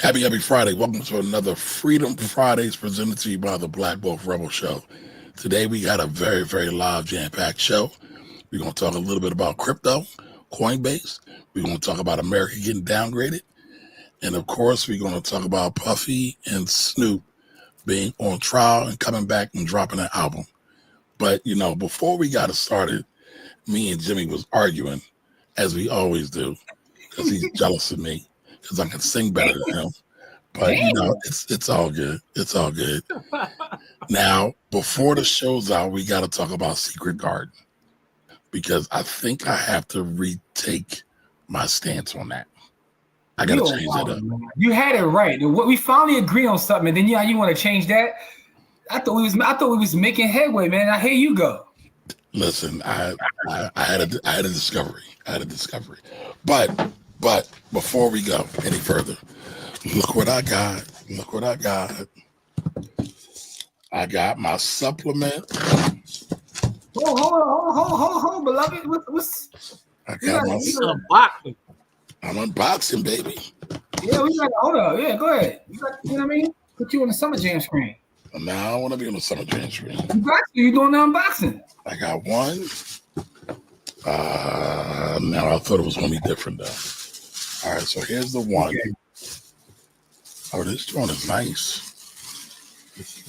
Happy Friday. Welcome to another Freedom Fridays presented to you by the Black Wolf Rebel Show. Today we got a very, very live, jam-packed show. We're going to talk a little bit about crypto, Coinbase. We're going to talk about America getting downgraded. And of course, we're going to talk about Puffy and Snoop being on trial and coming back and dropping an album. But, you know, before we got it started, me and Jimmy was arguing, as we always do, because he's jealous of me, because I can sing better than him. But, you know, it's all good. It's all good. Now, before the show's out, we got to talk about Secret Garden, because I think I have to retake my stance on that. I got to change that up. Man. You had it right. We finally agree on something, and then you want to change that? I thought we was making headway, man. Now here you go. Listen, I had a discovery. But before we go any further, look what I got. I got my supplement. Hold on, beloved. What's I got my unboxing. I'm unboxing, baby. Yeah, we got hold up. Yeah, go ahead. You know what I mean? Put you on the Summer Jam screen. No, I don't want to be on the Summer Jam screen. You doing the unboxing? I got one. Now I thought it was going to be different though. All right, so here's the one. Okay. Oh, this one is nice. This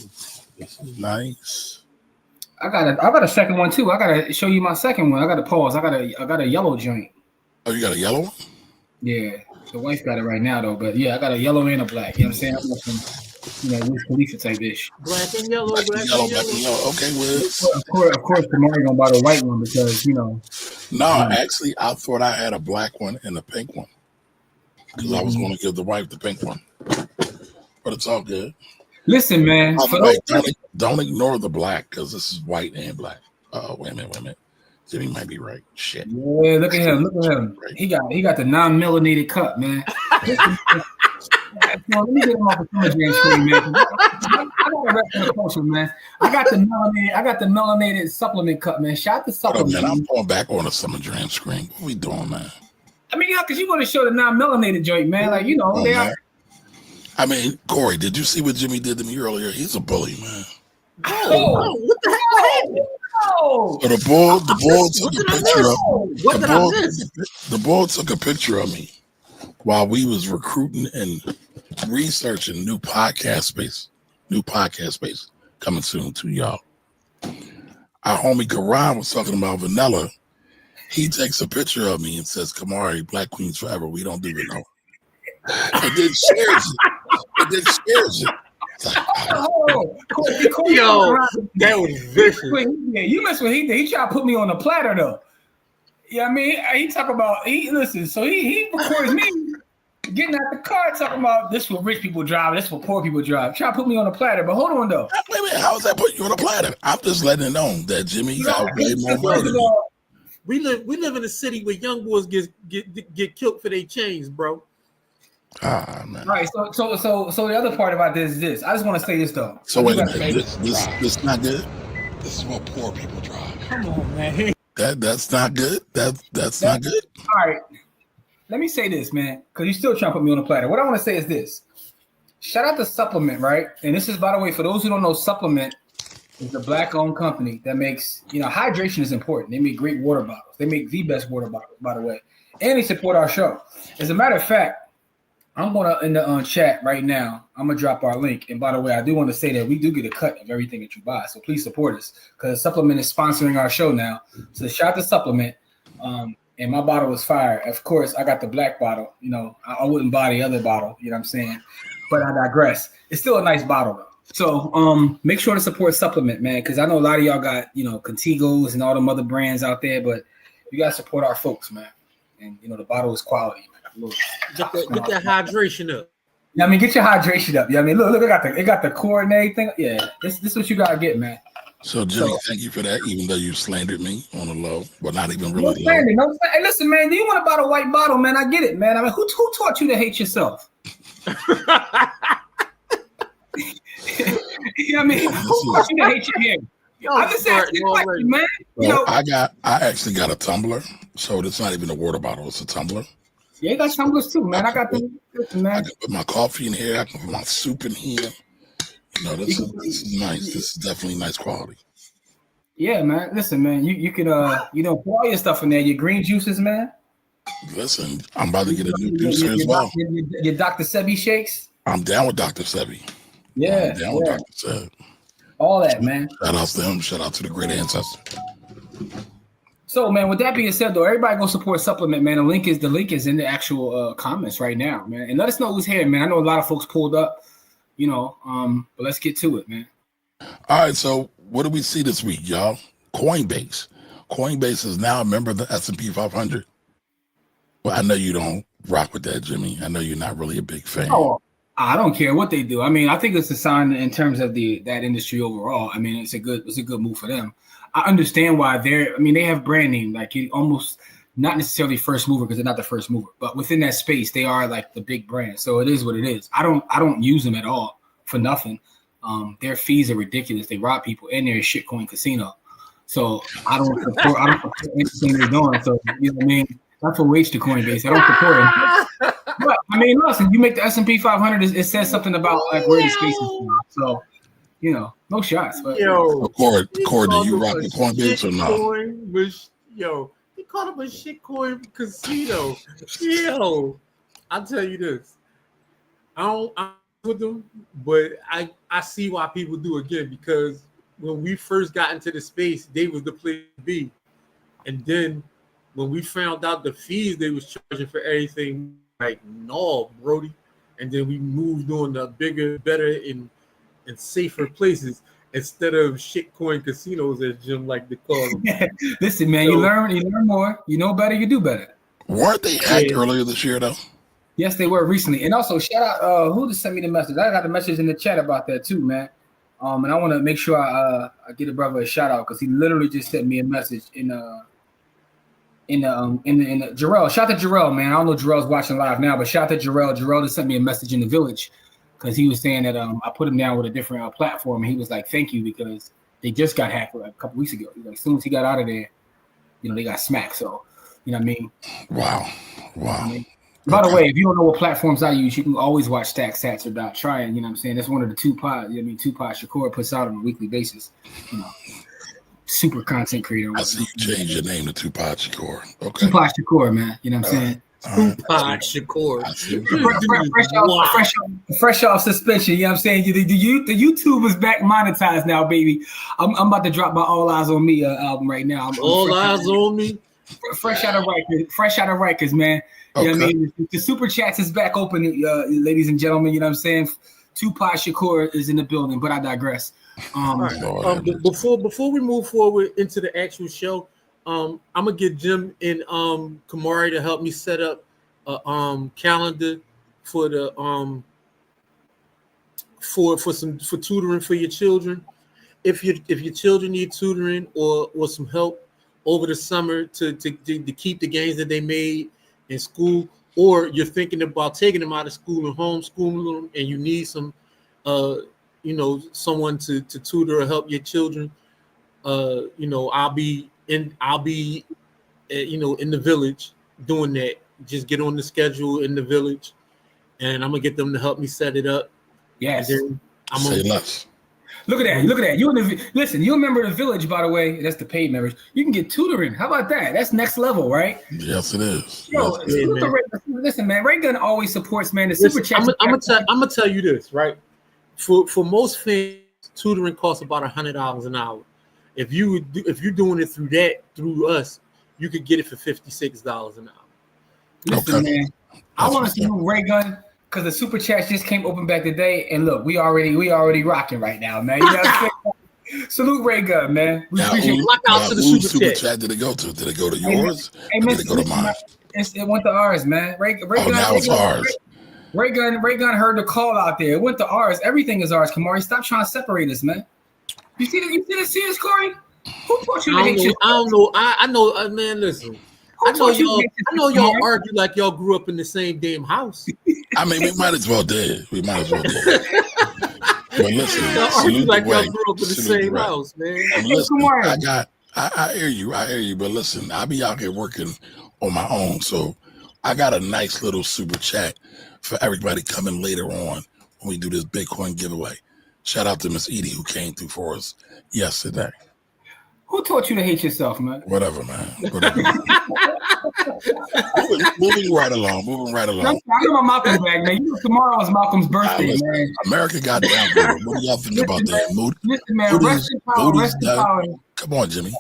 is nice. I got a second one too. I gotta show you my second one. I gotta pause. I got a yellow joint. Oh, you got a yellow one? Yeah, the wife got it right now though. But yeah, I got a yellow and a black. You know what I'm saying? I'm some, Wiz Khalifa type ish. Black and yellow. Okay, Wiz. Of course, tomorrow you're gonna buy the white one because No, actually, I thought I had a black one and a pink one because I was going to give the wife the pink one, but it's all good. Listen, man. Don't ignore the black because this is white and black. Oh, wait a minute. Jimmy might be right. Shit. Yeah, look at him. Right. He got the non-melanated cup, man. Let me get him off the Summer Jam screen, man. I got a rep in the culture, man. I got the melanated supplement cup, man. Shout the supplement. Man, I'm going back on the Summer Jam screen. What we doing, man? I mean, because you want to show the non-melanated joint, man. Like, they are. I mean, Corey, did you see what Jimmy did to me earlier? He's a bully, man. Oh, what the hell happened? Oh. So the bull took a picture of the bull took a picture of me while we was recruiting and researching new podcast space coming soon to y'all. Our homie Karan was talking about vanilla. He takes a picture of me and says, "Kamari, Black Queens forever. We don't do vanilla." And then shares it. Yo, that was vicious. You mess with he tried to put me on the platter though. Yeah, I mean, he talk about listen. So he records me getting out the car talking about this for rich people drive, this for poor people drive. Try to put me on the platter, but hold on though. Wait a minute, how is that putting you on the platter? I'm just letting it known that Jimmy got way more money than me. We live in a city where young boys get killed for their chains, bro. Ah, man. All right, so the other part about this is this. I just want to say this though. So wait a minute, this not good. This is what poor people drive. Come on, man. That's not good. That's not good. All right, let me say this, man, because you're still trying to put me on the platter. What I want to say is this. Shout out to Supplement, right? And this is, by the way, for those who don't know, Supplement is a black-owned company that makes, hydration is important. They make great water bottles. They make the best water bottles, by the way, and they support our show. As a matter of fact, I'm going to, in the chat right now, I'm going to drop our link. And by the way, I do want to say that we do get a cut of everything that you buy. So please support us because Supplement is sponsoring our show now. So shout out to Supplement. And my bottle is fire. Of course, I got the black bottle. I wouldn't buy the other bottle. You know what I'm saying? But I digress. It's still a nice bottle, though. So make sure to support Supplement, man, because I know a lot of y'all got, Contigos and all them other brands out there. But you got to support our folks, man. And, the bottle is quality, man. Get that hydration up. Yeah, I mean, get your hydration up. Yeah, I mean, look, it got the coordinate thing. Yeah, this is what you gotta get, man. So, Jimmy, thank you for that. Even though you slandered me on the low, but not even really low. Hey, listen, man. Do you want to buy a white bottle, man? I get it, man. I mean, who taught you to hate yourself? I mean, who taught you to hate your hair? I'm just asking a question, man. Well, I actually got a tumbler, so it's not even a water bottle; it's a tumbler. Yeah, you got tumblers too, man. I got them. Listen, I man. can put my coffee in here. I can put my soup in here. You know, this is nice. This is definitely nice quality. Yeah, man. Listen, man. You can put all your stuff in there. Your green juices, man. Listen, I'm about to get a new juicer as well. Your Dr. Sebi shakes. I'm down with Dr. Sebi. Yeah, I'm down with Dr. Sebi. all that, man. Shout out to him. Shout out to the great ancestor. So, man, with that being said, though, everybody go support Supplement, man. The link is in the actual comments right now, man. And let us know who's here, man. I know a lot of folks pulled up, but let's get to it, man. All right, so what do we see this week, y'all? Coinbase. Coinbase is now a member of the S&P 500. Well, I know you don't rock with that, Jimmy. I know you're not really a big fan. Oh, I don't care what they do. I mean, I think it's a sign in terms of that industry overall. I mean, it's a good move for them. I understand why they have brand name, like almost not necessarily first mover because they're not the first mover, but within that space, they are like the big brand. So it is what it is. I don't use them at all for nothing. Their fees are ridiculous. They rob people, and they're a shitcoin casino. So I don't support anything they're doing. So you know what I mean? That's a waste to Coinbase. I don't support it. But I mean, listen, you make the S&P 500. It says something about like where the space is from. So no shots. But so, Cord, do you rock with Coinbase or not? He called him a shitcoin casino. Yo, I'll tell you this. I'm with them, but I see why people do again, because when we first got into the space, they was the place to be. And then when we found out the fees they was charging for everything, like, no, Brody. And then we moved on to bigger, better, and safer places instead of shitcoin casinos, as Jim like to call them. Listen, man, you learn more. You know better, you do better. Weren't they hacked earlier this year, though? Yes, they were recently. And also, shout out who just sent me the message. I got a message in the chat about that too, man. And I want to make sure I get a brother a shout out because he literally just sent me a message in the Jarrell. Shout out to Jarrell, man. I don't know if Jarrell's watching live now, but shout out to Jarrell. Jarrell just sent me a message in the village because he was saying that I put him down with a different platform, and he was like, "Thank you," because they just got hacked like a couple weeks ago. Like, as soon as he got out of there, they got smacked. So, you know what I mean? Wow. You know I mean? By the way, if you don't know what platforms I use, you can always watch Stack Sats or Try it. You know what I'm saying? That's one of the two pods. Tupac Shakur puts out on a weekly basis. Super content creator. I see you change your name to Tupac Shakur. Okay. Tupac Shakur, man. You know what I'm saying? Tupac Shakur. Fresh off suspension. You know what I'm saying? The YouTube is back monetized now, baby. I'm about to drop my All Eyes on Me album right now. All Eyes on Me. Fresh out of Rikers, man. You know what I mean? The super chats is back open, ladies and gentlemen. You know what I'm saying? Tupac Shakur is in the building, but I digress. Before we move forward into the actual show, I'm gonna get Jim and Kamari to help me set up a calendar for the for tutoring for your children. If your children need tutoring or some help over the summer to keep the gains that they made in school, or you're thinking about taking them out of school and homeschooling them, and you need some someone to tutor or help your children, I'll be in the village doing that. Just get on the schedule in the village, and I'm gonna get them to help me set it up. Yes. Say less. Look at that. You a member of the village, by the way. That's the paid members. You can get tutoring. How about that? That's next level, right? Yes, it is. Yo, listen, man. Ray Gun always supports, man. The super chat. I'm gonna tell you this, right? For most fans, tutoring costs about $100 an hour. If you're doing it through us, you could get it for $56 an hour. Listen, man. I want to see who Ray Gun. Because the super chat just came open back today, and look, we already rocking right now, man. You know what I'm saying? Salute Ray Gun, man. We appreciate it. Out to the super chat. Did it go to? Did it go to yours? Hey, did it go to mine? It went to ours, man. Ray Gun, now it's ours. Ray Gun heard the call out there. It went to ours. Everything is ours. Kamari, stop trying to separate us, man. You see this, Corey? Who taught you to hate you? I don't know. I know, man. Listen. I know y'all argue like y'all grew up in the same damn house. I mean, we might as well did. But listen, y'all argue like y'all grew up in the same house, man. And listen, I hear you. But listen, I be out here working on my own, so I got a nice little super chat for everybody coming later on when we do this Bitcoin giveaway. Shout out to Miss Edie who came through for us yesterday. Who taught you to hate yourself, man? Whatever, man. Whatever. moving right along. I know my Malcolm bag, man. You know, tomorrow is Malcolm's birthday, man. America got downgraded. What do y'all think about that? Listen, man, rest in power. Come on, Jimmy.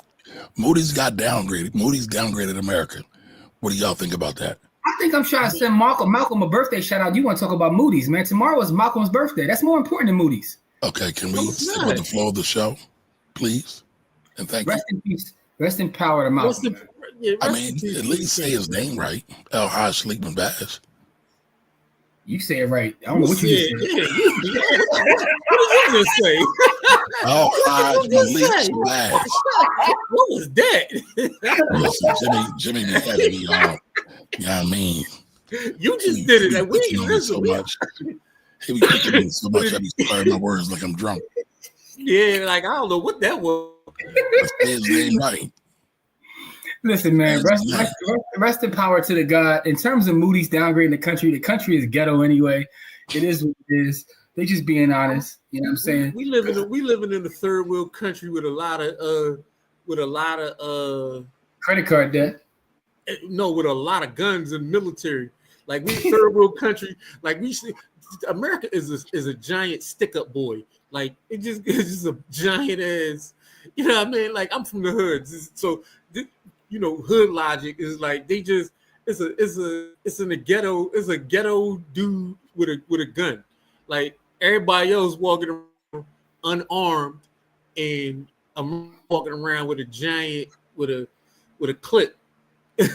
Moody's got downgraded. Moody's downgraded America. What do y'all think about that? I think I'm trying to send Malcolm a birthday shout out. You want to talk about Moody's, man? Tomorrow is Malcolm's birthday. That's more important than Moody's. Okay, can we stick with the flow of the show, please? And thank you. In peace. Rest in power to Malcolm. I mean, at least say his name right. El Haj Sleeping Bash. You say it right. I don't know what you just said. What did you just say? El Haj Sleeping Bash. What was that? Listen, Jimmy be having me on. You know what I mean? You just did it. Like, we listen so much. He be picking me so much. I be slurring my words like I'm drunk. Yeah, like I don't know what that was. Let's say his name right. Listen, man, rest in power to the God. In terms of Moody's downgrading the country is ghetto anyway. It is what it is. They just being honest. You know what I'm saying? We living in a third world country with a lot of credit card debt. No, with a lot of guns and military. Like we third world country. Like we see, America is a giant stick up boy. Like it's just a giant ass. You know what I mean? Like I'm from the hood, so you know, hood logic is like they just it's a ghetto dude with a gun. Like everybody else walking around unarmed, and I'm walking around with a giant with a clip.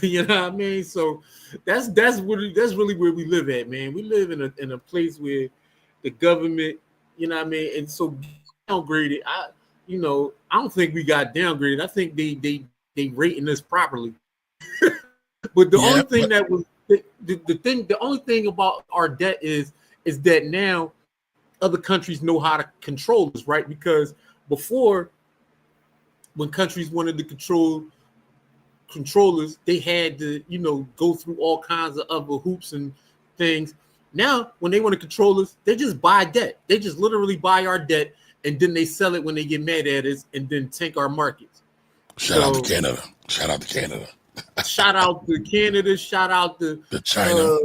You know what I mean? So that's really where we live at, man. We live in a place where the government, you know what I mean, and so downgraded. I don't think we got downgraded. I think they rating us properly. But the only thing about our debt is that now other countries know how to control us, right? Because before, when countries wanted to control controllers, they had to, go through all kinds of other hoops and things. Now, when they want to control us, they just buy debt. They just literally buy our debt, and then they sell it when they get mad at us, and then tank our markets. Shout out to Canada. Shout out to Canada. Shout out to Canada. Shout out to China.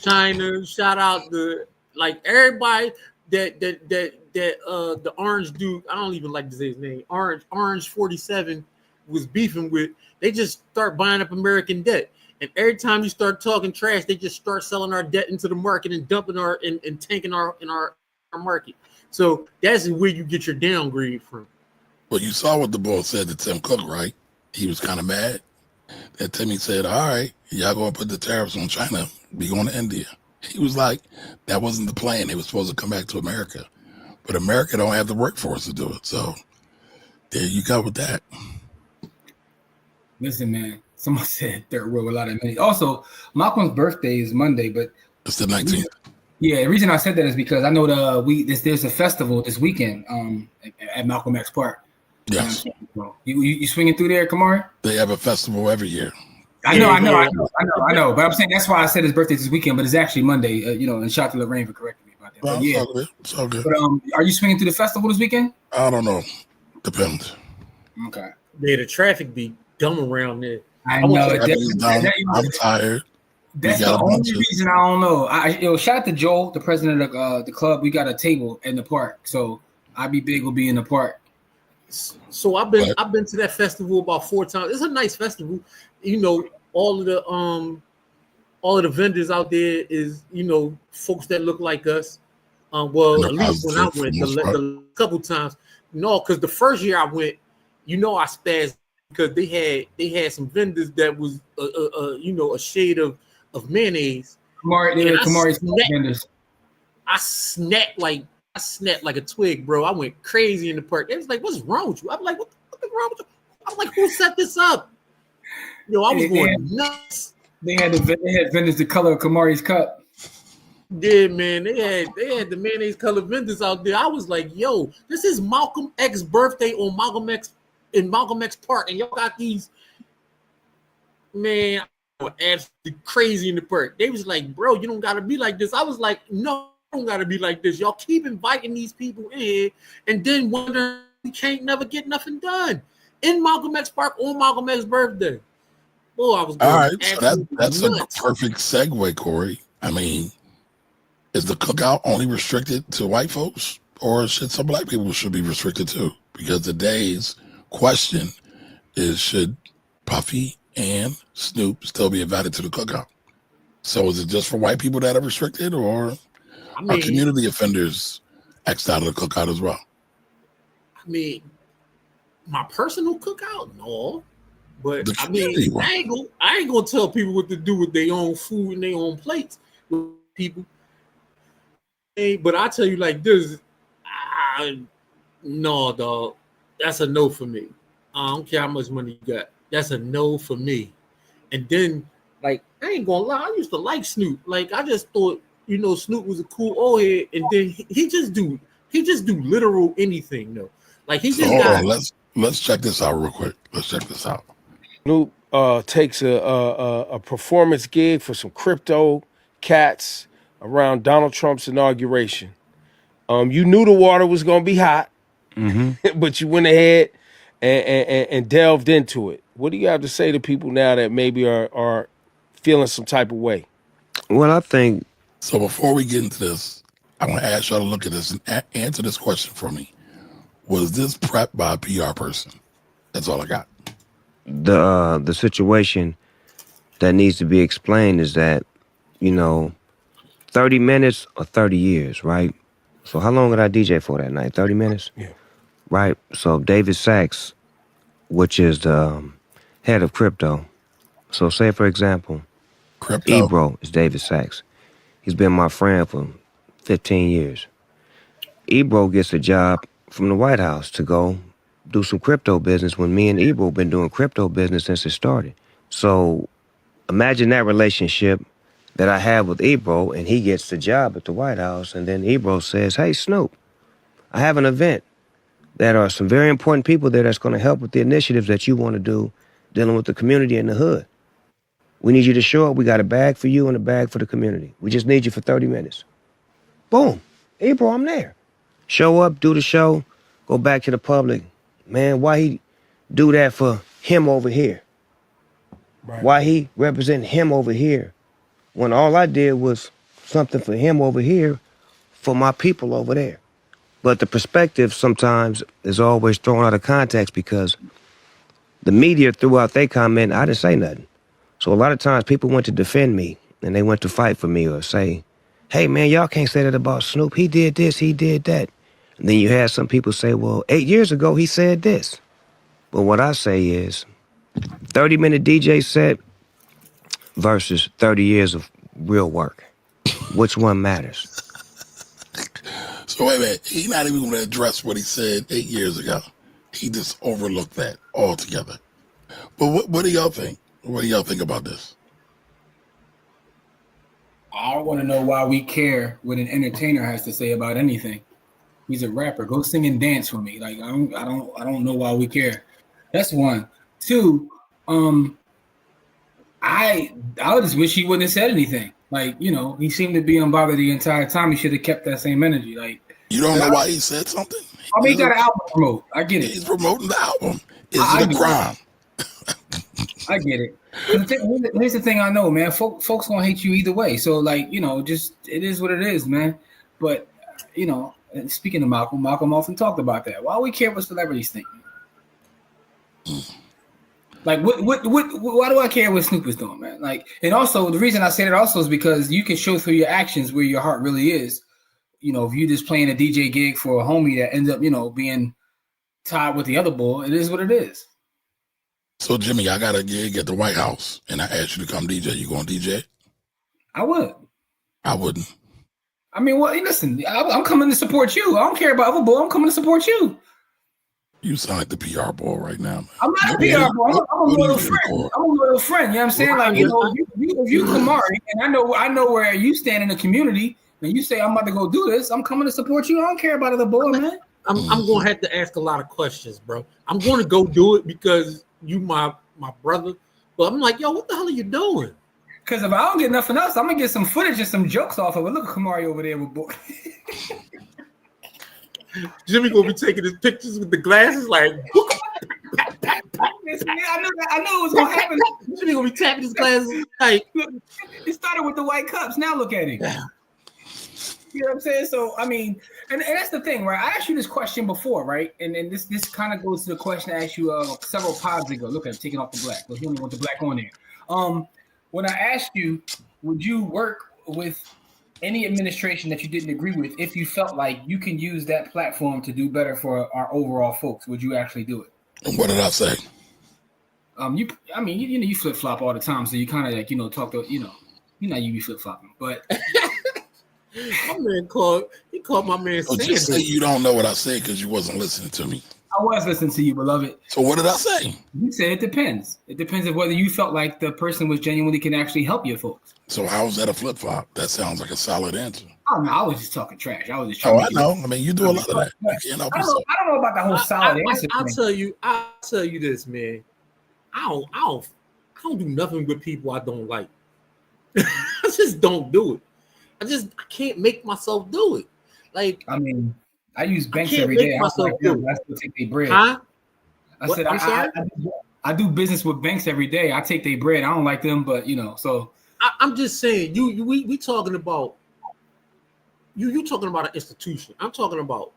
China. Shout out to like everybody that the orange dude. I don't even like to say his name. Orange 47 was beefing with. They just start buying up American debt. And every time you start talking trash, they just start selling our debt into the market and dumping and tanking our market. So that's where you get your downgrade from. Well, you saw what the boss said to Tim Cook, right? He was kind of mad that Timmy said, all right, y'all going to put the tariffs on China. We going to India. He was like, that wasn't the plan. They were supposed to come back to America. But America don't have the workforce to do it. So there you go with that. Listen, man, someone said third world with a lot of money. Also, Malcolm's birthday is Monday, but it's the 19th. Yeah, the reason I said that is because I know there's a festival this weekend at Malcolm X Park. Yes. You swinging through there, Kamari? They have a festival every year. I know. But I'm saying that's why I said his birthday this weekend, but it's actually Monday. And shout out to Lorraine for correcting me about that. Well, yeah, it's all good. But are you swinging through the festival this weekend? I don't know. Depends. Okay. Yeah, the traffic be dumb around there. I know. I'm tired. That's the only reason I don't know. Shout out to Joel, the president of the club. We got a table in the park, so I Be Big will be in the park. So I've been to that festival about 4 times. It's a nice festival. All of the vendors out there is folks that look like us. Well, at least when I went the couple times. No, because the first year I went, I spazzed because they had some vendors that was a shade of mayonnaise. Vendors. I snapped like a twig, bro. I went crazy in the park. It was like, what's wrong with you? I'm like, what wrong with you? I'm like, who set this up? I was going nuts. They had vendors the color of Kamari's cup. Yeah, man. They had the mayonnaise colored vendors out there. I was like, yo, this is Malcolm X's birthday on Malcolm X in Malcolm X Park, and y'all got these. Man, absolutely crazy in the park. They was like, bro, you don't gotta be like this. I was like, no, I don't gotta be like this. Y'all keep inviting these people in here and then wonder we can't never get nothing done in Malcolm X Park on Malcolm X's birthday. Oh, I was going All right, so that's nuts. a perfect segue, Corey. I mean, is the cookout only restricted to white folks, or should some black people should be restricted too? Because today's question is, should Puffy and Snoop still be invited to the cookout? So is it just for white people that are restricted, or are community offenders X'd out of the cookout as well? I mean, my personal cookout, no. But I mean, I ain't gonna tell people what to do with their own food and their own plates with people. But I tell you like this, no, dog, that's a no for me. I don't care how much money you got. That's a no for me. And then, like, I ain't gonna lie, I used to like Snoop. Like, I just thought, Snoop was a cool old head, and then he just do literal anything though. Like he just got. Let's check this out real quick. Let's check this out. Snoop takes a performance gig for some crypto cats around Donald Trump's inauguration. You knew the water was gonna be hot, but you went ahead and delved into it. What do you have to say to people now that maybe are feeling some type of way? Well, I think so. Before we get into this, I want to ask y'all to look at this and answer this question for me. Was this prepped by a PR person? That's all I got. The situation that needs to be explained is that, 30 minutes or 30 years, right? So how long did I DJ for that night? 30 minutes? Yeah. Right? So David Sachs, which is the head of crypto. So say, for example, Ebro is David Sachs. He's been my friend for 15 years. Ebro gets a job from the White House to go do some crypto business when me and Ebro been doing crypto business since it started. So imagine that relationship that I have with Ebro, and he gets the job at the White House, and then Ebro says, hey, Snoop, I have an event that are some very important people there that's going to help with the initiatives that you want to do dealing with the community in the hood. We need you to show up. We got a bag for you and a bag for the community. We just need you for 30 minutes. Boom. Ebro, I'm there. Show up, do the show, go back to the public. Man, why he do that for him over here? Right. Why he represent him over here when all I did was something for him over here for my people over there? But the perspective sometimes is always thrown out of context because the media threw out their comment, I didn't say nothing. So a lot of times people went to defend me and they went to fight for me or say, hey man, y'all can't say that about Snoop. He did this, he did that. And then you had some people say, well, 8 years ago, he said this. But what I say is 30-minute DJ set versus 30 years of real work. Which one matters? So wait a minute. He's not even going to address what he said 8 years ago. He just overlooked that altogether. But what do y'all think? What do y'all think about this? I want to know why we care what an entertainer has to say about anything. He's a rapper. Go sing and dance for me. Like I don't know why we care. That's one. Two, I just wish he wouldn't have said anything. Like, he seemed to be unbothered the entire time. He should have kept that same energy. Like, you don't know why he said something? I mean, he got an album to promote. I get it. He's promoting the album. Is it a crime? I get it. Here's the thing I know, man. Folks gonna hate you either way. So, like, just it is what it is, man. But, speaking of Malcolm often talked about that. Why we care what celebrities think? Like, what? Why do I care what Snoop is doing, man? Like, and also the reason I say that also is because you can show through your actions where your heart really is. If you just playing a DJ gig for a homie that ends up, being tied with the other boy, it is what it is. So, Jimmy, I got a gig at the White House, and I asked you to come DJ. You going to DJ? I would. I wouldn't. I mean, well, listen, I'm coming to support you. I don't care about other boy. I'm coming to support you. You sound like the PR boy right now, man. I'm not a PR boy. I'm a loyal friend. I'm a loyal friend. You know what I'm saying? Like, if you Kamari, and I know where you stand in the community, and you say I'm about to go do this, I'm coming to support you. I don't care about other boy, man. I'm going to have to ask a lot of questions, bro. I'm going to go do it because you my brother. But I'm like, yo, what the hell are you doing? Because if I don't get nothing else, I'm gonna get some footage and some jokes off of it. Look at Kamari over there with boy. Jimmy gonna be taking his pictures with the glasses, like. I know it was gonna happen. Jimmy gonna be tapping his glasses. Like it started with the white cups. Now look at him. Yeah. You know what I'm saying? So I mean, and that's the thing, right? I asked you this question before, right? And then this kind of goes to the question I asked you several pods ago. Look at him taking off the black. But he only want the black on there. When I asked you, would you work with any administration that you didn't agree with if you felt like you can use that platform to do better for our overall folks? Would you actually do it? And what did I say? You flip flop all the time, so you kind of like talk to you be flip flopping, but my man called my man. So just say you don't know what I said because you wasn't listening to me. I was listening to you, beloved. So what did I say? You said it depends. It depends on whether you felt like the person was genuinely can actually help your folks. So how is that a flip flop? That sounds like a solid answer. Oh no, I was just talking trash. I was just trying. I know. I mean, you do a lot of that. You can't help yourself. I don't know about the whole solid answer. I'll tell you this, man. I don't do nothing with people I don't like. I just don't do it. I can't make myself do it. Like I use banks every day. I still take their bread. Huh? I do business with banks every day. I take their bread. I don't like them, but so I'm just saying we talking about you talking about an institution. I'm talking about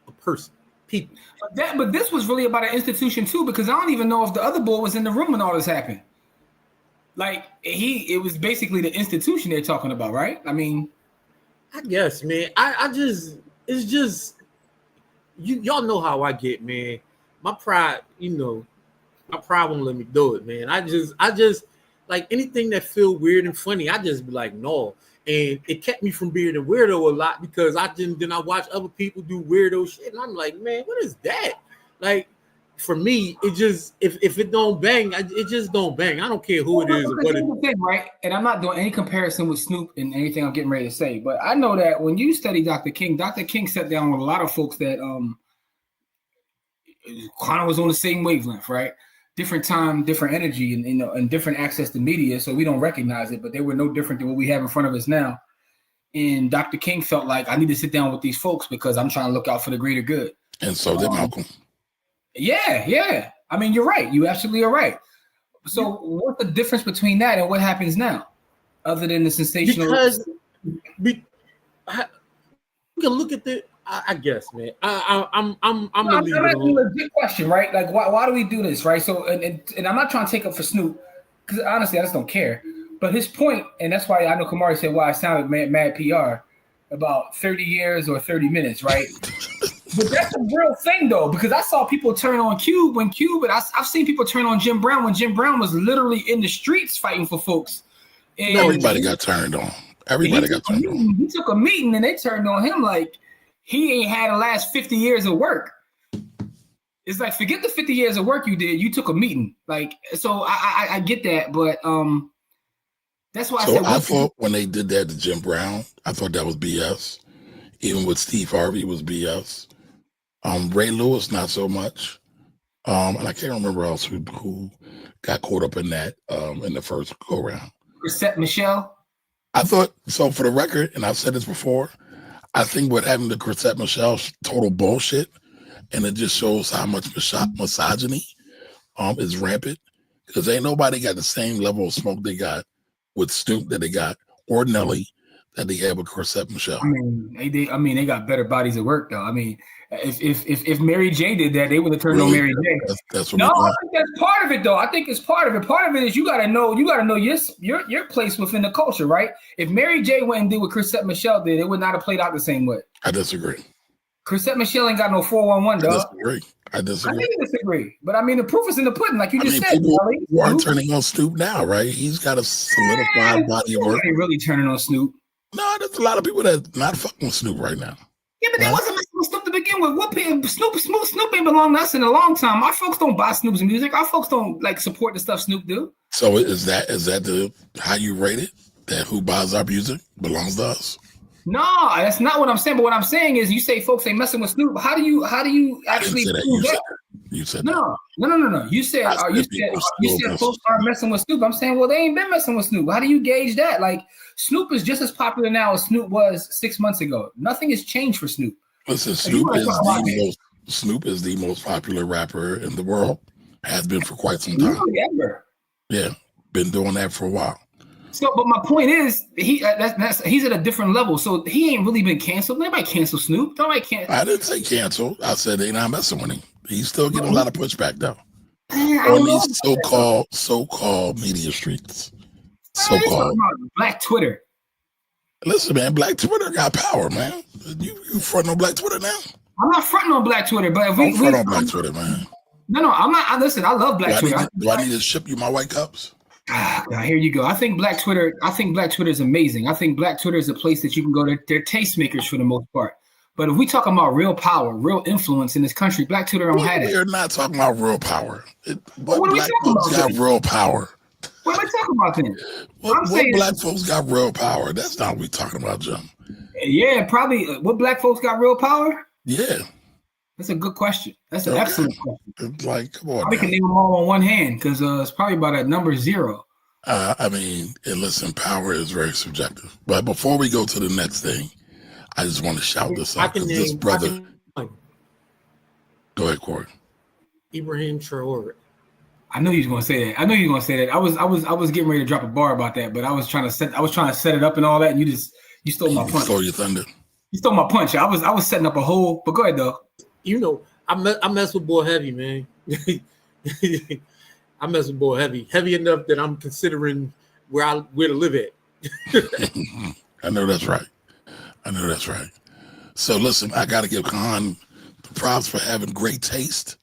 a person, people. But this was really about an institution too, because I don't even know if the other boy was in the room when all this happened. Like it was basically the institution they're talking about, right? I mean, I guess, man. It's just y'all know how I get, man. My pride, my pride won't let me do it, man. I just like anything that feel weird and funny, I just be like, no. And it kept me from being a weirdo a lot because I watch other people do weirdo shit, and I'm like, man, what is that? Like, for me, it just if it don't bang, it just don't bang. I don't care who it is or what it is. Right? And I'm not doing any comparison with Snoop and anything I'm getting ready to say, but I know that when you study Dr. King sat down with a lot of folks that kind of was on the same wavelength, right? Different time, different energy, and different access to media, so we don't recognize it, but they were no different than what we have in front of us now. And Dr. King felt like I need to sit down with these folks because I'm trying to look out for the greater good. And so did Malcolm. Yeah. I mean, you're right. You absolutely are right. So what's the difference between that and what happens now, other than the sensational? Because we can look at the. I guess, man. I'm gonna leave it alone. A legit question, right? Like, why do we do this, right? So, and I'm not trying to take up for Snoop because honestly, I just don't care. But his point, and that's why I know Kamari said why I sounded mad PR about 30 years or 30 minutes, right? But that's a real thing, though, because I saw people turn on Cube, and I've seen people turn on Jim Brown when Jim Brown was literally in the streets fighting for folks. And everybody got turned on. Everybody got turned on. He took a meeting, and they turned on him like he ain't had the last 50 years of work. It's like, forget the 50 years of work you did. You took a meeting. Like, so I get that, but that's why I thought when they did that to Jim Brown, I thought that was BS. Even with Steve Harvey, it was BS. Ray Lewis, not so much. And I can't remember else who got caught up in that in the first go round. Chrisette Michelle? I thought, so for the record, and I've said this before, I think what happened to Chrisette Michelle total bullshit, and it just shows how much misogyny is rampant, because ain't nobody got the same level of smoke they got with Snoop that they got, or Nelly, that they had with Chrisette Michelle. They got better bodies at work, though. I mean, if Mary J did that, they would have turned on Mary J. That's what I think that's part of it, though. I think it's part of it. Part of it is you gotta know your place within the culture, right? If Mary J went and did what Chrisette Michelle did, it would not have played out the same way. I disagree. Chrisette Michelle ain't got no 411, dog. I disagree. I disagree. But I mean, the proof is in the pudding, like you just said. People aren't turning on Snoop now, right? He's got a solidified body of work. Ain't really turning on Snoop. No, there's a lot of people that not fucking with Snoop right now. Yeah, but they wasn't listening to Snoop to begin with. Snoop ain't belonged to us in a long time. Our folks don't buy Snoop's music. Our folks don't support the stuff Snoop do. So is that how you rate it? That who buys our music belongs to us? No, that's not what I'm saying. But what I'm saying is, you say folks ain't messing with Snoop. How do you actually prove that? You said that. No. You said folks are messing with Snoop. I'm saying, well, they ain't been messing with Snoop. How do you gauge that? Like, Snoop is just as popular now as Snoop was 6 months ago. Nothing has changed for Snoop. Listen, Snoop is the most popular rapper in the world. Has been for quite some time. Yeah, been doing that for a while. So, but my point is, he's at a different level. So he ain't really been canceled. Nobody cancel Snoop. Nobody cancel. I didn't say cancel. I said they not messing with him. He's still getting a lot of pushback though. On these so-called media streets. So-called Black Twitter. Listen, man, Black Twitter got power, man. You front on Black Twitter now? I'm not fronting on Black Twitter, but if we front on Black Twitter, man. No, I'm not. Listen, I love Black Twitter. Do I need to ship you my white cups? Here you go. I think Black Twitter is amazing. I think Black Twitter is a place that you can go. They're tastemakers for the most part. But if we talking about real power, real influence in this country, Black Twitter don't have it. We're not talking about real power. What Black folks got real power? What am I talking about then? What Black folks got real power? That's not what we're talking about, Jim. Yeah, probably. What Black folks got real power? Yeah. That's a good question. That's an excellent question. Like, come on. We can name them all on one hand because it's probably about a number 0. I mean, and listen, power is very subjective. But before we go to the next thing, I just want to shout this out because this brother. Go ahead, Corey. Ibrahim Traore. I knew he was going to say that. I was getting ready to drop a bar about that, but I was trying to set it up and all that, and you stole my punch. Stole your thunder. You stole my punch. I was setting up a whole. But go ahead though. You know, I mess with Boy Heavy, man. I mess with Boy Heavy enough that I'm considering where to live at. I know that's right. So listen, I got to give Khan the props for having great taste.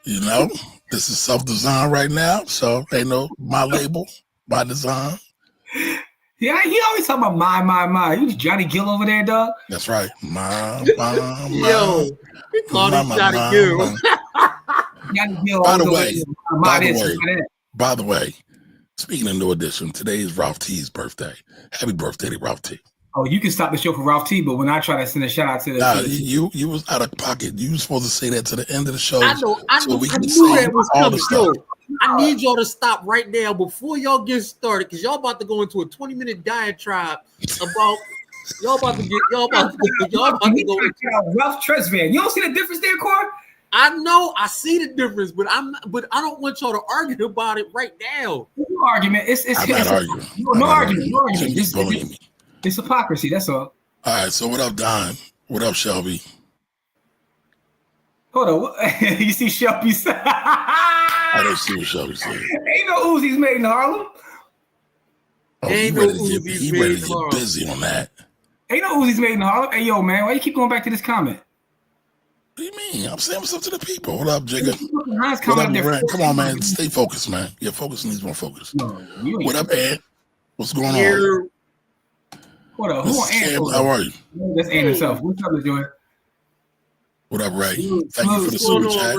You know, this is self-design right now, so they know my label, my design. Yeah, he always talking about my. You Johnny Gill over there, dog. That's right. My. Yo, we call him Johnny Gill. Johnny Gill. By the way, speaking of New Edition, today is Ralph T's birthday. Happy birthday to Ralph T. Oh, you can stop the show for Ralph T, but when I try to send a shout out to you was out of pocket. You were supposed to say that to the end of the show. I know. I knew that was coming. Yo, I need y'all to stop right now before y'all get started, because y'all about to go into a 20-minute diatribe about y'all about to go Ralph Tresvant. You don't see the difference there, Corey? I know, I see the difference, but I don't want y'all to argue about it right now. No argument. I'm not arguing. No argument. It's hypocrisy. That's all. All right. So what up, Don? What up, Shelby? Hold on. You see Shelby? I don't see what Shelby said. Ain't no Uzis made in Harlem. Oh, he ready to get busy on that. Ain't no Uzis made in Harlem. Hey, yo, man, why you keep going back to this comment? What do you mean? I'm saying what's up to the people. What up, Jigga? What up, Rand? Come on, man. Stay focused, man. Your focus needs more focus. No, what up, Ed? What's going on? Hold up. Who Cam, how are you? That's Ann himself. What's up, Joy? What up, Ray? Thank you for the super chat.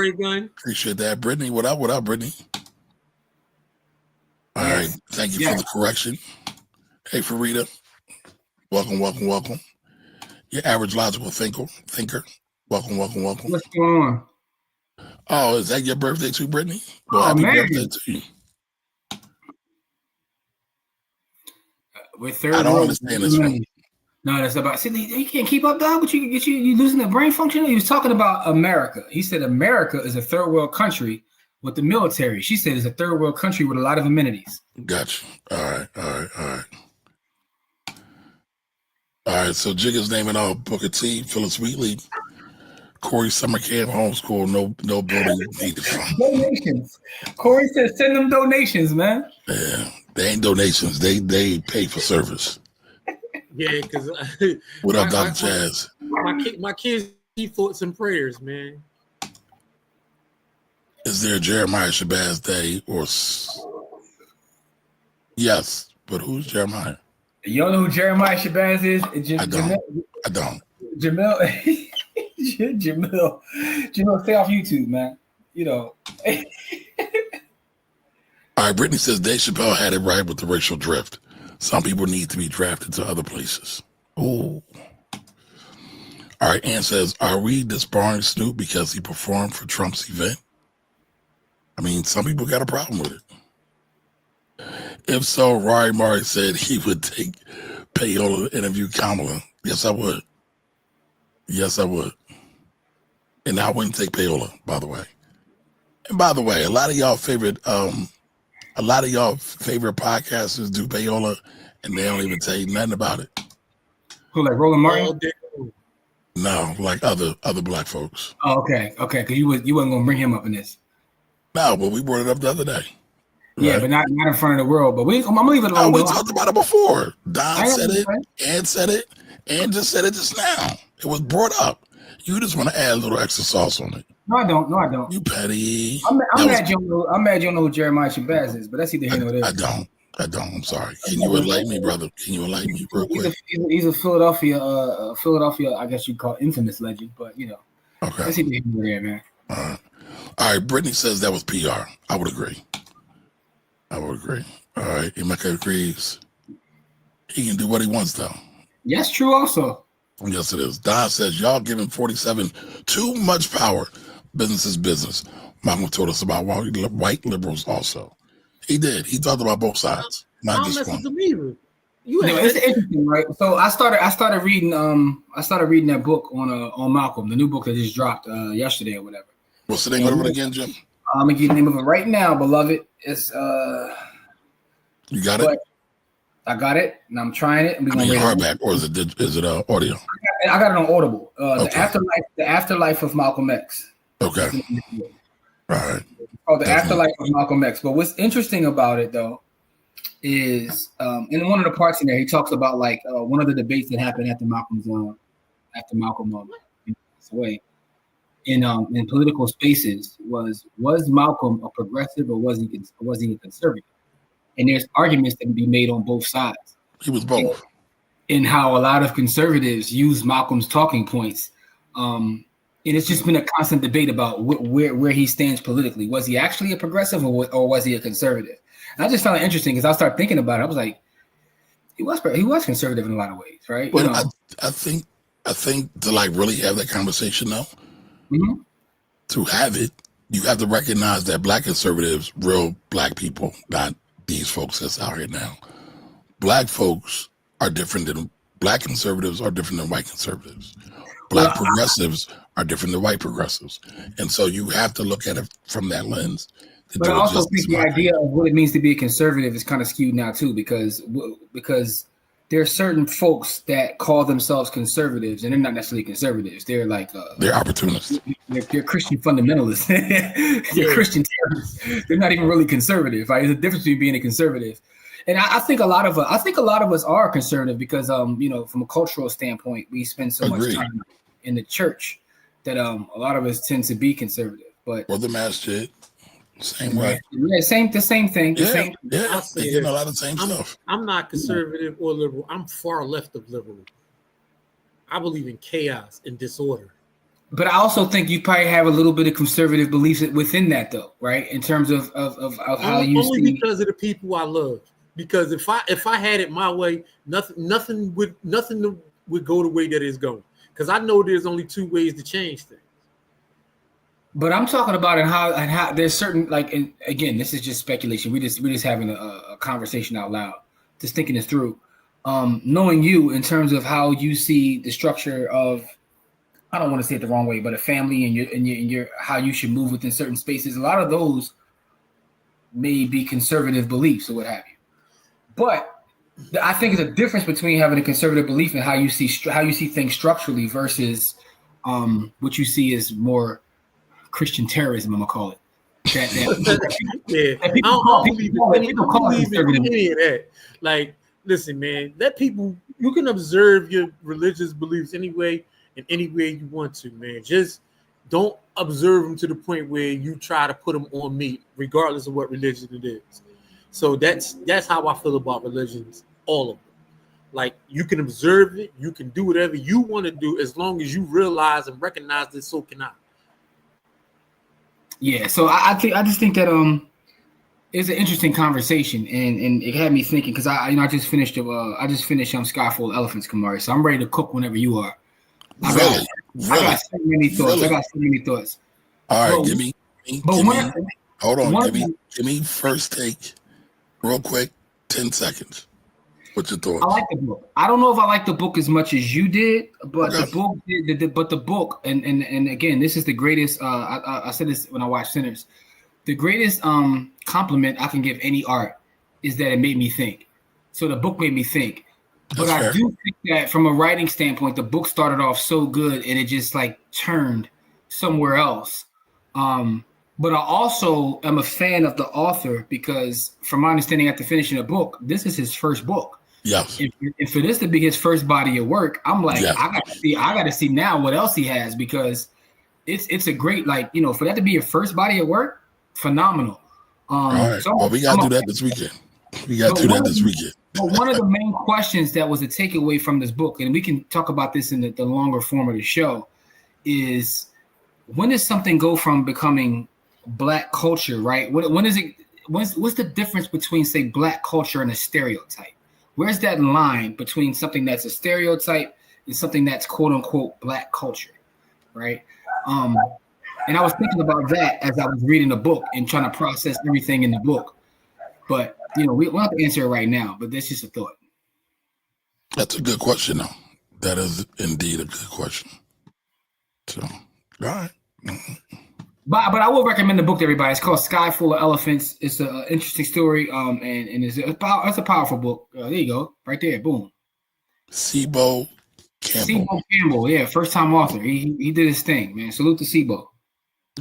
Appreciate that. Brittany, what up? What up, Brittany? All right. Thank you for the correction. Hey, Farida. Welcome. Your average logical thinker. Welcome. What's going on? Oh, is that your birthday too, Brittany? Well, happy birthday to you. I don't understand this one. No, that's about. See, you can't keep up, dog. But you losing the brain function. He was talking about America. He said America is a third world country with the military. She said it's a third world country with a lot of amenities. Gotcha. All right. So Jigga's naming all Booker T, Phyllis Wheatley, Corey Summer Camp, homeschool, no building needed. Donations. Corey said, send them donations, man. Yeah. They ain't donations. They pay for service. Yeah, because what up, Dr. Jazz? My kids need thoughts and prayers, man. Is there a Jeremiah Shabazz Day or? Yes, but who's Jeremiah? You don't know who Jeremiah Shabazz is? I don't. Jamil, stay off YouTube, man. You know. All right, Brittany says Dave Chappelle had it right with the racial drift. Some people need to be drafted to other places. Ooh. All All right, Ann says, are we disbarring Snoop because he performed for Trump's event? I mean, some people got a problem with it. If so, Rory Murray said he would take payola to interview Kamala. Yes, I would. Yes, I would. And I wouldn't take payola, by the way. And by the way, a lot of y'all favorite podcasters do payola, and they don't even tell you nothing about it. Who, like Roland Martin? No, like other black folks. Oh, okay, because you wasn't gonna bring him up in this. No, but we brought it up the other day. Yeah, right? But not in front of the world. But I'm gonna leave it alone. No, we talked about it before. Don said it, Ann said it, and just said it just now. It was brought up. You just want to add a little extra sauce on it. No, I don't. You petty. I'm mad you don't know who Jeremiah Shabazz is, but that's either here or there. I don't. I'm sorry. Can you enlighten me, brother? Can you enlighten me real quick? He's a Philadelphia, I guess you'd call infamous legend, but you know. Okay. That's either here or there, man. All right. Brittany says that was PR. I would agree. All right. Emeka agrees. He can do what he wants, though. Yes, true also. Yes, it is. Don says, y'all giving 47 too much power. Business is business. Malcolm told us about white liberals also. He did. He talked about both sides. Not just one. It's interesting, right? So I started reading that book on Malcolm, the new book that just dropped yesterday or whatever. What's the name of it again, Jim? I'm gonna give you the name of it right now, beloved. It's You got it? I got it, and I'm trying it. Hardback, or is it audio? I got it on Audible. Okay. The Afterlife of Malcolm X. Okay. All right. Oh, the Afterlife of Malcolm X. But what's interesting about it, though, is in one of the parts in there, he talks about like one of the debates that happened after Malcolm passed away in political spaces was Malcolm a progressive or was he a conservative? And there's arguments that can be made on both sides. He was both. And how a lot of conservatives use Malcolm's talking points. And it's just been a constant debate about where he stands politically. Was he actually a progressive or was he a conservative? And I just found it interesting because I started thinking about it. I was like, he was conservative in a lot of ways, right? But I think to like really have that conversation though, to have it, you have to recognize that black conservatives, real black people, not these folks that's out here now. Black folks are different than black conservatives are different than white conservatives. Black progressives are different than white progressives. And so you have to look at it from that lens. But I also think the idea of what it means to be a conservative is kind of skewed now too, because there are certain folks that call themselves conservatives and they're not necessarily conservatives. They're like they're opportunists. They're Christian fundamentalists. They're Christian terrorists. They're not even really conservative. Right? There's a difference between being a conservative. And I think a lot of us are conservative because from a cultural standpoint, we spend so much time in the church that a lot of us tend to be conservative. But the masjid, same way. Yeah, the same thing. Yeah, they get a lot of the same stuff. I'm not conservative or liberal. I'm far left of liberal. I believe in chaos and disorder. But I also think you probably have a little bit of conservative beliefs within that, though, right? In terms of how you see. Only because of the people I love. Because if I had it my way, nothing would go the way that it's going. Because I know there's only two ways to change things. But I'm talking about how there's certain, like, and again, this is just speculation. We're just having a conversation out loud, just thinking this through. Knowing you in terms of how you see the structure of, I don't want to say it the wrong way, but a family and your how you should move within certain spaces. A lot of those may be conservative beliefs or what have you. But I think there's a difference between having a conservative belief and how you see things structurally versus what you see as more Christian terrorism, I'm gonna call it. I don't believe in any of that. Like, listen, man, you can observe your religious beliefs anyway in any way you want to, man. Just don't observe them to the point where you try to put them on me, regardless of what religion it is. So that's how I feel about religions, all of them. Like, you can observe it, you can do whatever you want to do as long as you realize and recognize that so can I. Yeah, so I just think that it's an interesting conversation, and it had me thinking because I just finished Skyfall Elephants, Kamari, so I'm ready to cook whenever you are. Really? I got so many thoughts. Really? I got so many thoughts. All right, But- give me. Hold on. Give me first take, real quick. 10 seconds. What's your thoughts? I like the book. I don't know if I like the book as much as you did, but Okay. the book, and again, this is the greatest. I said this when I watched Sinners. The greatest compliment I can give any art is that it made me think. So the book made me think. But I do think that from a writing standpoint, the book started off so good and it just like turned somewhere else. But I also am a fan of the author because, from my understanding, after finishing the book, this is his first book. Yes. And for this to be his first body of work, I'm like, Yeah. I got to see now what else he has, because it's a great, like, you know, for that to be your first body of work, phenomenal. All right. So well, we got to do that this weekend. But one of the main questions that was a takeaway from this book, and we can talk about this in the longer form of the show, is when does something go from becoming Black culture, right? What's the difference between, say, Black culture and a stereotype? Where's that line between something that's a stereotype and something that's quote unquote Black culture, right? And I was thinking about that as I was reading the book and trying to process everything in the book. But, you know, we don't have to answer it right now, but that's just a thought. That's a good question, though. That is indeed a good question. So, all right. But I will recommend the book to everybody. It's called Sky Full of Elephants. It's an interesting story, and it's a powerful book. There you go, right there, boom. Sebo Campbell. Yeah, first time author. He did his thing, man. Salute to Sebo.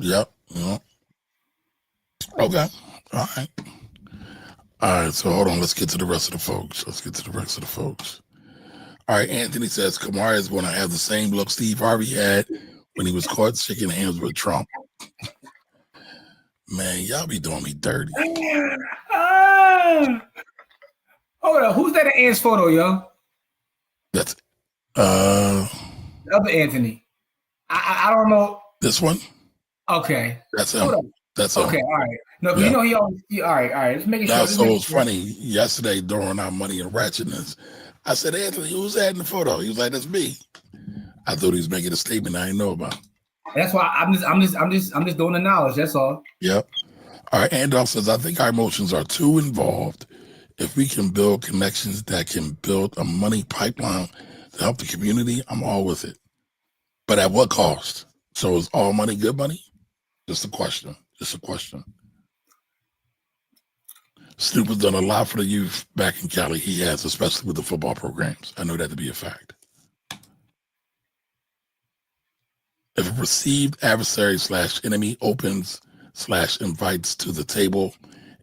Yep. Okay. All right. All right. So hold on. Let's get to the rest of the folks. All right. Anthony says Kamara is going to have the same look Steve Harvey had when he was caught shaking hands with Trump. Man, y'all be doing me dirty. Hold on. Who's that in Ant's photo, yo? That's the other Anthony. I don't know. This one? Okay. That's him. That's him. Okay, all right. No, Yeah. You know he always all right. Let's make it Now, sure. so it was funny. Yesterday during our money and ratchetness, I said, Anthony, who's that in the photo? He was like, that's me. I thought he was making a statement I didn't know about. That's why I'm just doing the knowledge. That's all. Yep. All right. Andolph says, I think our emotions are too involved. If we can build connections that can build a money pipeline to help the community, I'm all with it. But at what cost? So is all money good money? Just a question. Snoop has done a lot for the youth back in Cali. He has, especially with the football programs. I know that to be a fact. If a perceived adversary / enemy opens / invites to the table,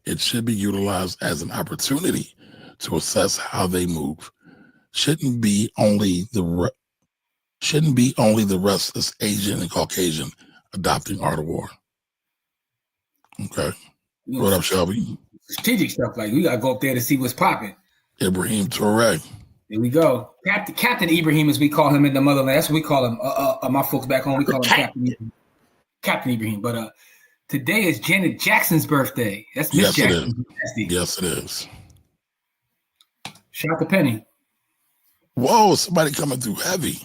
it should be utilized as an opportunity to assess how they move. Shouldn't be only the restless Asian and Caucasian adopting art of war. Okay. What up, Shelby? Strategic stuff, like we gotta go up there to see what's popping. Ibrahim Touré. Here we go. Captain Ibrahim, as we call him in the motherland. That's what we call him. My folks back home, we call him Captain Ibrahim. But today is Janet Jackson's birthday. That's Miss Jackson. Yes, it is. Shout out to Penny. Whoa, somebody coming through heavy.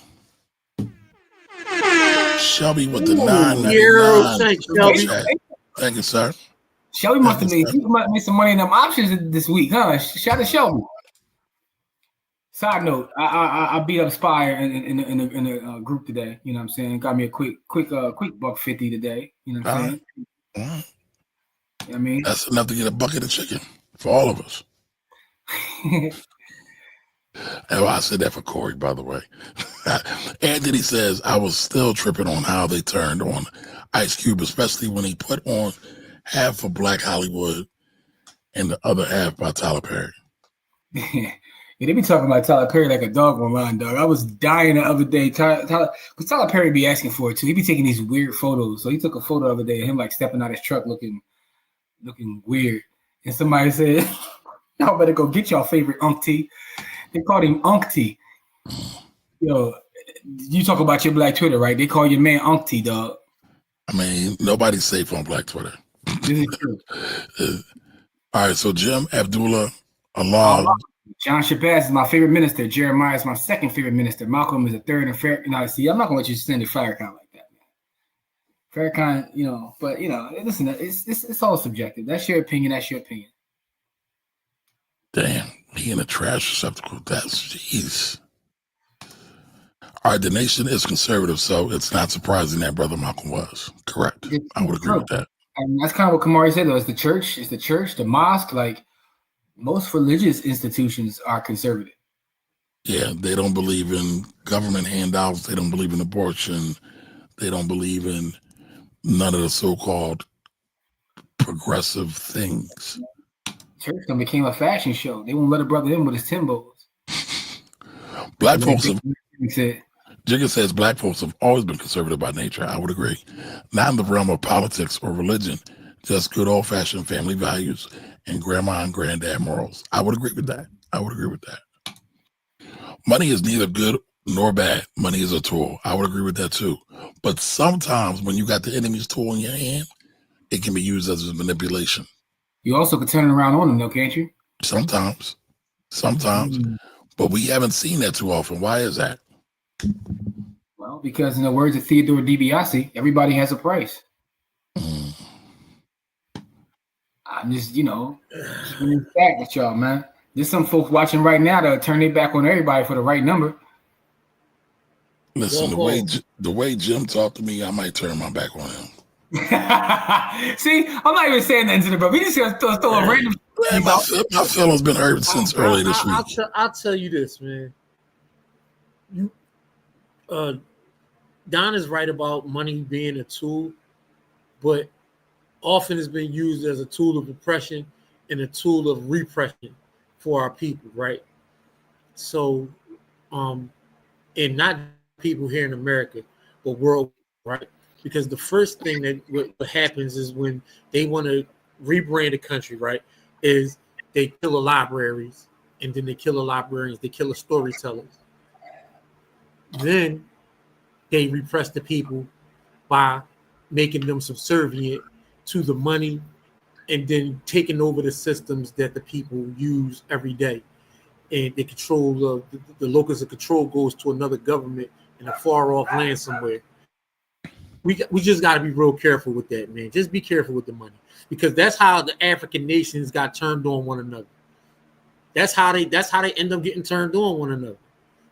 Shelby with the $9.99. Thanks, Shelby. Thank you, sir. Shelby must have made some money in them options this week, huh? Shout out to Shelby. Side note, I beat up Spire in a group today. You know what I'm saying? Got me a quick $150 today. You know what I'm saying? All right. You know what I mean? That's enough to get a bucket of chicken for all of us. And I said that for Corey, by the way. Anthony says, I was still tripping on how they turned on Ice Cube, especially when he put on half of Black Hollywood and the other half by Tyler Perry. Yeah, they be talking about Tyler Perry like a dog online, dog. I was dying the other day. Because Tyler Perry be asking for it too. He be taking these weird photos. So he took a photo the other day of him like stepping out his truck looking weird. And somebody said, y'all better go get y'all favorite Unc-T. They called him Unc-T. Yo, you talk about your Black Twitter, right? They call your man Unc-T, dog. I mean, nobody's safe on Black Twitter. This is true. All right, so Jim Abdullah Allah John Shabazz is my favorite minister. Jeremiah is my second favorite minister. Malcolm is the third and fair. See, I'm not gonna let you send a Farrakhan like that, man. Farrakhan, but listen, it's all subjective. That's your opinion. That's your opinion. Damn, he in a trash receptacle. That's jeez. All right, the nation is conservative, so it's not surprising that Brother Malcolm was correct. I would agree with that. And that's kind of what Kamari said, though. It's the church, the mosque. Like most religious institutions are conservative. Yeah, they don't believe in government handouts. They don't believe in abortion. They don't believe in none of the so-called progressive things. Church became a fashion show. They won't let a brother in with his Timbos. Black folks have, Jigga says black folks have always been conservative by nature. I would agree. Not in the realm of politics or religion, just good old-fashioned family values and grandma and granddad morals. I would agree with that. Money is neither good nor bad. Money is a tool. I would agree with that too. But sometimes when you got the enemy's tool in your hand, it can be used as a manipulation. You also can turn it around on them, though, can't you? Sometimes. But we haven't seen that too often. Why is that? Well, because in the words of Theodore DiBiase, everybody has a price. I'm just, bringing back at y'all, man. There's some folks watching right now that'll turn their back on everybody for the right number. Listen, the way Jim talked to me, I might turn my back on him. See, I'm not even saying that to the bro. We just gonna throw a random. My feelings been hurt since early this week. I'll tell you this, man. Don is right about money being a tool, but often it's been used as a tool of oppression and a tool of repression for our people, right? So, and not people here in America, but worldwide, right? Because the first thing that what happens is when they want to rebrand a country, right, is they kill the libraries, and then they kill the librarians, they kill the storytellers. Then they repress the people by making them subservient to the money and then taking over the systems that the people use every day. And they control the locus of control goes to another government in a far off land somewhere. We just got to be real careful with that, man. Just be careful with the money, because that's how the African nations got turned on one another. That's how they end up getting turned on one another.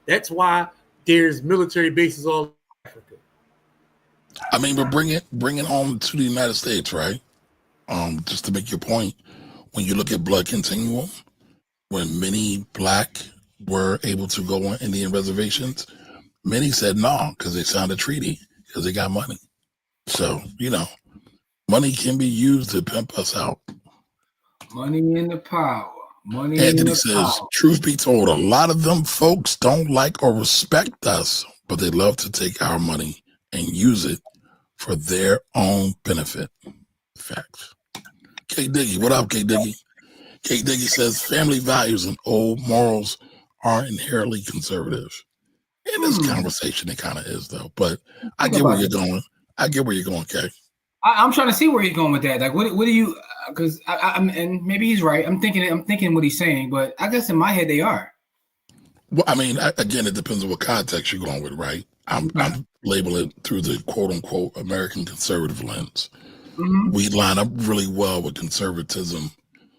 That's why there's military bases all over Africa. I mean, but bring it home to the United States, right? Just to make your point, when you look at Blood Continuum, when many black were able to go on Indian reservations, many said no because they signed a treaty because they got money. So, money can be used to pimp us out. Money in the power. Anthony says, truth be told, a lot of them folks don't like or respect us, but they love to take our money and use it for their own benefit. Facts. K Diggy, what up, K Diggy? K Diggy says family values and old morals are inherently conservative. In this conversation, it kind of is, though. But I get where you're going. Kay. I'm trying to see where he's going with that. Like, what do you? Because I'm, and maybe he's right. I'm thinking what he's saying, but I guess in my head they are. Well, I mean, again, it depends on what context you're going with, right? I'm labeling it through the quote unquote American conservative lens. Mm-hmm. We line up really well with conservatism,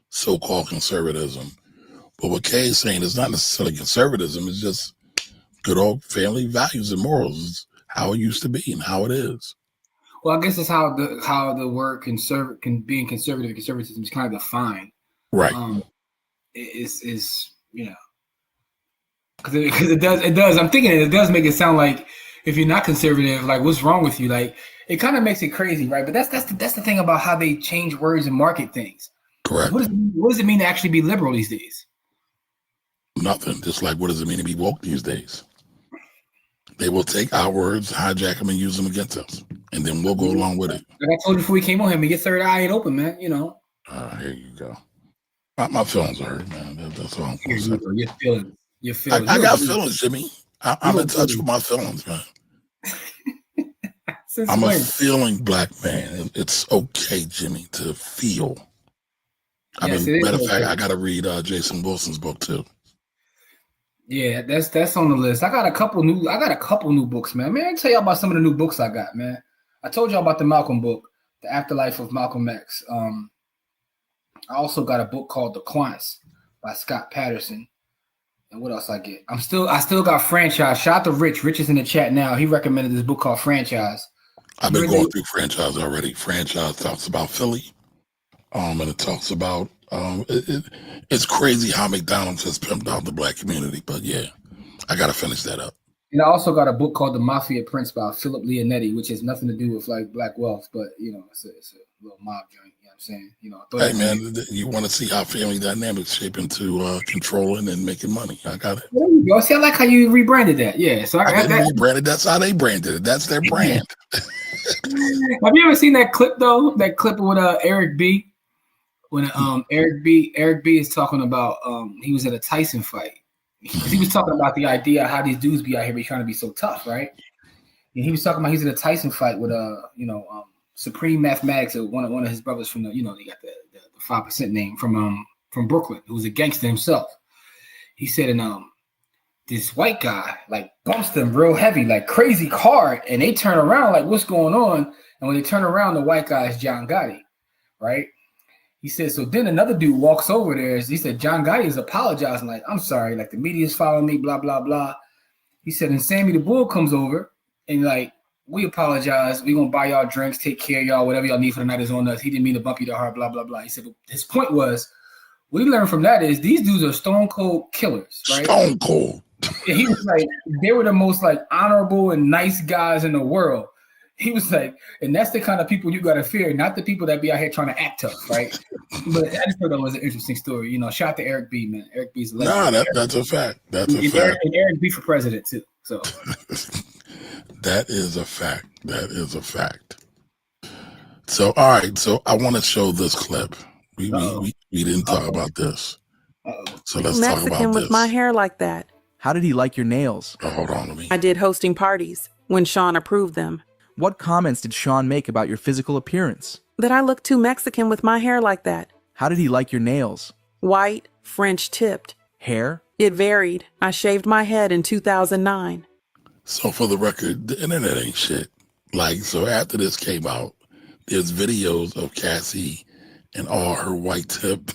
so-called conservatism. But what Kay is saying is not necessarily conservatism. It's just good old family values and morals. It's how it used to be and how it is. Well, I guess it's how the word conservatism is kind of defined. Right. Is because it does. I'm thinking it does make it sound like if you're not conservative, like what's wrong with you? Like it kind of makes it crazy, right? But that's the thing about how they change words and market things. Correct. What does it mean to actually be liberal these days? Nothing. Just like what does it mean to be woke these days? They will take our words, hijack them, and use them against us, and then we'll go along with it. Like I told you before we came on here, your third eye ain't open, man. Here you go. My feelings are hurt, man. That's all I'm going to say. Your feelings. I got feelings, Jimmy. I'm in touch with my feelings, man. I'm a feeling black man. It's okay, Jimmy, to feel. Matter of fact, I got to read Jason Wilson's book too. Yeah, that's on the list. I got a couple new books, man. Man, I tell y'all about some of the new books I got, man. I told y'all about the Malcolm book, The Afterlife of Malcolm X. I also got a book called The Quants by Scott Patterson. And what else I get? I still got Franchise. Shout out to Rich. Rich is in the chat now. He recommended this book called Franchise. I've been going through Franchise already. Franchise talks about Philly. And it talks about it's crazy how McDonald's has pimped out the black community. But yeah, I gotta finish that up. And I also got a book called The Mafia Prince by Philip Leonetti, which has nothing to do with like black wealth, but it's a little mob joint. You know what I'm saying? Hey man, you want to see how family dynamics shape into controlling and making money? I got it. There you go. See, I like how you rebranded that. Yeah, so I got that. Rebranded. That's how they branded it. That's their brand. Have you ever seen that clip though? That clip with Eric B. When Eric B is talking about he was at a Tyson fight. He was talking about the idea of how these dudes be out here be trying to be so tough, right? And he was talking about he's at a Tyson fight with Supreme Mathematics, one of his brothers from they got the 5% name from Brooklyn, who was a gangster himself. He said, and this white guy like bumps them real heavy, like crazy hard, and they turn around like, what's going on? And when they turn around, the white guy is John Gotti, right? He said, so then another dude walks over there. He said, John Gotti is apologizing, like, I'm sorry, like the media's following me, blah, blah, blah. He said, and Sammy the Bull comes over and like, we apologize. We're going to buy y'all drinks, take care of y'all, whatever y'all need for the night is on us. He didn't mean to bump you to heart, blah, blah, blah. He said, but his point was, what we learned from that is these dudes are stone cold killers, right? Stone cold. And he was like, they were the most like honorable and nice guys in the world. He was like, and that's the kind of people you got to fear, not the people that be out here trying to act tough, right? But I just thought that was an interesting story. Shout out to Eric B, man. Eric B's a legend. Nah, that's a fact. That's a fact. And Eric B for president, too. So that is a fact. That is a fact. So, all right. So I want to show this clip. We didn't talk about this. So let's talk about Mexican this. with my hair like that. How did he like your nails? Oh, hold on to me. I did hosting parties when Sean approved them. What comments did Sean make about your physical appearance? That I look too Mexican with my hair like that. How did he like your nails? White, French tipped. Hair? It varied. I shaved my head in 2009. So for the record, the internet ain't shit. Like, so after this came out, there's videos of Cassie and all her white tip.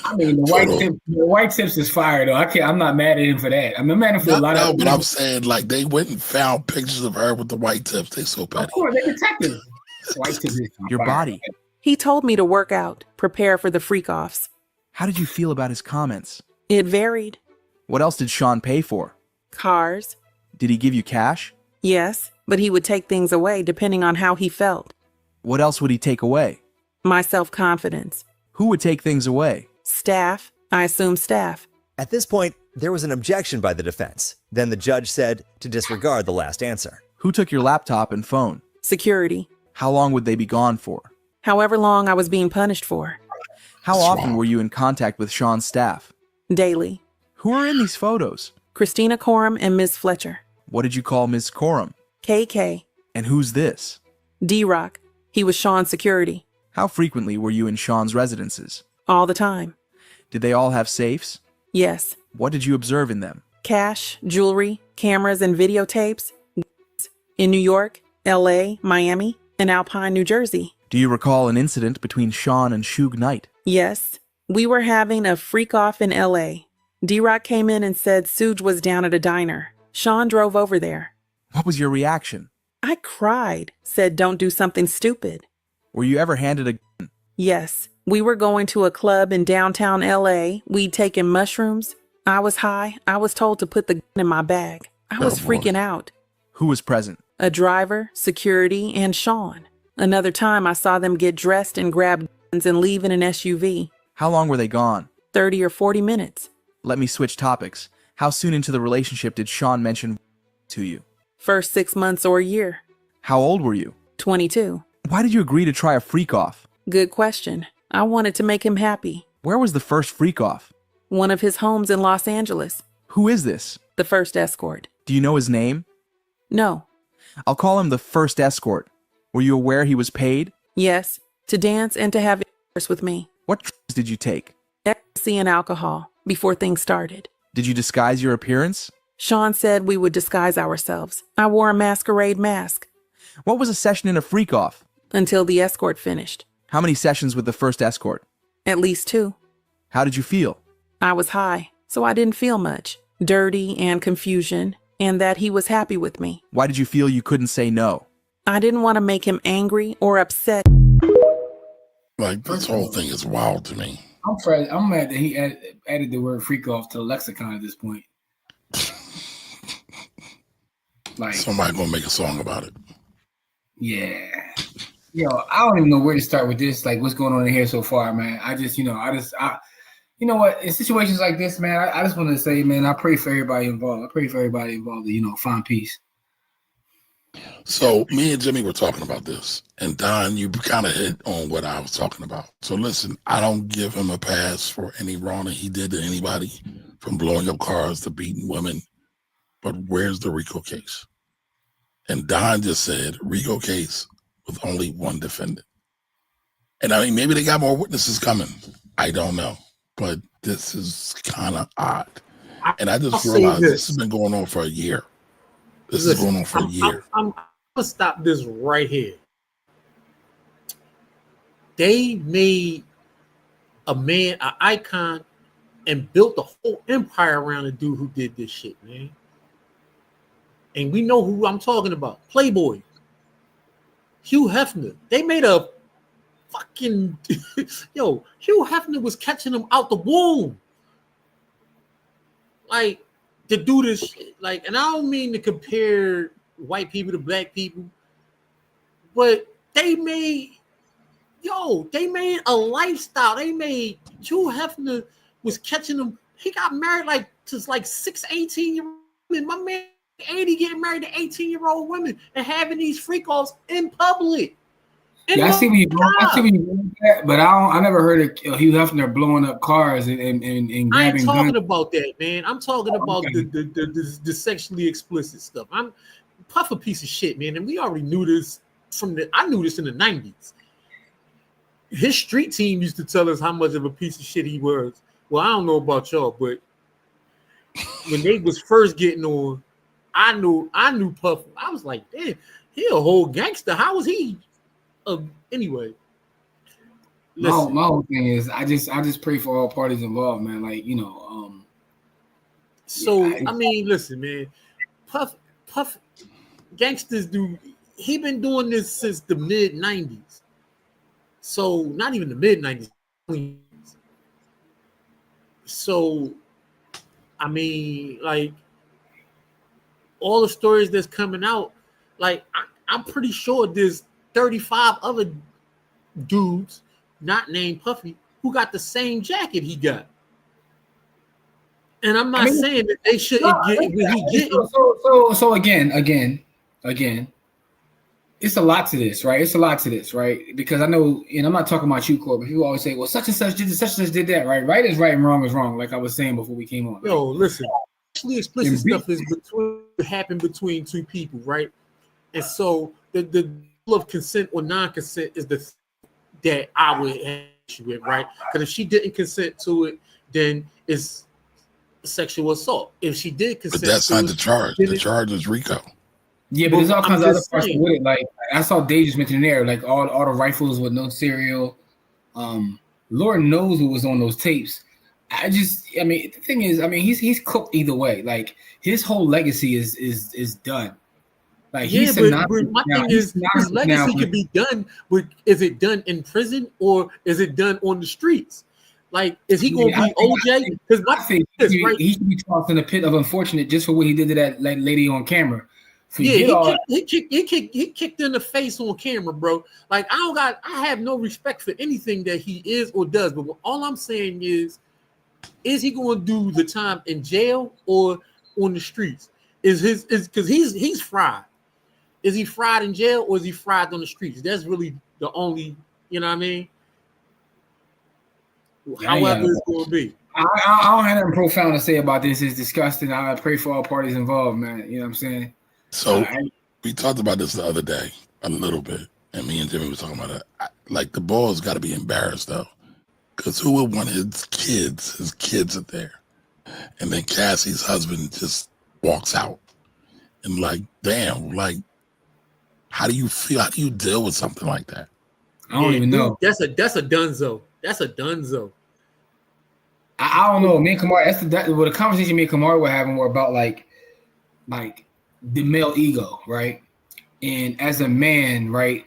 I mean, the white tips is fire though. I'm not mad at him for that. I'm mad at him for a lot of. But I'm saying like they went and found pictures of her with the white tips. They so petty. Of course, they detectives. White tips is Your fire. body. He told me to work out, prepare for the freak-offs. How did you feel about his comments? It varied. What else did Sean pay for? Cars. Did he give you cash? Yes, but he would take things away depending on how he felt. What else would he take away? My self-confidence. Who would take things away? Staff. I assume staff. At this point, there was an objection by the defense. Then the judge said to disregard the last answer. Who took your laptop and phone? Security. How long would they be gone for? However long I was being punished for. How often were you in contact with Sean's staff? Daily. Who are in these photos? Christina Coram and Ms. Fletcher. What did you call Ms. Coram? KK. And who's this? D-Rock. He was Sean's security. How frequently were you in Sean's residences? All the time. Did they all have safes? Yes. What did you observe in them? Cash, jewelry, cameras, and videotapes. In New York, LA, Miami, and Alpine, New Jersey. Do you recall an incident between Sean and Suge Knight? Yes. We were having a freak-off in LA. D-Rock came in and said Suge was down at a diner. Sean drove over there. What was your reaction? I cried, said don't do something stupid. Were you ever handed a gun? Yes. We were going to a club in downtown LA. We'd taken mushrooms. I was high. I was told to put the gun in my bag. I was freaking out. Who was present? A driver, security, and Sean. Another time I saw them get dressed and grab guns and leave in an SUV. How long were they gone? 30 or 40 minutes. Let me switch topics. How soon into the relationship did Sean mention to you? First 6 months or a year. How old were you? 22. Why did you agree to try a freak-off? Good question. I wanted to make him happy. Where was the first freak-off? One of his homes in Los Angeles. Who is this? The first escort. Do you know his name? No. I'll call him the first escort. Were you aware he was paid? Yes. To dance and to have intercourse with me. What drugs did you take? Ecstasy and alcohol before things started. Did you disguise your appearance? Sean said we would disguise ourselves. I wore a masquerade mask. What was a session in a freak-off? Until the escort finished. How many sessions with the first escort? At least 2. How did you feel? I was high, so I didn't feel much. Dirty and confusion, and that he was happy with me. Why did you feel you couldn't say no? I didn't want to make him angry or upset. Like, this whole thing is wild to me. I'm mad that he added the word freak off to the lexicon at this point. Like, somebody gonna make a song about it. Yeah. Yo, I don't even know where to start with this. Like, what's going on in here so far, man? I you know what? In situations like this, man, I just want to say, man, I pray for everybody involved. I pray for everybody involved to, find peace. So me and Jimmy were talking about this, and Don, you kind of hit on what I was talking about. So listen, I don't give him a pass for any wrong that he did to anybody, from blowing up cars to beating women. But where's the RICO case? And Don just said RICO case with only one defendant. And I mean, maybe they got more witnesses coming. I don't know. But this is kind of odd. And I just realized this has been going on for a year. This is going on for a year. I'm going to stop this right here. They made a man an icon and built a whole empire around the dude who did this shit, man. And we know who I'm talking about. Playboy. Hugh Hefner. They made a fucking... Yo, Hugh Hefner was catching them out the womb. Like, to do this shit. Like, and I don't mean to compare white people to black people, but they made a lifestyle. They made... Hugh Hefner was catching them. He got married to 6 18-year-old women. My man 80 getting married to 18-year-old women and having these freak offs in public. Yeah, I see what you're doing, but I never heard of Hugh Hefner blowing up cars and grabbing I ain't talking guns. About that, man. I'm talking about the sexually explicit stuff. I'm Puff a piece of shit, man, and we already knew this I knew this in the 90s. His street team used to tell us how much of a piece of shit he was. Well, I don't know about y'all, but when they was first getting on, I knew Puff. I was like, damn, he a whole gangster. How was he? Anyway, my whole thing is I just pray for all parties involved, man. Like, So I mean, listen, man, Puff, gangsters do. He been doing this since the mid '90s. So not even the mid '90s. So, I mean, like, all the stories that's coming out, like, I'm pretty sure there's 35 other dudes, not named Puffy, who got the same jacket he got. And I'm not saying that they shouldn't get what he getting. So again, it's a lot to this, right? It's a lot to this, right? Because I know, and I'm not talking about you, Court, but people always say, well, such and such did this, such and such did that, right? Right is right and wrong is wrong, like I was saying before we came on. Yo, listen, actually explicit stuff is happen between two people, right? And so the level of consent or non-consent is the that I would have issue with, right? Because if she didn't consent to it, then it's sexual assault. If she did consent, but that's not the charge. The charge is RICO. Yeah, but there's all kinds of other parts with it. Like, I saw Dave just mentioned there, like all the rifles with no serial. Lord knows who was on those tapes. The thing is, he's cooked either way. Like, his whole legacy is done. Like, yeah, but my thing is, his legacy could be done. But is it done in prison or is it done on the streets? Like, is he going to be OJ? Because I think he should be tossed in the pit of unfortunate just for what he did to that lady on camera. He kicked in the face on camera, bro. Like, I have no respect for anything that he is or does. But all I'm saying is he going to do the time in jail or on the streets? Is because he's fried. Is he fried in jail or is he fried on the streets? That's really the only, you know what I mean? However it's going to be. I don't have nothing profound to say about this. It's disgusting. I pray for all parties involved, man. You know what I'm saying? So we talked about this the other day a little bit, and me and Jimmy was talking about it. Like, the boys got to be embarrassed, though, because who would want his kids are there? And then Cassie's husband just walks out. And like, damn, like, how do you feel? How do you deal with something like that? I don't even know. That's a dunzo. That's a dunzo. I don't know. Me and Kamar, the conversation me and Kamar were having were about like the male ego, right? And as a man, right?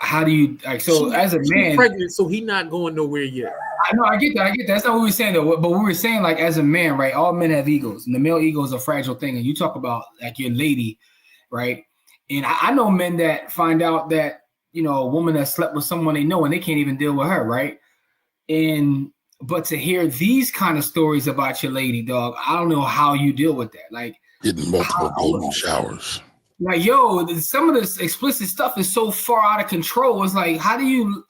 How do you like? So as a man, pregnant, so he not going nowhere yet. I know, I get that. That's not what we were saying though. But we were saying like as a man, right? All men have egos, and the male ego is a fragile thing. And you talk about like your lady, right? And I know men that find out that a woman that slept with someone they know and they can't even deal with her, right? But to hear these kind of stories about your lady, dog, I don't know how you deal with that. Like getting multiple golden showers. Like, yo, some of this explicit stuff is so far out of control. It's like, how do you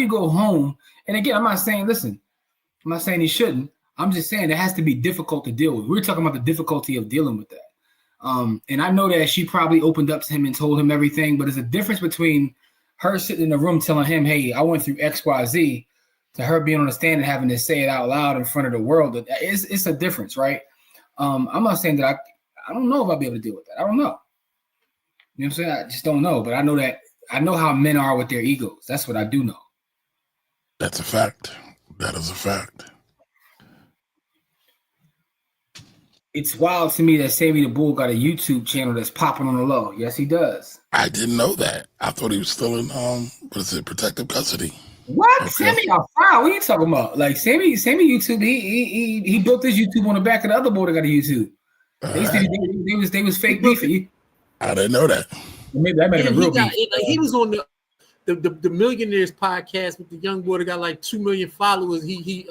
go home? And again, I'm not saying he shouldn't. I'm just saying it has to be difficult to deal with. We're talking about the difficulty of dealing with that. And I know that she probably opened up to him and told him everything, but there's a difference between her sitting in the room telling him, hey, I went through X, Y, Z, to her being on the stand and having to say it out loud in front of the world. It's a difference, right? I'm not saying that I don't know if I'll be able to deal with that. I don't know. You know what I'm saying? I just don't know. But I know how men are with their egos. That's what I do know. That's a fact. That is a fact. It's wild to me that Sammy the Bull got a YouTube channel that's popping on the low. Yes, he does. I didn't know that. I thought he was still in protective custody. What? Okay. Sammy out foul? What are you talking about? Like Sammy YouTube, he built his YouTube on the back of the other boy that got a YouTube. They was fake beefing. I didn't know that. Maybe that made a real beef. He was on the Millionaires podcast with the young boy that got like 2 million followers. He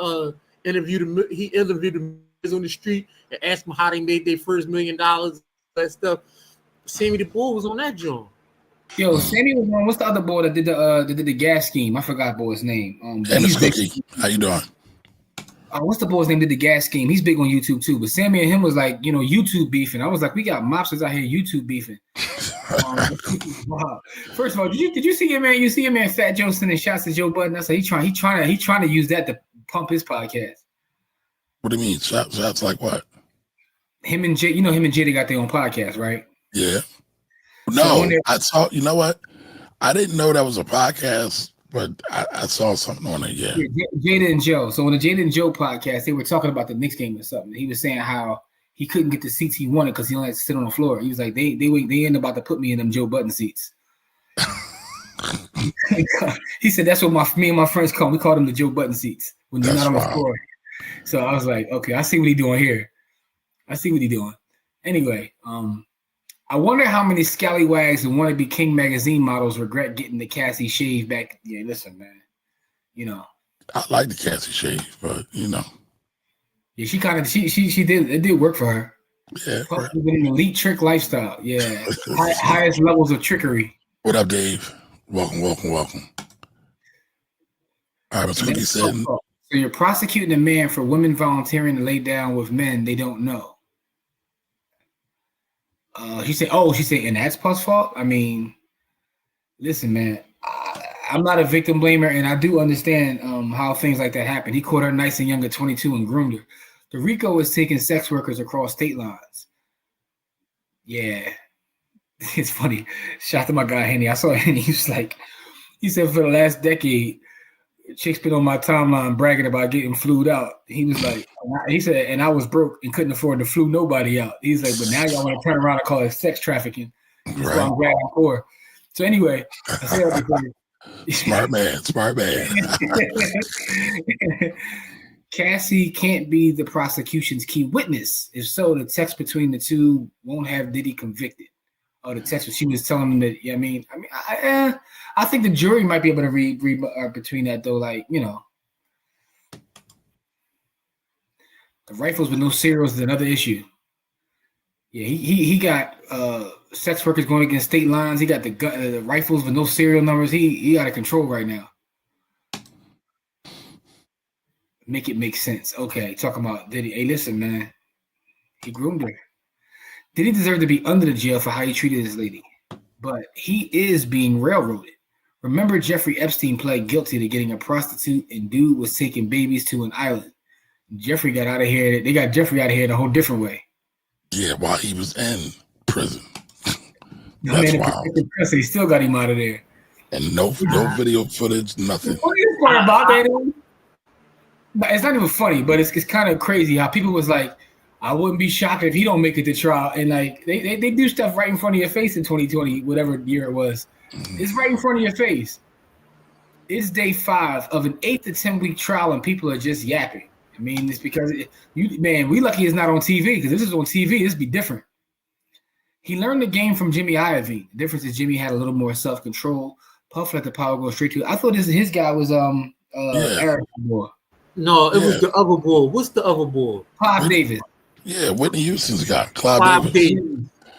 interviewed him on the street and asked him how they made their first $1 million. That stuff. Sammy the Bull was on that joint. Yo, Sammy was on. What's the other boy that did the gas scheme? I forgot boy's name. How you doing? What's the boy's name? Did the gas scheme? He's big on YouTube too. But Sammy and him was like, YouTube beefing. I was like, we got mobsters out here YouTube beefing. First of all, did you see your man? You see your man Fat Joe sending shots at Joe Budden? I said he trying to use that to pump his podcast. What do you mean? Shots like what? Him and Jay. Him and Jay, they got their own podcast, right? Yeah. No, I saw. You know what? I didn't know that was a podcast, but I saw something on it. Yeah. Jada and Joe. So on the Jada and Joe podcast, they were talking about the Knicks game or something. He was saying how he couldn't get the seats he wanted because he only had to sit on the floor. He was like, they ended about to put me in them Joe Budden seats. He said that's what me and my friends call. We call them the Joe Budden seats when you're not on the floor. So I was like, okay, I see what he's doing here. Anyway, I wonder how many scallywags and wannabe King magazine models regret getting the Cassie shave back. Yeah, listen, man. I like the Cassie shave, but Yeah, she did. It did work for her. Yeah, right. An elite trick lifestyle. Yeah, highest levels of trickery. What up, Dave? Welcome. All right, what's what he said. So you're prosecuting a man for women volunteering to lay down with men they don't know. She said, and that's Puff's fault? I mean, listen, man, I'm not a victim blamer, and I do understand how things like that happen. He caught her nice and young at 22 and groomed her. The RICO is taking sex workers across state lines. Yeah. It's funny. Shout out to my guy, Henny. I saw Henny. He said for the last decade, chicks been on my timeline bragging about getting flued out. He was like, he said, and I was broke and couldn't afford to flew nobody out. He's like, but now y'all want to turn around and call it sex trafficking. That's what I'm bragging for. So anyway, I say everything. Smart man. Cassie can't be the prosecution's key witness. If so, the text between the two won't have Diddy convicted. Oh, the text she was telling him that. Yeah, I think the jury might be able to read between that though. Like, the rifles with no serials is another issue. Yeah, he got sex workers going against state lines. He got the rifles with no serial numbers. He out of control right now. Make it make sense. Okay, talking about Diddy. Hey, listen, man, he groomed her. Did he deserve to be under the jail for how he treated his lady? But he is being railroaded. Remember, Jeffrey Epstein pled guilty to getting a prostitute, and dude was taking babies to an island. Jeffrey got out of here. They got Jeffrey out of here in a whole different way. Yeah, while he was in prison. That's wild. He still got him out of there. And no video footage, nothing. The funniest part about that, it's not even funny, but it's kind of crazy how people was like, I wouldn't be shocked if he don't make it to trial. And like they do stuff right in front of your face in 2020, whatever year it was. It's right in front of your face. It's day 5 of an 8 to 10 week trial, and people are just yapping. I mean, it's because we lucky it's not on TV, because if this is on TV, this would be different. He learned the game from Jimmy Iovine. The difference is Jimmy had a little more self-control. Puff let the power go straight to it. I thought his guy was Eric boy. No, it was the other boy. What's the other boy? Clive Davis. Yeah, Whitney Houston's guy, Clive Davis.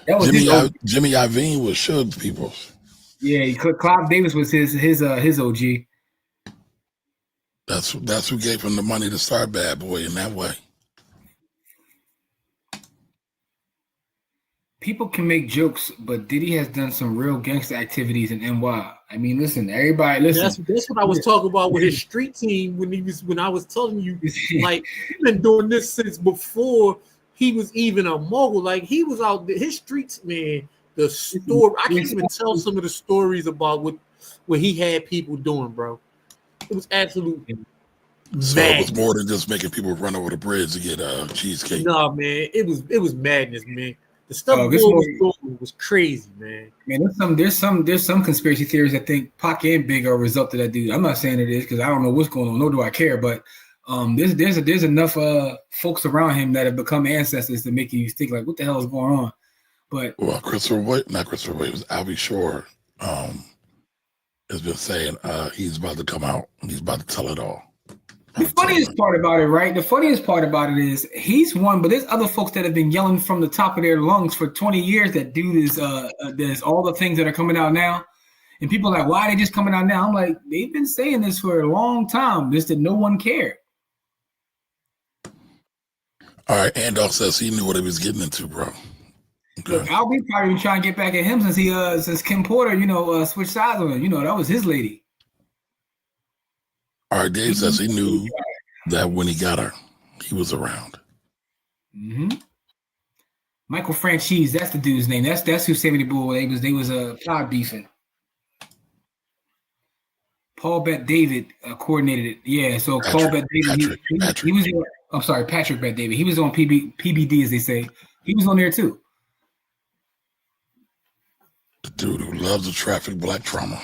That was Jimmy Iovine was Suge's people. Yeah, Clive Davis was his OG. That's who gave him the money to start Bad Boy in that way. People can make jokes, but Diddy has done some real gangster activities in NY. I mean, listen, everybody, listen. That's what I was talking about with his street team when I was telling you, like, he's been doing this since before he was even a mogul. Like, he was out there, his streets, man. The story, I can't even tell some of the stories about what he had people doing, bro. It was absolutely so mad. It was more than just making people run over the bridge to get cheesecake. No, man, it was madness, man. The stuff was crazy, man. Man, there's some conspiracy theories that think Pac and Big are a result of that dude. I'm not saying it is, because I don't know what's going on, nor do I care. But there's enough folks around him that have become ancestors to make you think like, what the hell is going on? But well, not Christopher Wade, it was Albie Shore. Has been saying he's about to come out and he's about to tell it all. The funniest part about it, right? The funniest part about it is he's one, but there's other folks that have been yelling from the top of their lungs for 20 years that dude is there's all the things that are coming out now. And people are like, why are they just coming out now? I'm like, they've been saying this for a long time, just that no one cared. All right, Andal says he knew what he was getting into, bro. Okay. Look, I'll be probably trying to get back at him since Kim Porter, switched sides on him. That was his lady. All right, Dave says he knew that when he got her, he was around. Mm-hmm. Michael Franchise, that's the dude's name. That's who 70 Bull. They was pod beefing. Paul Bet David coordinated it. Yeah, so Paul Bet David, he was. I'm sorry, Patrick Bet David. He was on PBD, as they say. He was on there too. The dude who loves the traffic black trauma.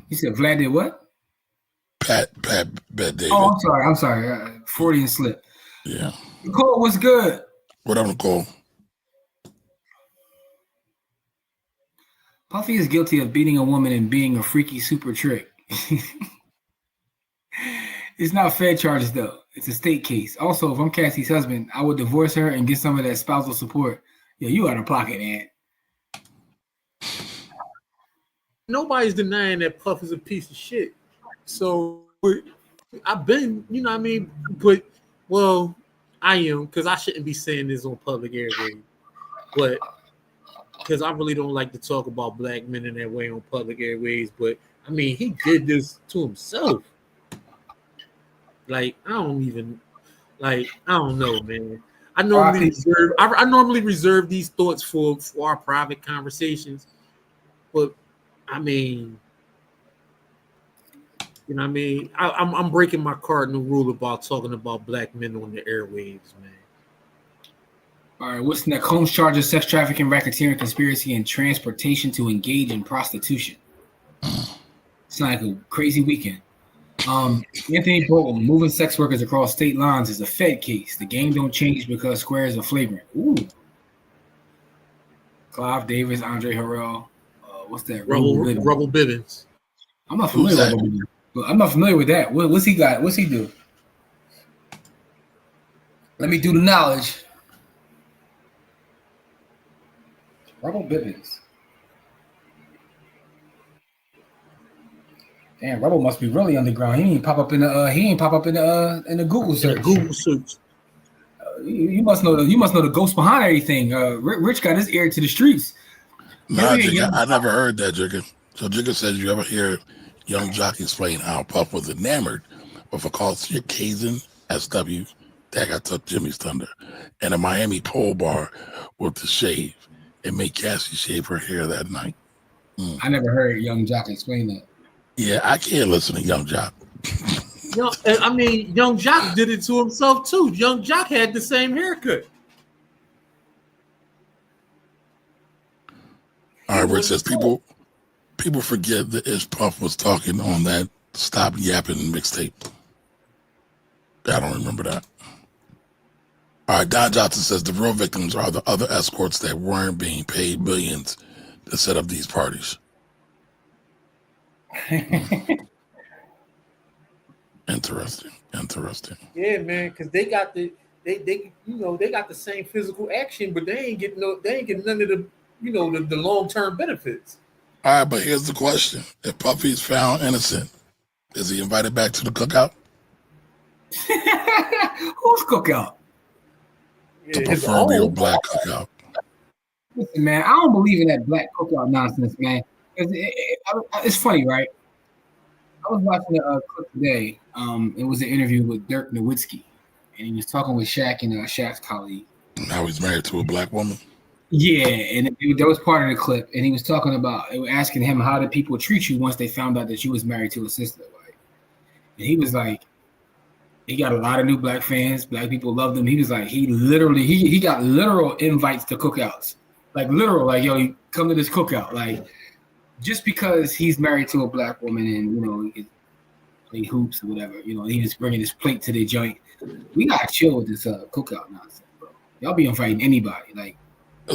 You said Vlad did what? Pat Bet David. Oh, I'm sorry. Freudian slip. Yeah. Nicole, what's good? What up, Nicole? Puffy is guilty of beating a woman and being a freaky super trick. It's not Fed charges, though. It's a state case. Also, if I'm Cassie's husband, I would divorce her and get some of that spousal support. Yeah, you out of pocket, man. Nobody's denying that Puff is a piece of shit. So I've been, what I mean? But, well, I am, because I shouldn't be saying this on public airways. But, because I really don't like to talk about black men in that way on public airways. But, I mean, he did this to himself. Like, I don't know, man. I normally reserve these thoughts for our private conversations. But, I mean, I'm breaking my cardinal rule about talking about black men on the airwaves, man. All right, what's next? Holmes charges sex trafficking, racketeering, conspiracy, and transportation to engage in prostitution. It's like a crazy weekend. Anthony Bolton, moving sex workers across state lines is a Fed case. The game don't change because squares are flagrant. Ooh. Clive Davis, Andre Harrell. What's that? Rubble Bivens. I'm not familiar with that. I'm not familiar with that. What's he got? What's he do? Let me do the knowledge. Rubble Bivens. Damn, Rubble must be really underground. He ain't pop up in the Google search. Google search. You must know the ghost behind everything. Rich got his ear to the streets. Nah, Jigga, I never heard that, Jigga. So Jigga says, you ever hear Young Jock explain how Puff was enamored with a Circassian SW. That got took Jimmy's thunder. And a Miami pole bar with the shave. It made Cassie shave her hair that night. I never heard Young Jock explain that. Yeah, I can't listen to Young Jock. I mean, Young Jock did it to himself too. Young Jock had the same haircut. All right, Rick says people forget that Ish Puff was talking on that Stop Yapping mixtape. I don't remember that. All right, Don Johnson says the real victims are the other escorts that weren't being paid millions to set up these parties. Interesting. Yeah, man, because they got the they got the same physical action, but they ain't getting none of the the long-term benefits. All right, but here's the question: if Puffy's found innocent, is he invited back to the cookout? Who's cookout? The proverbial black cookout. Listen, man, I don't believe in that black cookout nonsense, man. It's funny, right? I was watching a clip today. It was an interview with Dirk Nowitzki, and he was talking with Shaq and Shaq's colleague. Now he's married to a black woman. Yeah, and that was part of the clip. And he was talking about, they were asking him, how did people treat you once they found out that you was married to a sister? Like, and he was like, he got a lot of new black fans. Black people loved him. He was like, he got literal invites to cookouts. Like literal, like, yo, you come to this cookout. Like, just because he's married to a black woman and, he could play hoops or whatever, he was bringing his plate to the joint. We got to chill with this cookout nonsense, bro. Y'all be inviting anybody. Like,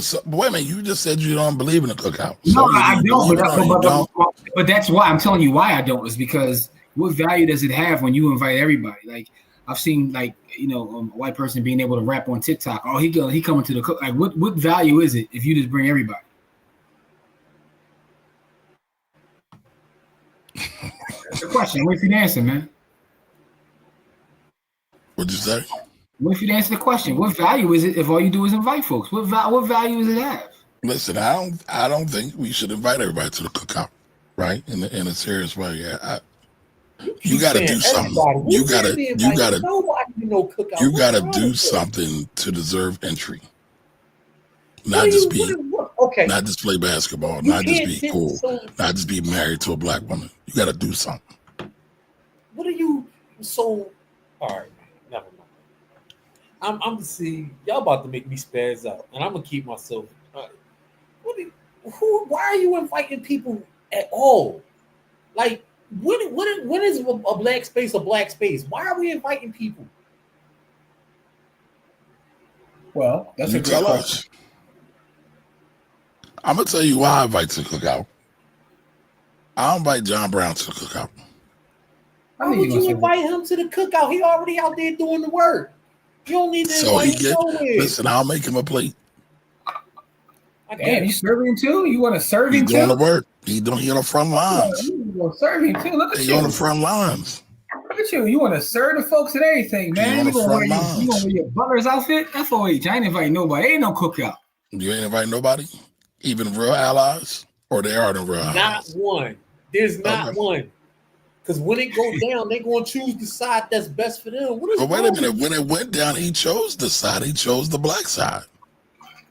so, wait a minute, you just said you don't believe in the cookout. No, I don't. But that's why I'm telling you why I don't, is because what value does it have when you invite everybody? Like, I've seen, like, a white person being able to rap on TikTok. Oh, he coming to the cook. Like, what value is it if you just bring everybody? That's the question. Wait for you to answer, man. What'd you say? Wait for you to answer the question. What value is it if all you do is invite folks? What value does it have? Listen, I don't think we should invite everybody to the cookout, right? In a serious way. Yeah, you got to do something. You got to do something to deserve entry. Not just play basketball, not just be cool, not just be married to a black woman. You got to do something. What are you so? All right, never mind. I'm see y'all about to make me spaz out, and I'm gonna keep myself. Why are you inviting people at all? Like, when is a black space a black space? Why are we inviting people? Well, that's you a good tell question. us. I'm gonna tell you why I invite to the cookout. I'll invite John Brown to the cookout. Why would you invite him to the cookout? He already out there doing the work. You don't need to invite him nowhere. Listen, I'll make him a plate. Damn, you serving too? You want to serve him too? He's going to work. He's on the front lines. You want to serve him too? Look at you. He's on the front lines. Look at you. You want to serve the folks and everything, man. You want to wear your butler's outfit? FOH. I ain't inviting nobody. Ain't no cookout. You ain't inviting nobody? Even real allies? Or they are the real allies? Not one. There's not one. Because when it goes down, they're going to choose the side that's best for them. But wait a minute. When it went down, he chose the side. He chose the black side.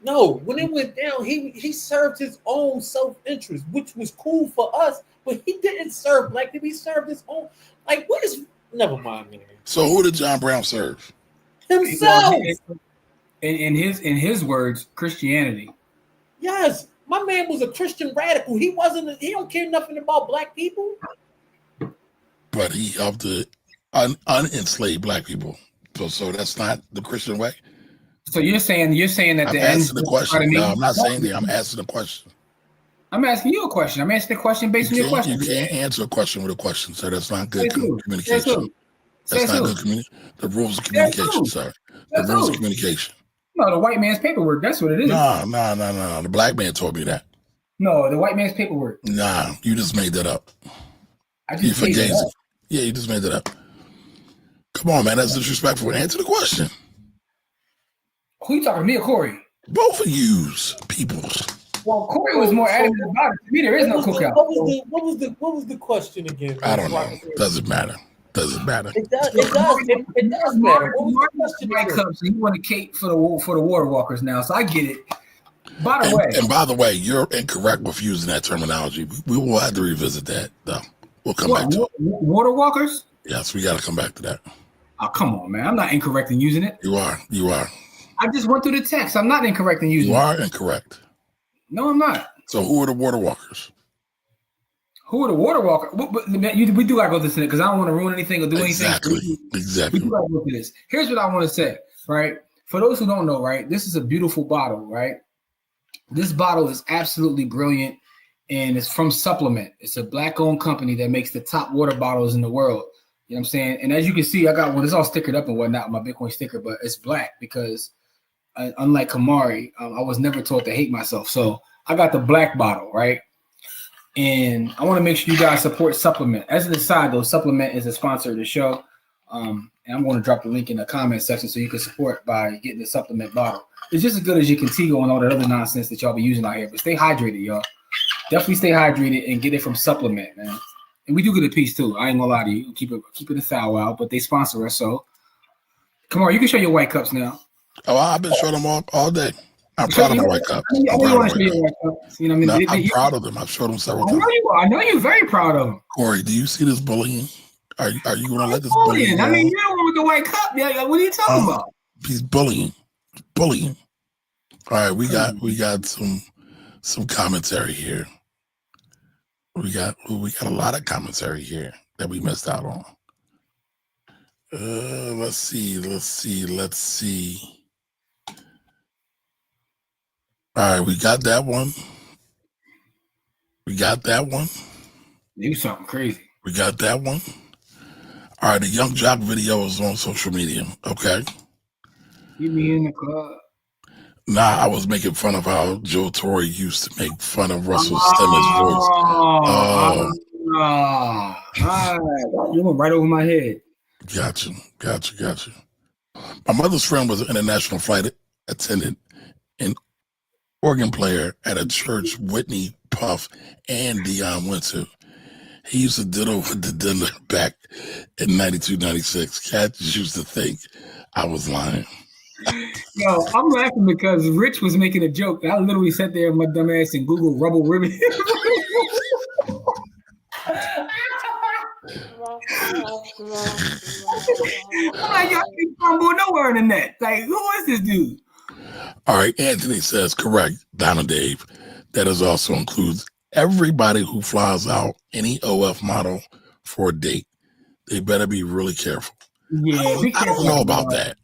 No, when it went down, he served his own self-interest, which was cool for us, but he didn't serve black people. He served his own. Like, what is... Never mind, man. So who did John Brown serve? Himself. In his words, Christianity. Yes. My man was a Christian radical. He don't care nothing about black people. But he helped to unenslave black people. So that's not the Christian way? So you're saying that I'm asking the question. No, I'm not saying that. I'm asking the question. I'm asking you a question. I'm asking the question based on your question. You can't answer a question with a question, sir. That's not good communication. That's not good communication. The rules of communication, sir. The rules of communication. No, the white man's paperwork. That's what it is. No. The black man told me that. No, the white man's paperwork. Nah, you just made that up. You forget it. Yeah, you just made that up. Come on, man. That's disrespectful. Answer the question. Who you talking to, me or Corey? Both of yous, peoples. Well, Corey was more adamant about it. To me, there is no cookout. What was the question again? I don't know. Doesn't matter. Doesn't matter. It does. It does matter. What was the question? White cups, and you want to cape for the water walkers now, so I get it. By the way, and by the way, you're incorrect with using that terminology. We will have to revisit that, though. We'll come back to it. Water walkers? Yes, we got to come back to that. Oh, come on, man. I'm not incorrect in using it. You are. I just went through the text. I'm not incorrect in using it. You are incorrect. No, I'm not. So who are the water walkers? Who are the water walkers? We do got to go through this because I don't want to ruin anything or do anything. Exactly. We do got to go through this. Here's what I want to say, right? For those who don't know, right, this is a beautiful bottle, right? This bottle is absolutely brilliant, and it's from Supplement. It's a black-owned company that makes the top water bottles in the world. You know what I'm saying? And as you can see, I got one. It's all stickered up and whatnot, my Bitcoin sticker, but it's black because unlike Kamari, I was never taught to hate myself. So I got the black bottle, right? And I want to make sure you guys support Supplement. As an aside, though, Supplement is a sponsor of the show. And I'm going to drop the link in the comment section so you can support by getting the Supplement bottle. It's just as good as your Contigo and all that other nonsense that y'all be using out here. But stay hydrated, y'all. Definitely stay hydrated and get it from Supplement, man. And we do get a piece too. I ain't gonna lie to you. Keep it a foul out, but they sponsor us. So come on, you can show your white cups now. Oh, I've been showing them all day. I'm proud of my white cups. I know you want to show your white cups. You know what I mean? I'm proud of them. I've showed them several times. I know you're very proud of them. Corey, do you see this bullying? Are you going to let this bullying? I mean, you're the one with the white cup. Yeah, what are you talking about? He's bullying. All right, we got some commentary here. We got a lot of commentary here that we missed out on. Let's see. All right, we got that one. You something crazy. We got that one. All right, the Young Jock video is on social media. Okay. You be in the club. Nah, I was making fun of how Joe Torre used to make fun of Russell Simmons' voice. You went right over my head. Gotcha. My mother's friend was an international flight attendant and organ player at a church Whitney, Puff, and Dion went to. He used to diddle with the dinner back in 92, 96. Cats used to think I was lying. Yo, I'm laughing because Rich was making a joke. I literally sat there in my dumb ass and Googled rubble ribbon. I'm like, y'all ain't fumble nowhere in the net. Like, who is this dude? All right, Anthony says, correct, Donna Dave. That is also includes everybody who flies out any OF model for a date. They better be really careful. Yeah, I don't know about that.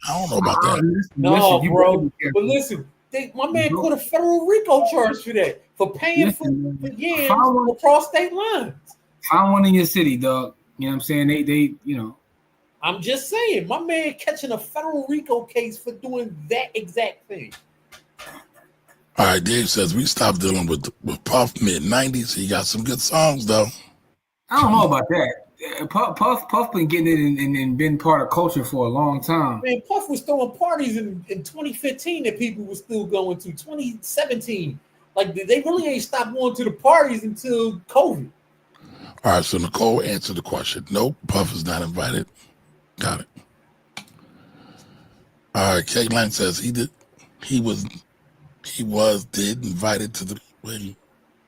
No, bro. But listen, my man put a federal RICO charge for that, for paying for yams across state lines. Find one in your city, dog. You know what I'm saying? They you know. I'm just saying, my man catching a federal RICO case for doing that exact thing. All right, Dave says we stopped dealing with Puff mid-90s. He got some good songs, though. I don't know about that. Puff been getting it and been part of culture for a long time. Man, Puff was throwing parties in 2015 that people were still going to. 2017. Like, they really ain't stopped going to the parties until COVID. All right, so Nicole answered the question. Nope, Puff is not invited. Got it. All right, Kate Lang says he did invited to the wedding.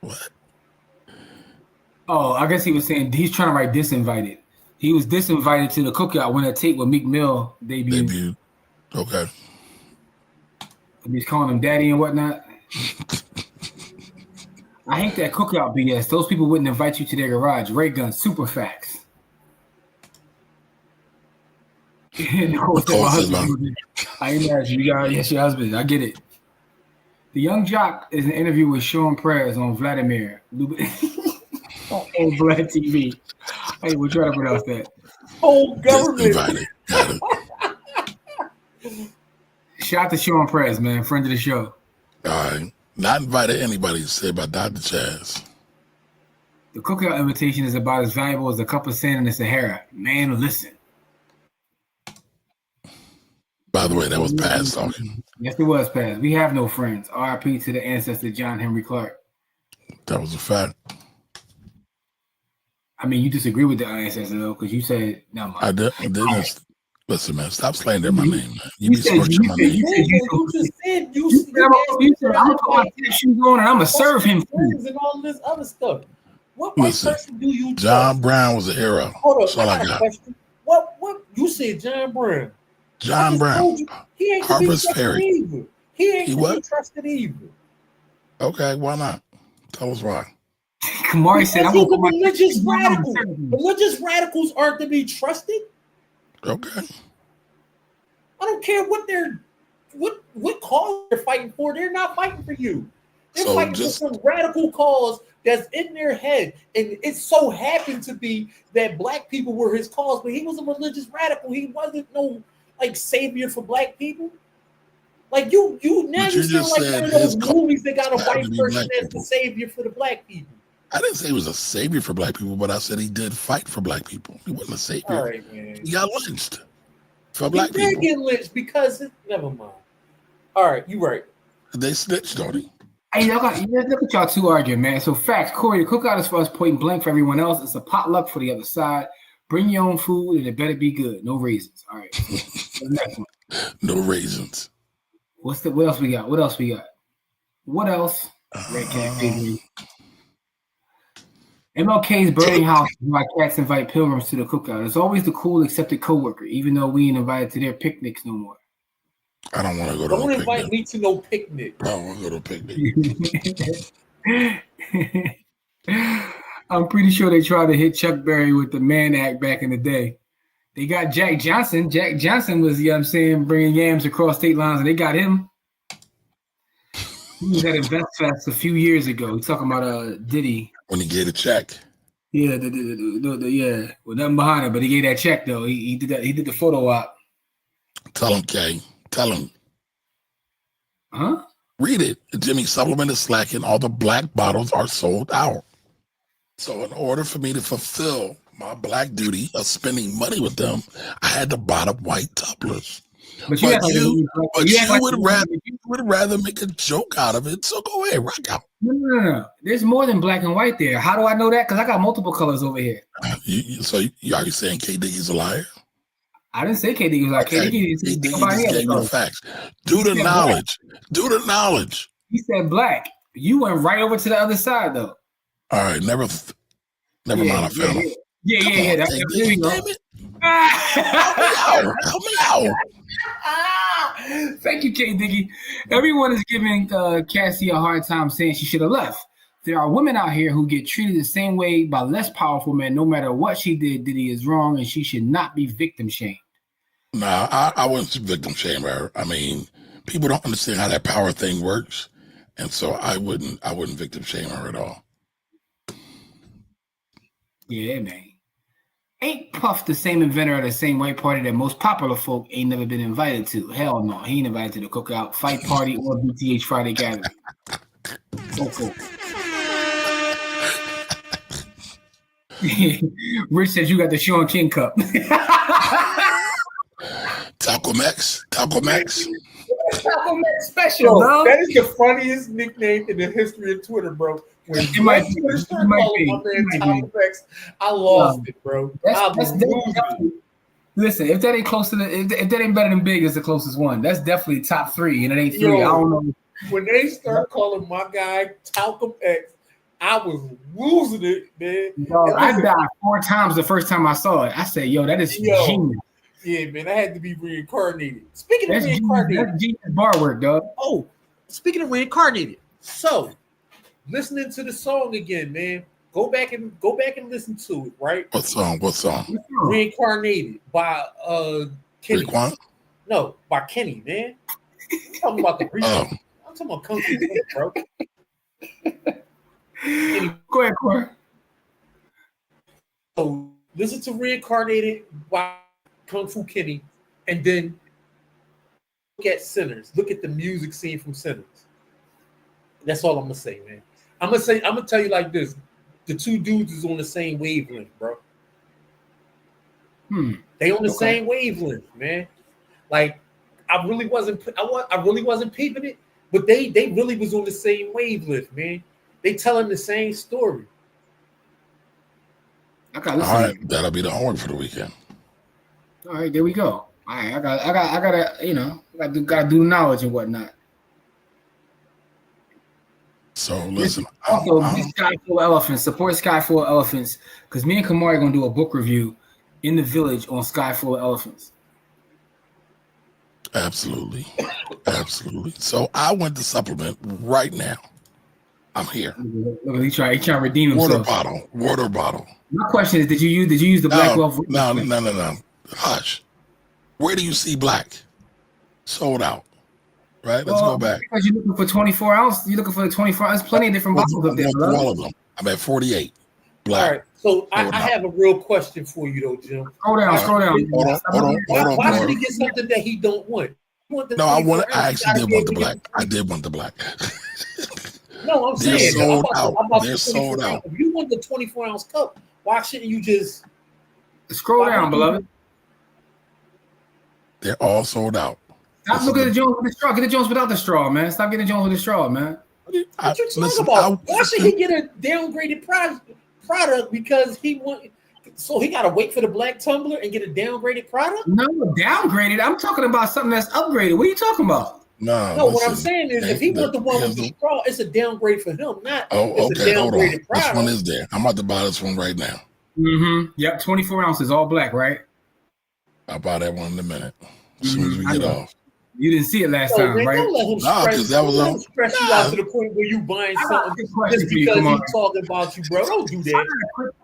What? Oh, I guess he was saying he's trying to write disinvited. He was disinvited to the cookout when that tape with Meek Mill debuted. Okay. He's calling him daddy and whatnot. I hate that cookout BS. Those people wouldn't invite you to their garage. Ray gun, super facts. Nicole said, my husband. I ain't mad at you. Yes, your husband. I get it. The Young Jock is an interview with Sean Prez on Vladimir on Vlad TV. Hey, we'll try to pronounce that. Whole government. Shout out to Sean Prez, man, friend of the show. All right. Not invited anybody, said by Dr. Chaz. The cookout invitation is about as valuable as a cup of sand in the Sahara. Man, listen. By the way, that was Paz talking. Yes, it was Paz. We have no friends. RIP to the ancestor John Henry Clark. That was a fact. I mean, you disagree with the ancestor though, because you said no. I didn't. Listen, man, stop slandering my name, man. You You be said smirching my name. You just said you said I'm gonna put my tap shoes on and I'm gonna serve him food. and all this other stuff. What white Listen, person do you trust? John Brown was a hero. Hold That's up, all I I got a got. question. What you said, John Brown? John Brown, He ain't to be Harper's trusted Ferry. either. He ain't He to what? be trusted either. Okay, why not? Tell us why. Kamari said, "I'm He's gonna a put my religious shoes on, I'm radical. gonna serve him." Religious radicals aren't to be trusted. Okay. I don't care what cause they're fighting for. They're not fighting for you. They're So fighting just- for some radical cause that's in their head. And it so happened to be that black people were his cause, but he was a religious radical. He wasn't no like savior for black people. Like you now But you you sound just like said one of those his cause movies that got a had white to be person black as the people. savior for the black people. I didn't say he was a savior for black people, but I said he did fight for black people. He wasn't a savior. All right, man. He got lynched for He black did people. get lynched because never mind. All right, you right. They snitched on him. Hey, look at y'all two arguing, man. So facts, Corey, the cookout is for us point blank for everyone else. It's a potluck for the other side. Bring your own food and it better be good. No raisins. All right. So the next one. No raisins. What else we got? What else? Red Cat Favorite. MLK's burning house is why cats invite pilgrims to the cookout. It's always the cool accepted coworker, even though we ain't invited to their picnics no more. I don't want to go to Don't a invite picnic. me to no picnic. I don't want to go to a picnic. I'm pretty sure they tried to hit Chuck Berry with the Mann Act back in the day. They got Jack Johnson. Jack Johnson was, you know what I'm saying, bringing yams across state lines, and they got him. He was at Invest Fest a few years ago. He's talking about Diddy. When he gave a check. Yeah, yeah, with nothing behind it, but he gave that check though. He did that. He did the photo op. Tell him, Kay. Tell him. Huh? Read it. The Jimmy supplement is slacking. All the black bottles are sold out. So in order for me to fulfill my black duty of spending money with them, I had to buy up white tumblers. But you would rather make a joke out of it. So go ahead, rock out. No. There's more than black and white there. How do I know that? Because I got multiple colors over here. So are you saying K Diggie's a liar? I didn't say K Diggy was like Okay. K Diggy. K Diggy just gave you the facts. Do the knowledge. Do the knowledge. He said black. You went right over to the other side though. All right, never mind. I found him. Yeah. There you go. Damn it. Help me out. Thank you, K Diggy. Everyone is giving Cassie a hard time saying she should have left. There are women out here who get treated the same way by less powerful men. No matter what she did, Diddy is wrong, and she should not be victim shamed. Nah, I wouldn't victim shame her. I mean, people don't understand how that power thing works, and so I wouldn't victim shame her at all. Yeah, man. Ain't Puff the same inventor of the same white party that most popular folk ain't never been invited to? Hell no, he ain't invited to the cookout, fight party, or BTH Friday gathering. So cool. Rich says you got the Sean King cup. Taco Max. Taco Max special, bro. That is the funniest nickname in the history of Twitter, bro. When It might be. I lost it, bro. Listen, if that ain't close to if that ain't better than Big, it's the closest one. That's definitely top 3, and it ain't 3. I don't know. When they start calling my guy Talcum X, I was losing it, man. Yo, I died 4 times the first time I saw it. I said, "Yo, that is genius." Yeah, man, I had to be reincarnated. Speaking of reincarnated, that's genius bar work, dog. Oh, speaking of reincarnated, so listening to the song again, man. Go back and listen to it, right? What song? Reincarnated by Kenny. Raekwon? No, by Kenny, man. I'm talking about the I'm talking about Kung Fu Kenny, bro. Go ahead, Corey. So listen to Reincarnated by Kung Fu Kenny, and then look at Sinners. Look at the music scene from Sinners. That's all I'm gonna say, man. I'm gonna tell you like this: the two dudes is on the same wavelength, bro. They on the same wavelength, man. Like I really wasn't peeping it, but they really was on the same wavelength, man. They telling the same story. I got All listen. right, that'll be the homework for the weekend. All right, there we go. All right, I gotta, gotta do knowledge and whatnot. So listen, Also, Sky Full of Elephants. Support Sky Full of Elephants because me and Kamari are gonna do a book review in the village on Sky Full of Elephants. absolutely. So I went to supplement right now. I'm here. Look, he trying to redeem himself. Water bottle. My question is, did you use the Black Wealth? No. Hush. Where do you see black? Sold out. Right? Let's go back. Because you're looking for 24 ounce. You're looking for the 24 ounce. Plenty of different bottles up there. All of them. I'm at 48. Black. All right. So I have a real question for you though, Jim. Scroll down. Hold on. Why should he get something that he don't want? I actually did want the black. I did want the black. No, I'm saying they're sold out. They're sold out. If you want the 24 ounce cup, why shouldn't you just scroll down, beloved? They're all sold out. Stop looking at the Jones with the straw. Get the Jones without the straw, man. Stop getting the Jones with the straw, man. What you talking about? Why should he get a downgraded product because he want? So he got to wait for the black tumbler and get a downgraded product? No, downgraded. I'm talking about something that's upgraded. What are you talking about? No, what I'm saying is if he want the one with the straw, it's a downgrade for him, not okay, hold on. Which one is there? I'm about to buy this one right now. Mm-hmm. Yep, 24 ounces, all black, right? I'll buy that one in a minute. As soon as we get off. You didn't see it last time, right? Don't let him because that was stress you out to the point where you buying something just because he's talking about you, bro. Don't do that.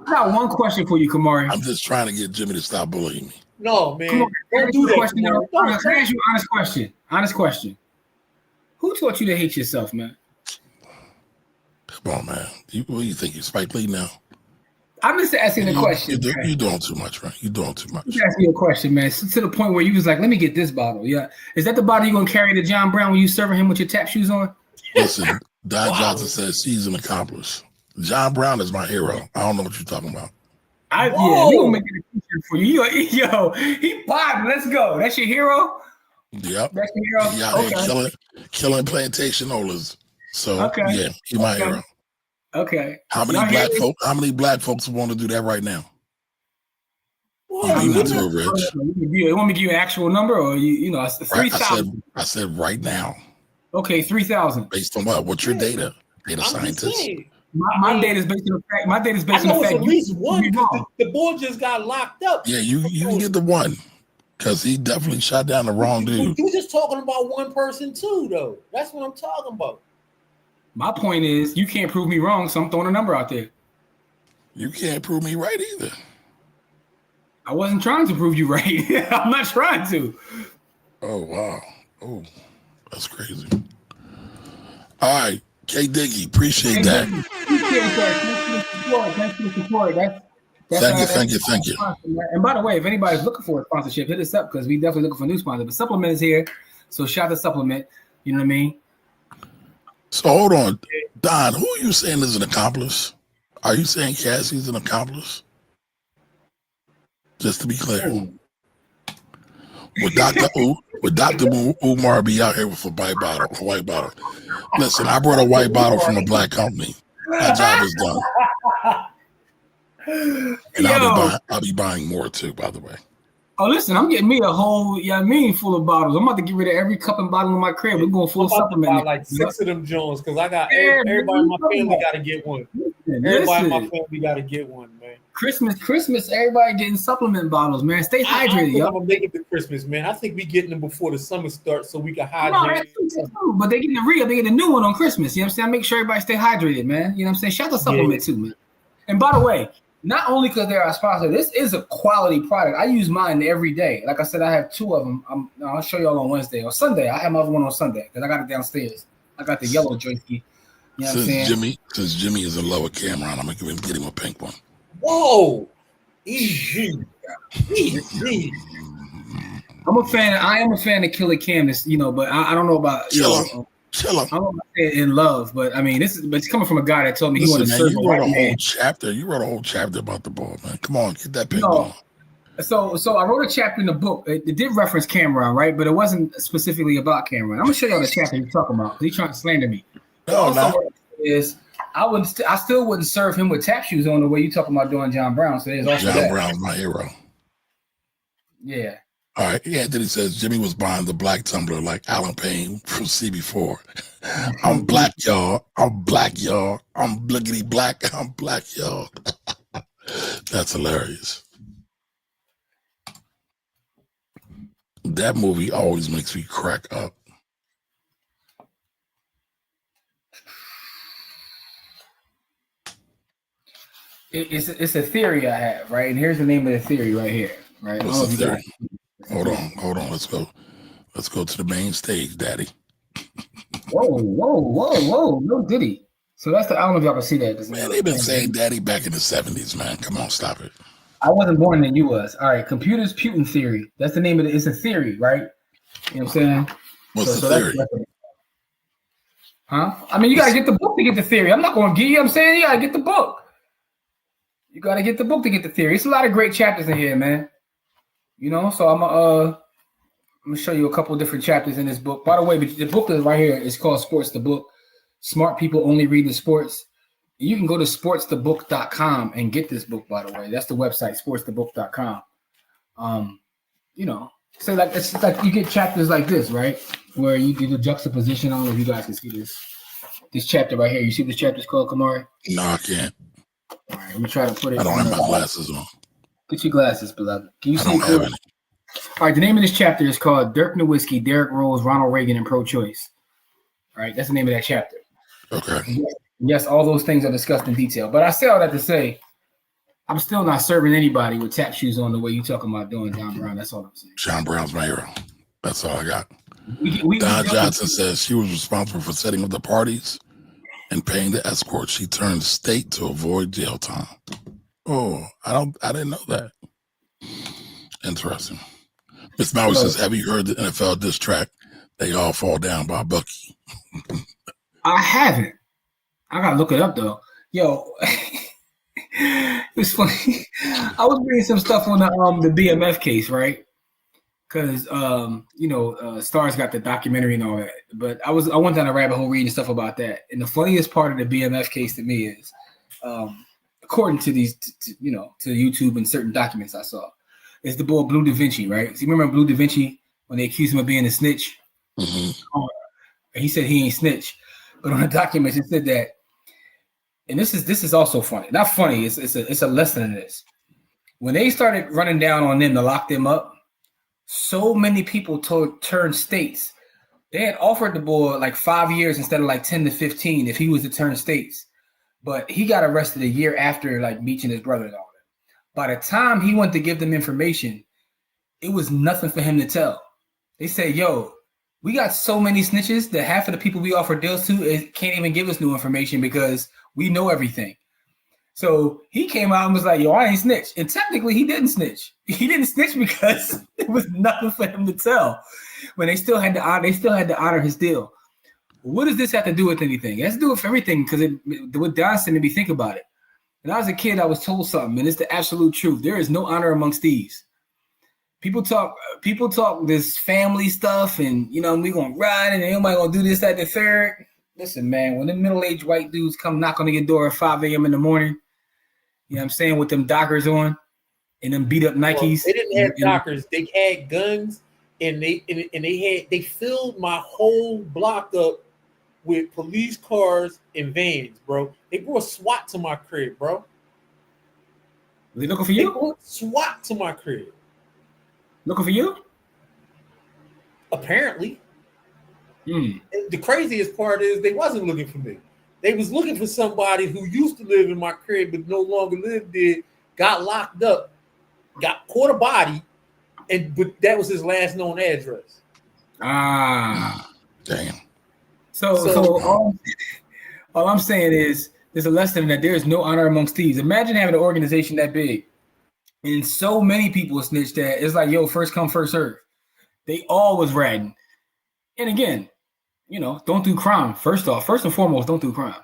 I got one question for you, Kamari. I'm just trying to get Jimmy to stop bullying me. No, man. Don't do that. Can I ask you an honest question? Honest question. Who taught you to hate yourself, man? Come on, man. What do you think? You Spike Lee now? I'm just asking the question. You're doing too much, right? You're doing too much. I'm asking you a question, man. To the point where you was like, let me get this bottle. Yeah. Is that the bottle you're going to carry to John Brown when you serving him with your tap shoes on? Listen, Don Johnson says she's an accomplice. John Brown is my hero. I don't know what you're talking about. Yeah, we're going to make it a feature for you. Yo, he popped. Let's go. That's your hero? Yep. That's your hero? He out here killing plantation owners. So, yeah, he's my hero. Okay. How many black folks want to do that right now? You want me to give you an actual number or it's 3,000? I said right now. Okay, 3,000. Based on what? What's your data? Data scientist. My data is based on the fact. My data is based on the fact. At least one. The boy just got locked up. Yeah, you can get the one because he definitely shot down the wrong dude. You just talking about one person too, though. That's what I'm talking about. My point is, you can't prove me wrong, so I'm throwing a number out there. You can't prove me right either. I wasn't trying to prove you right. I'm not trying to. Oh, wow. Oh, that's crazy. All right. K. Diggy, appreciate that. Thanks for the support. Thank you. And by the way, if anybody's looking for a sponsorship, hit us up because we definitely looking for new sponsors. But Supplement is here, so shout out to Supplement. You know what I mean? So hold on, Don. Who are you saying is an accomplice? Are you saying Cassie's an accomplice? Just to be clear, would Dr. Umar be out here with a white bottle? Listen, I brought a white bottle from a black company. My job is done, and I'll be buying more too. By the way. Oh, listen, I'm getting me a whole, full of bottles. I'm about to get rid of every cup and bottle in my crib. We're going full supplement. Like 6 of them Jones because I got everybody in my family got to get one. Everybody in my family got to get one, man. Christmas, everybody getting supplement bottles, man. Stay hydrated, yo. I'm gonna make it to Christmas, man. I think we getting them before the summer starts so we can hydrate. No, but they getting they getting a new one on Christmas. You know what I'm saying? Make sure everybody stay hydrated, man. You know what I'm saying? Shout out to supplement too, man. And by the way, not only because they're our sponsor, this is a quality product. I use mine every day. Like I said, I have 2 of them. I'll show y'all on Wednesday or Sunday. I have my other one on Sunday because I got it downstairs. I got the yellow jointhy. You know what I'm saying? Since Jimmy is a lower camera, I'm gonna get him a pink one. Whoa, easy. I'm a fan. I am a fan of Killer Cam, but I don't know about Chill I don't know about in love, but I mean, it's coming from a guy that told me he wanted to serve you wrote a whole chapter. You wrote a whole chapter about the ball, man. Come on, get that pink one. So I wrote a chapter in the book. It did reference Cameron, right? But it wasn't specifically about Cameron. I'm gonna show y'all the chapter he's talking about. He's trying to slander me. I I still wouldn't serve him with tap shoes on the way you talking about doing John Brown. So there's also John Brown's my hero. Yeah. All right. Anthony says Jimmy was buying the black tumbler like Alan Payne from CB4. I'm black, y'all. I'm black, y'all. I'm blickety black. I'm black, y'all. That's hilarious. That movie always makes me crack up. It's a theory I have, right? And here's the name of the theory right here, right? What's the theory? Hold on. Let's go to the main stage, Daddy. Whoa. No Diddy. So that's I don't know if y'all can see that. Man, they've been saying Daddy back in the 70s, man. Come on, stop it. I wasn't born then you was. All right, computers Putin theory. That's the name of it. It's a theory, right? You know what I'm saying? What's the theory? Huh? I mean, you gotta get the book to get the theory. I'm not gonna give you. I'm saying you gotta get the book. You gotta get the book to get the theory. It's a lot of great chapters in here, man. You know, so I'm gonna show you a couple of different chapters in this book. By the way, the book is right here. It's called Sports the Book. Smart people only read the sports. You can go to sportsthebook.com and get this book, by the way. That's the website, sportsthebook.com. You know, so like it's like you get chapters like this, right? Where you do the juxtaposition. I don't know if you guys can see this chapter right here. You see this chapter is called, Kamari? No, I can't. All right, let me try to put it. I don't have my glasses on. Get your glasses, beloved. Can you see I don't have any. All right, the name of this chapter is called Dirk Nowitzki, Derrick Rose, Ronald Reagan, and Pro-Choice. All right, that's the name of that chapter. Okay. Yes, all those things are discussed in detail. But I say all that to say, I'm still not serving anybody with tap shoes on the way you talking about doing John Brown. That's all I'm saying. John Brown's my hero. That's all I got. Don Johnson says she was responsible for setting up the parties and paying the escort. She turned state to avoid jail time. Oh, I didn't know that. Interesting. Miss Maui says, have you heard the NFL diss track, They All Fall Down by Bucky? I haven't. I gotta look it up though. Yo, it's funny. I was reading some stuff on the BMF case, right? Because Stars got the documentary and all that. But I went down a rabbit hole reading stuff about that. And the funniest part of the BMF case to me is, according to these, to YouTube and certain documents I saw, is the boy Blue Da Vinci, right? So you remember Blue Da Vinci when they accused him of being a snitch? Mm-hmm. And he said he ain't snitch. But on the documents, it said that, and this is also funny. Not funny. It's a lesson in this. When they started running down on them to lock them up, so many people turned states. They had offered the boy like 5 years instead of like 10 to 15 if he was to turn states. But he got arrested a year after like meeting his brother and all that. By the time he went to give them information, it was nothing for him to tell. They said, yo, we got so many snitches that half of the people we offer deals to can't even give us new information because we know everything. So he came out and was like, yo, I ain't snitch. And technically he didn't snitch. He didn't snitch because there was nothing for him to tell. When they still had to honor his deal. What does this have to do with anything? It has to do with everything because what Don said made me think about it. When I was a kid, I was told something, and it's the absolute truth. There is no honor amongst thieves. People talk this family stuff, and we gonna ride, and anybody gonna do this, that, the third. Listen, man, when the middle-aged white dudes come knock on your door at 5 a.m. in the morning, you know what I'm saying, with them Dockers on and them beat up Nikes. Well, they didn't have Dockers. They had guns, and they filled my whole block up with police cars and vans, bro. They brought SWAT to my crib, bro. Were they looking for you? They brought SWAT to my crib. Looking for you? Apparently. The craziest part is they wasn't looking for me. They was looking for somebody who used to live in my crib but no longer lived there, got locked up, got caught a body, but that was his last known address. Damn. So all I'm saying is there's a lesson that there is no honor amongst thieves. Imagine having an organization that big and so many people snitch that it's like, yo, first come, first serve. They all was ratting. And again, don't do crime. First and foremost, don't do crime.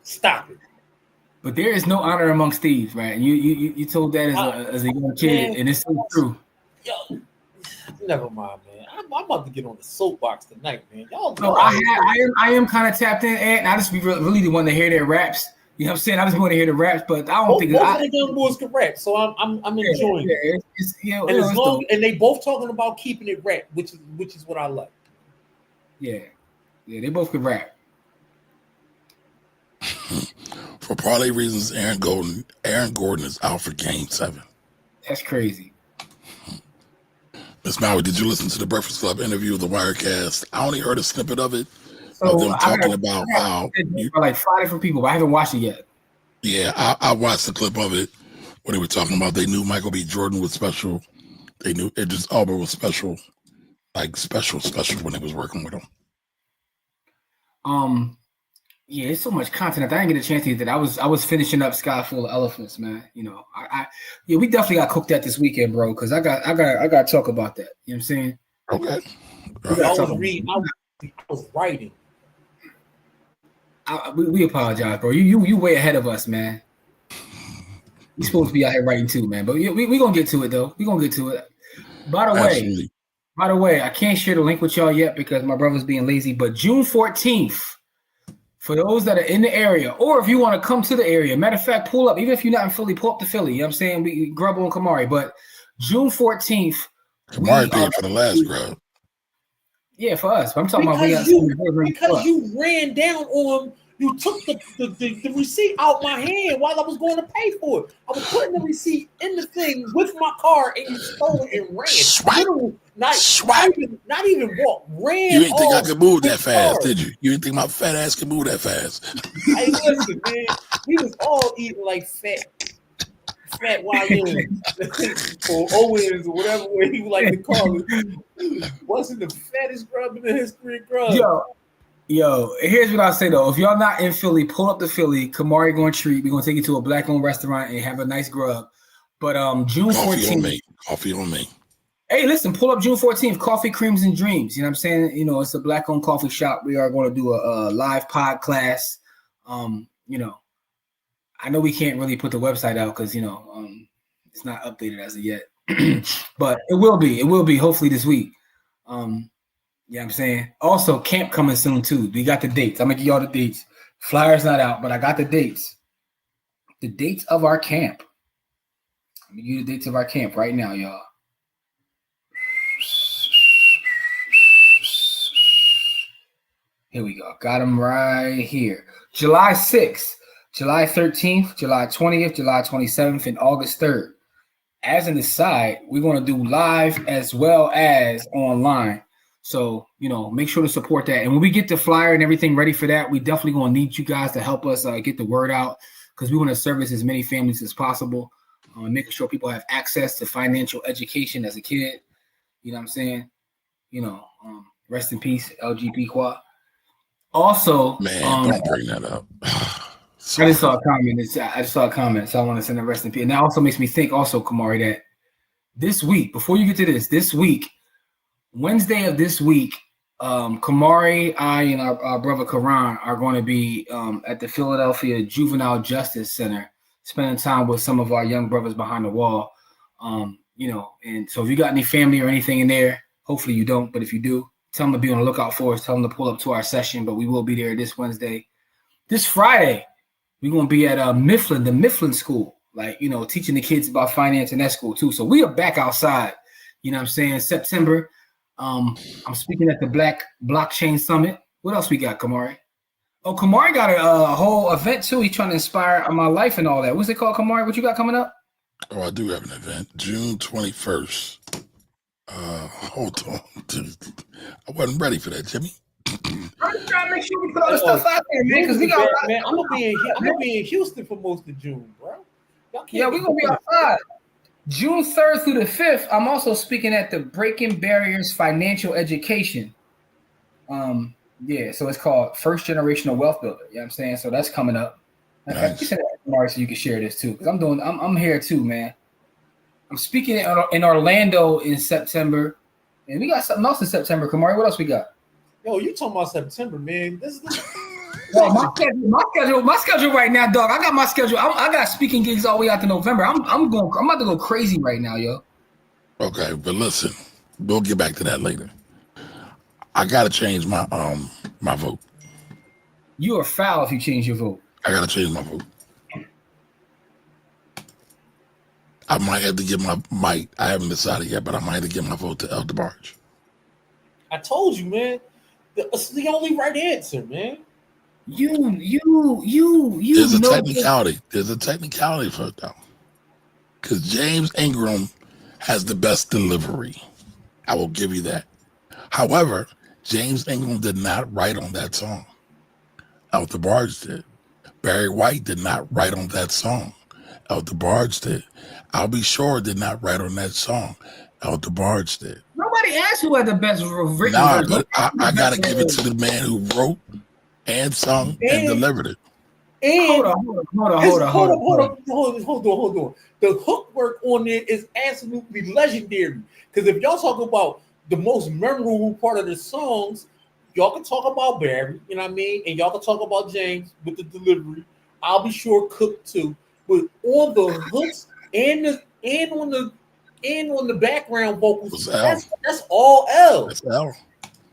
Stop it. But there is no honor amongst thieves, right? And you told that as a young kid, and it's so true. Yo, Never mind, man. I'm about to get on the soapbox tonight, man. Y'all. So I am kind of tapped in, and I just be really the one to hear their raps. You know what I'm saying? I just want to hear the raps, but I don't think both of the young boys can rap, so I'm enjoying it. And they both talking about keeping it rap, which is what I like. Yeah, they both can rap. For parlay reasons, Aaron Gordon is out for Game 7. That's crazy. Miss Maui, did you listen to the Breakfast Club interview with the Wirecast? I only heard a snippet of it. So them talking about how like 5 different people, but I haven't watched it yet. Yeah, I watched the clip of it where they were talking about they knew Michael B. Jordan was special. They knew Idris Elba was special, like special when they was working with him. Yeah, it's so much content. I didn't get a chance to eat that. I was finishing up Sky Full of Elephants, man. You know, we definitely got cooked that this weekend, bro. Because I got to talk about that. You know what I'm saying? Okay. I was writing. We apologize, bro. You way ahead of us, man. We supposed to be out here writing too, man. But we gonna get to it though. We gonna get to it. By the way, I can't share the link with y'all yet because my brother's being lazy. But June 14th, for those that are in the area, or if you want to come to the area, matter of fact, pull up. Even if you're not in Philly, pull up to Philly. You know what I'm saying? We grub on Kamari. But June 14th, Kamari paid for the last grub. Yeah, for us. But I'm talking because you ran down on. You took the receipt out my hand while I was going to pay for it. I was putting the receipt in the thing with my car, and you stole it and ran. Not even walk. Ran. You didn't think I could move that fast, did you? You didn't think my fat ass could move that fast? Hey, listen, man. We was all eating like fat YNs or Owens or whatever way he would like to call it. Wasn't the fattest grub in the history of grub. Yo, here's what I'll say though. If y'all not in Philly, pull up to Philly. Kamari going to treat. We're going to take you to a black-owned restaurant and have a nice grub. But June 14th. Coffee on me. Hey, listen, pull up June 14th. Coffee, Creams, and Dreams. You know what I'm saying? You know, it's a black-owned coffee shop. We are going to do a live pod class. You know, I know we can't really put the website out because, you know, it's not updated as of yet. But it will be. It will be hopefully this week. You know what I'm saying? Also, camp coming soon, too. We got the dates. I'm going to give y'all the dates. Flyers not out, but I got the dates. The dates of our camp. Let me give you the dates of our camp right now, y'all. Here we go. Got them right here. July 6th, July 13th, July 20th, July 27th, and August 3rd. As an aside, we're going to do live as well as online. So, you know, make sure to support that. And when we get the flyer and everything ready for that, we definitely going to need you guys to help us get the word out because we want to service as many families as possible, making sure people have access to financial education as a kid. You know what I'm saying? You know, rest in peace, LGB Quad. Also, man, don't bring that up. I just saw a comment. So I want to send a rest in peace. And that also makes me think also, Kamari, that this week, before you get to this week, Wednesday of this week, Kamari, I, and our brother Karan are going to be at the Philadelphia Juvenile Justice Center, spending time with some of our young brothers behind the wall. You know, and so if you got any family or anything in there, hopefully you don't, but if you do, tell them to be on the lookout for us. Tell them to pull up to our session, but we will be there this Wednesday. This Friday, we're going to be at Mifflin, the Mifflin School, like, you know, teaching the kids about finance in that school too. So we are back outside, you know what I'm saying, September. I'm speaking at the Black Blockchain Summit. What else we got, Kamari? Oh, Kamari got a whole event too. He's trying to inspire my life and all that. What's it called, Kamari? What you got coming up? Oh, I do have an event, June 21st. Hold on. I wasn't ready for that, Jimmy. I'm just trying to make sure we put all the stuff out there, man, because we got man, I'm gonna be in Houston for most of June, bro. Yeah, we're gonna be outside. June 3rd through the 5th, I'm also speaking at the Breaking Barriers Financial Education. Yeah, so it's called First Generational Wealth Builder. You know what I'm saying? So that's coming up. Nice. You said that, Mark, so you can share this too, because I'm here too, man. I'm speaking in Orlando in September, and we got something else in September. Kamari, what else we got? Yo, you talking about September, man? This is Well, my schedule right now, dog. I got my schedule. I got speaking gigs all the way out to November. I'm about to go crazy right now, yo. Okay, but listen, We'll get back to that later. I gotta change my my vote. You are foul if you change your vote. I gotta change my vote. I might have to give I haven't decided yet, but I might have to give my vote to El DeBarge. I told you, man. It's the only right answer, man. You. There's a technicality. There's a technicality for it though, because James Ingram has the best delivery. I will give you that. However, James Ingram did not write on that song. El DeBarge did. Barry White did not write on that song. El DeBarge did. I'll Be Sure did not write on that song. El DeBarge did. Nobody asked who had the best written Nah, verse. but I gotta give it to the man who wrote and sung and delivered it. And Hold on. The hook work on it is absolutely legendary. Because if y'all talk about the most memorable part of the songs, y'all can talk about Barry, you know what I mean? And y'all can talk about James with the delivery. I'll Be Sure cooked too. But on the hooks and on the background vocals, that's all L. That's L.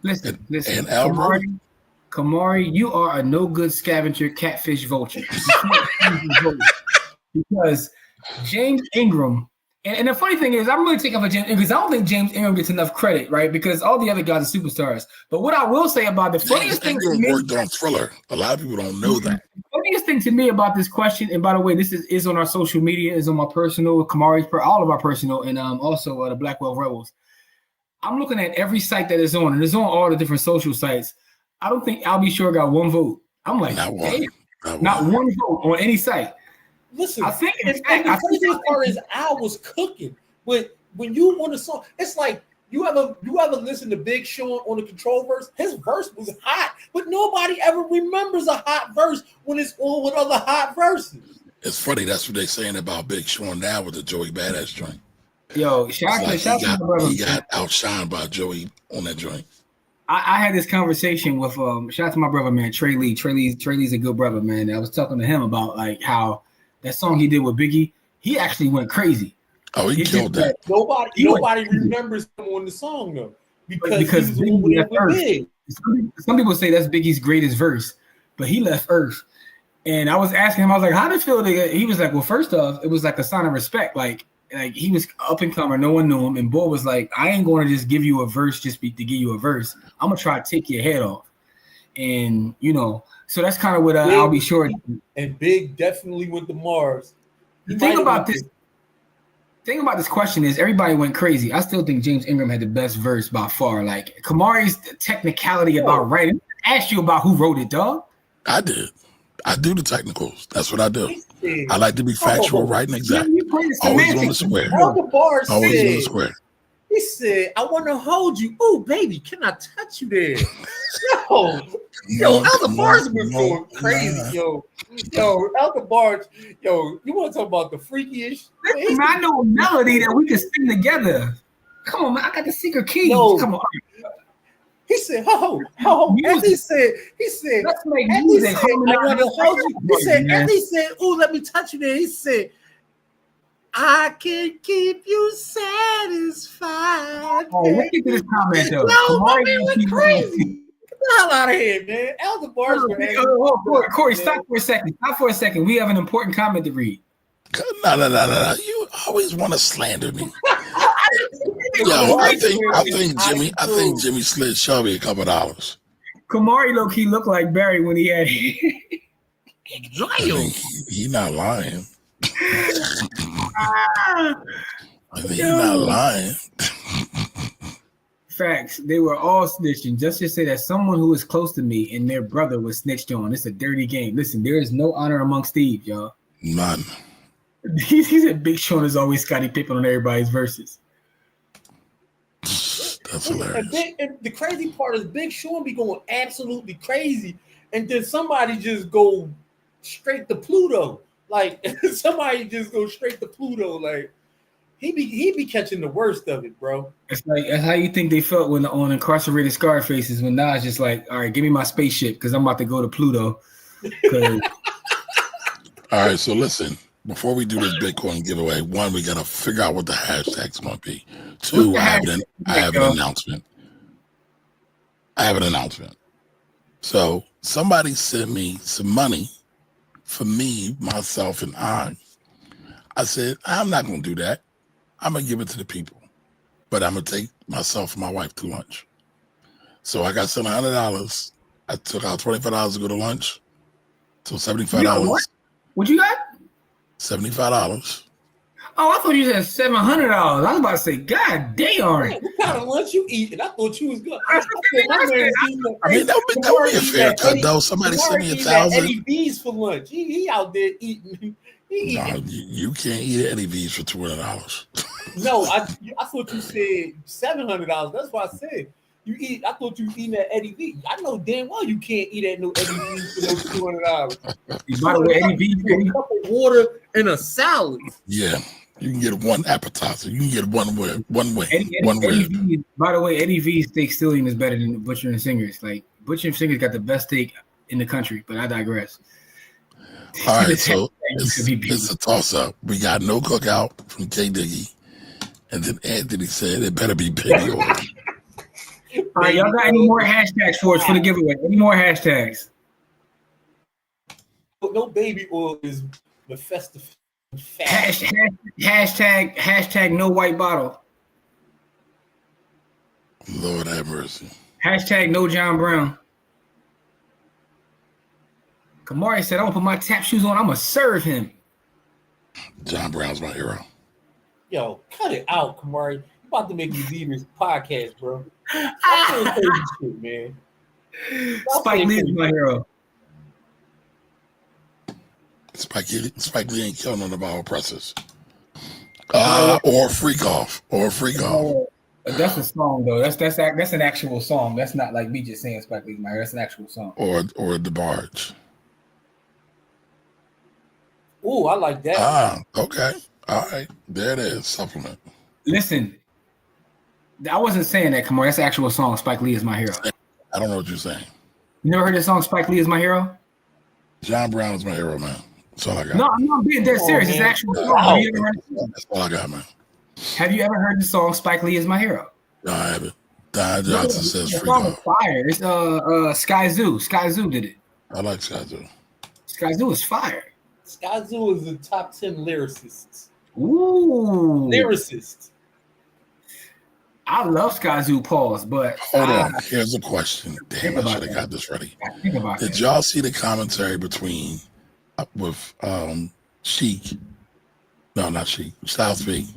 Listen. And L. Kamari, you are a no good scavenger catfish vulture. Because James Ingram, and the funny thing is, I'm really taking up for James Ingram because I don't think James Ingram gets enough credit, right? Because all the other guys are superstars. But what I will say about the funniest thing to me, worked on Thriller. A lot of people don't know that. The funniest thing to me about this question, and by the way, this is on our social media, is on my personal, Kamari's, all of our personal, and also the Black Wealth Rebels. I'm looking at every site that is on, and it's on all the different social sites. I don't think I'll Be Sure got one vote. I'm like, not one vote on any site. Listen, I think the crazy part is Al was cooking. But when you want a song, it's like you ever listen to Big Sean on the Control verse? His verse was hot, but nobody ever remembers a hot verse when it's on with other hot verses. It's funny. That's what they're saying about Big Sean now with the Joey Badass joint. Yo, shout out to my brother. He got outshined by Joey on that joint. I had this conversation with shout out to my brother, man, Trey Lee. Trey Lee's a good brother, man. I was talking to him about like how that song he did with Biggie, he actually went crazy. Oh, he killed that. Nobody remembers him on the song though. Because Biggie left Earth. Some people say that's Biggie's greatest verse, but he left Earth. And I was asking him, I was like, how did it feel? He was like, well, first off, it was like a sign of respect. Like he was up and comer, no one knew him. And Bo was like, I ain't going to just give you a verse to give you a verse. I'm going to try to take your head off. And, so that's kind of what I'll Be Sure. And Big definitely went to Mars. The thing about this question is everybody went crazy. I still think James Ingram had the best verse by far. Like Kamari's technicality about writing. I asked you about who wrote it, dog. I did. I do the technicals. That's what I do. I like to be factual, right, and exact. Always on the square. Always on the square. He said, I want to hold you. Oh, baby, can I touch you there? Yo, Elder Barge was going crazy, yo. Elder Barge, you want to talk about the freakiest? Listen, man, I know a melody that we can sing together. Come on, man, I got the secret keys. Come on. He said, and he said, let's make and music. He said, I want to hold you. He said, and he said, oh, let me touch you there. He said, I can keep you satisfied. Oh, what did this comment though? No, my man went crazy. Get the hell out of here, man. Elder Barge. Corey, stop for a second. Stop for a second. We have an important comment to read. No. You always want to slander me. Yo, I think Jimmy slid Shelby a couple $. Kamari low key looked like Barry when he had he not lying. He's not lying. Facts. They were all snitching. Just to say that someone who is close to me and their brother was snitched on. It's a dirty game. Listen, there is no honor amongst thieves, y'all. None. He said Big Sean is always Scottie Pippen on everybody's verses. That's hilarious. And the crazy part is Big Sean be going absolutely crazy, and then somebody just go straight to Pluto. Like somebody just go straight to Pluto. Like he be catching the worst of it, bro. It's like that's how you think they felt when on Incarcerated Scarfaces when Nas just like, all right, give me my spaceship because I'm about to go to Pluto. All right, so listen. Before we do this Bitcoin giveaway, one, we got to figure out what the hashtag's going to be. Two, I have an announcement. I have an announcement. So somebody sent me some money for me, myself, and I. I said, I'm not going to do that. I'm going to give it to the people. But I'm going to take myself and my wife to lunch. So I got sent $100. I took out $25 to go to lunch. So $75. What you got? $75. Oh, I thought you said $700. I was about to say, God damn. What kind of lunch you eat? And I thought you was good. I mean, that would be a fair cut, though. Somebody sent me $1,000. Eddie V's for lunch. He out there eating. No, you can't eat Eddie V's for $200. No, I thought you said $700. That's what I said. You eat. I thought you were eating at Eddie V. I know damn well you can't eat at no Eddie V for no $200. By the way, Eddie V, you get a cup of water and a salad. Yeah, you can get one appetizer. You can get one wing. Eddie V, by the way, Eddie V's steak stealing is better than Butcher and Singer's. Like Butcher and Singer's got the best steak in the country, but I digress. All right, so it's a toss-up. We got no cookout from K Diggy, and then Anthony said it better be baby oil. All right, y'all got any more hashtags for us for the giveaway? Any more hashtags? No baby oil is the festive. Hashtag no white bottle. Lord have mercy. Hashtag no John Brown. Kamari said, I'm going to put my tap shoes on. I'm going to serve him. John Brown's my hero. Yo, cut it out, Kamari. You about to make me leave this podcast, bro. Shit, man. Spike Lee is my hero. Spike Lee ain't killing none of our oppressors. Or freak off. That's a song though. That's an actual song. That's not like me just saying Spike Lee's my hero. That's an actual song. Or DeBarge. Oh, I like that. Okay. All right. There it is. Supplement. Listen, I wasn't saying that, Kamar. That's an actual song. Spike Lee is my hero. I don't know what you're saying. You never heard the song Spike Lee is my hero? John Brown is my hero, man. That's all I got. No, I'm not being dead serious. It's an actual song. That's all I got, man. Have you ever heard the song Spike Lee is my hero? No, I haven't. Don Johnson says freak off. Fire. It's Sky Zoo. Sky Zoo did it. I like Sky Zoo. Sky Zoo is fire. Sky Zoo is the top 10 lyricists. Ooh. Lyricist. I love Sky Zoo, pause, but hold on. Here's a question. Damn, I should have got this ready. Did y'all see the commentary with Sheik? No, not Sheik. South B.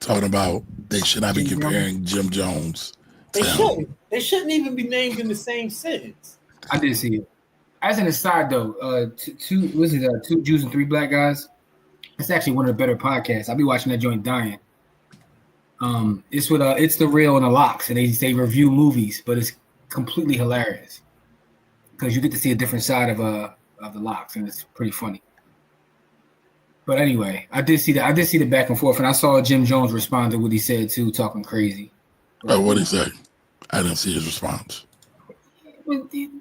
Talking about they should not be comparing Jim Jones. They shouldn't even be named in the same sentence. I did see it. As an aside, though, two Jews and three black guys. It's actually one of the better podcasts. I'll be watching that joint dying. It's with it's the real and the locks, and they review movies, but it's completely hilarious because you get to see a different side of the locks, and it's pretty funny. But anyway, I did see the back and forth, and I saw Jim Jones respond to what he said too, talking crazy. Oh, what did he say? I didn't see his response.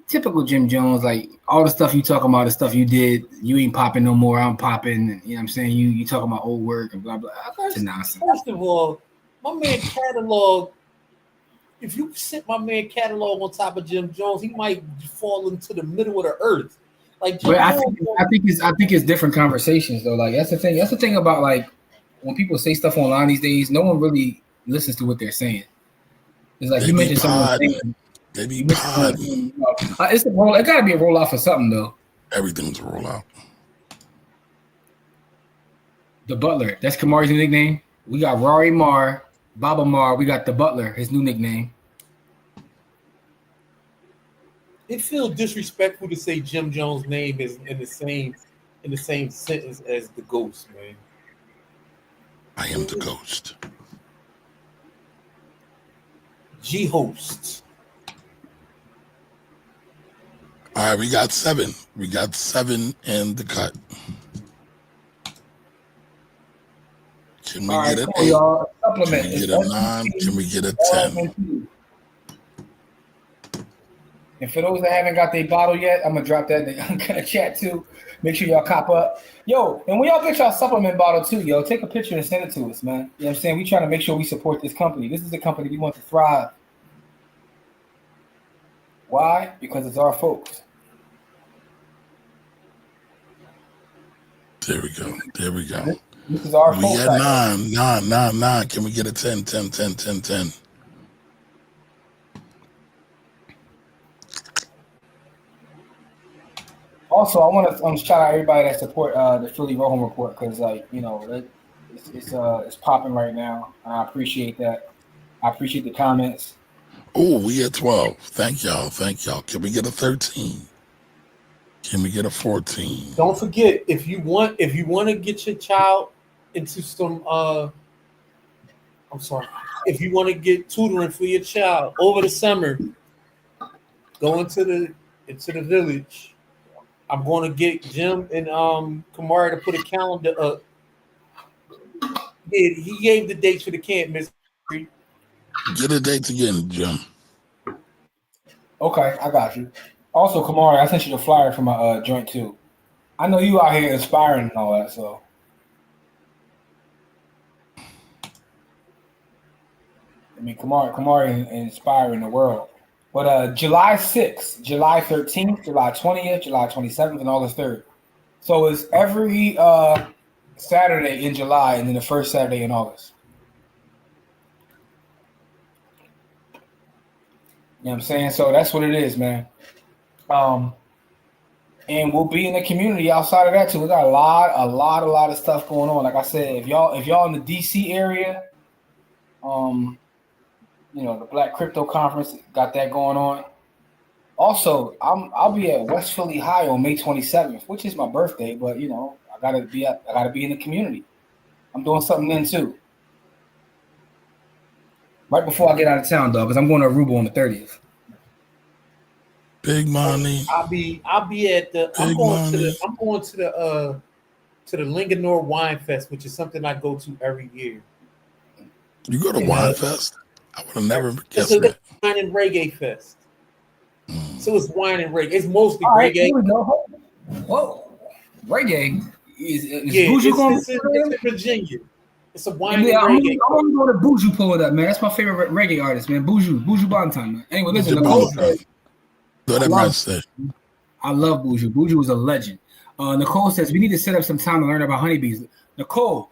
Typical Jim Jones, like all the stuff you talking about, the stuff you did, you ain't popping no more. I'm popping. You know what I'm saying? You talking about old work and blah blah. That's nonsense. First of all, my man catalog. If you sit my man catalog on top of Jim Jones, he might fall into the middle of the earth. Like, Jim I think it's different conversations though. Like that's the thing. That's the thing about like when people say stuff online these days, no one really listens to what they're saying. It's like you mentioned something. They be podding. It's a roll. It gotta be a roll off for something though. Everything's a roll out. The Butler. That's Kamari's new nickname. We got Rory Marr, Baba Marr. We got the Butler. His new nickname. It feels disrespectful to say Jim Jones' name is in the same sentence as the Ghost, man. I am the Ghost. G-Host. All right, we got 7. We got 7 in the cut. Can we get an 8? Can we get a 9? Can we get a 10? And for those that haven't got their bottle yet, I'm gonna drop that in the chat too. Make sure y'all cop up. Yo, and when y'all get y'all supplement bottle too, yo, take a picture and send it to us, man. You know what I'm saying? We trying to make sure we support this company. This is a company we want to thrive. Why? Because it's our folks. There we go. There we go. This is our We folks. got 9. Can we get a 10? Also, I want to shout out everybody that support the Philly Roll Home Report because, like, you know, it's popping right now. I appreciate that. I appreciate the comments. Oh, we at 12. Thank y'all. Can we get a 13? Can we get a 14? Don't forget, if you want to get your child into some if you want to get tutoring for your child over the summer, go into the village. I'm going to get Jim and Kamari to put a calendar up. He gave the dates for the camp, Miss. Get the dates again, Jim. Okay, I got you. Also, Kamari, I sent you the flyer for my joint too. I know you out here inspiring and all that, so. I mean, Kamari inspiring the world. But July 6th, July 13th, July 20th, July 27th, and August 3rd. So it's every Saturday in July and then the first Saturday in August. You know what I'm saying? So that's what it is, man. And we'll be in the community outside of that too. We got a lot of stuff going on. Like I said, if y'all in the DC area, you know, the Black Crypto Conference got that going on. Also, I'll be at West Philly High on May 27th, which is my birthday, but you know, I gotta be in the community. I'm doing something then too. Right before I get out of town, though, because I'm going to Aruba on the 30th. Big money. I'll be at the. I'm going to the Linganore Wine Fest, which is something I go to every year. You go to Wine Fest? I would have never guessed that. It's a wine and reggae fest. So it's wine and reggae. It's mostly all right, reggae. Here we go. Whoa, reggae is it's in Virginia. It's a wine and reggae. I want to go to Buju, pull it up, man. That's my favorite reggae artist, man. Buju Banton, man. Anyway, listen, Nicole says, I love Buju. Buju is a legend. Nicole says we need to set up some time to learn about honeybees. Nicole,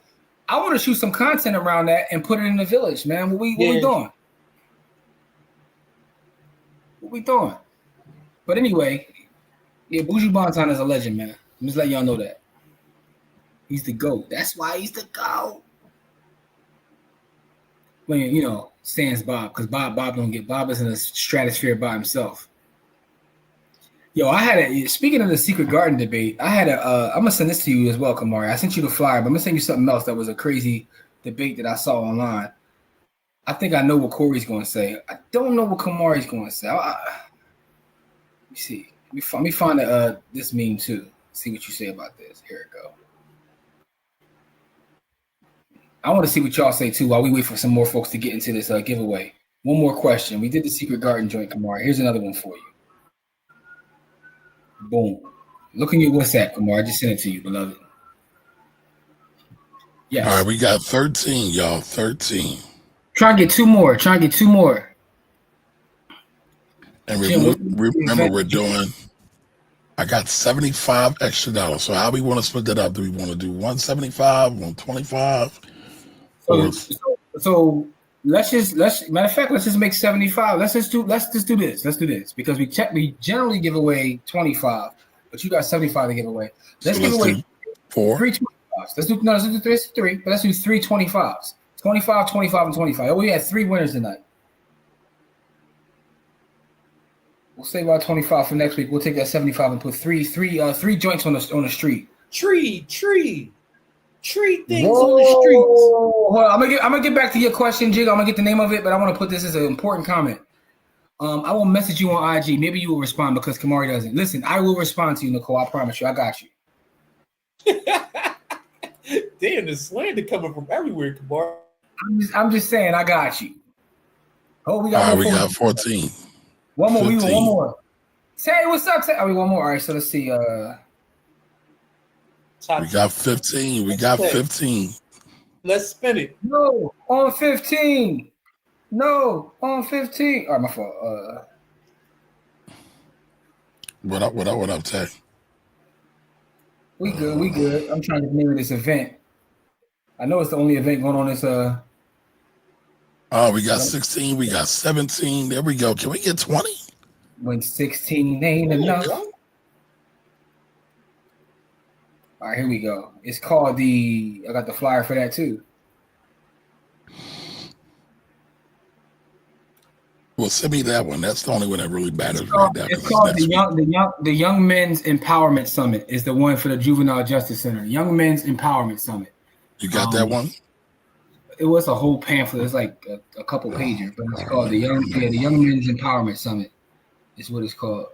I want to shoot some content around that and put it in the village, man. What we doing? What we doing? But anyway, yeah, Buju Banton is a legend, man. I'm just letting y'all know that. He's the GOAT. That's why he's the GOAT. When, you know, sans Bob, because Bob is in a stratosphere by himself. Yo, speaking of the Secret Garden debate, I'm gonna send this to you as well, Kamari. I sent you the flyer, but I'm gonna send you something else that was a crazy debate that I saw online. I think I know what Corey's gonna say. I don't know what Kamari's gonna say. Let me see. Let me find this meme too. See what you say about this. Here it go. I want to see what y'all say too while we wait for some more folks to get into this giveaway. One more question. We did the Secret Garden joint, Kamari. Here's another one for you. Boom. Look in your WhatsApp, Kamari. I just sent it to you, beloved. Yes. All right, we got 13, y'all. 13. Try and get two more. And remember, we're doing. I got $75 extra. So how we want to split that up? Do we want to do 175, 125? So let's just make 75. Let's just do this because we generally give away 25, but you got 75 to give away. Let's give away 3 25s. Let's do three, but let's do 3 25s. 25, 25, and 25. Oh, we had 3 winners tonight. We'll save our 25 for next week. We'll take that 75 and put three joints on the street. Tree things on the streets. Hold on, I'm gonna get back to your question, Jig. I'm gonna get the name of it, but I want to put this as an important comment. I will message you on IG. Maybe you will respond because Kamari doesn't. Listen, I will respond to you, Nicole. I promise you. I got you. Damn, the slander coming from everywhere, Kamari. I'm just saying, I got you. Oh, we got 14. One more. 15. One more. Tay, what's up? Tay? Oh, we one more. All right, so let's see. We got 15. We got 15. Let's spin it. No, on 15. No, on 15. All right, my fault. What up, Tay? We good. I'm trying to name this event. I know it's the only event going on this. Oh, we got 16. We got 17. There we go. Can we get 20? When 16 ain't enough. All right, here we go. It's called I got the flyer for that too. Well, send me that one. That's the only one that really matters right now. It's called the Young Men's Empowerment Summit. Is the one for the Juvenile Justice Center. Young Men's Empowerment Summit. You got that one? It was a whole pamphlet. It's like a couple pages, but it's called the Young Men's Empowerment Summit. Is what it's called.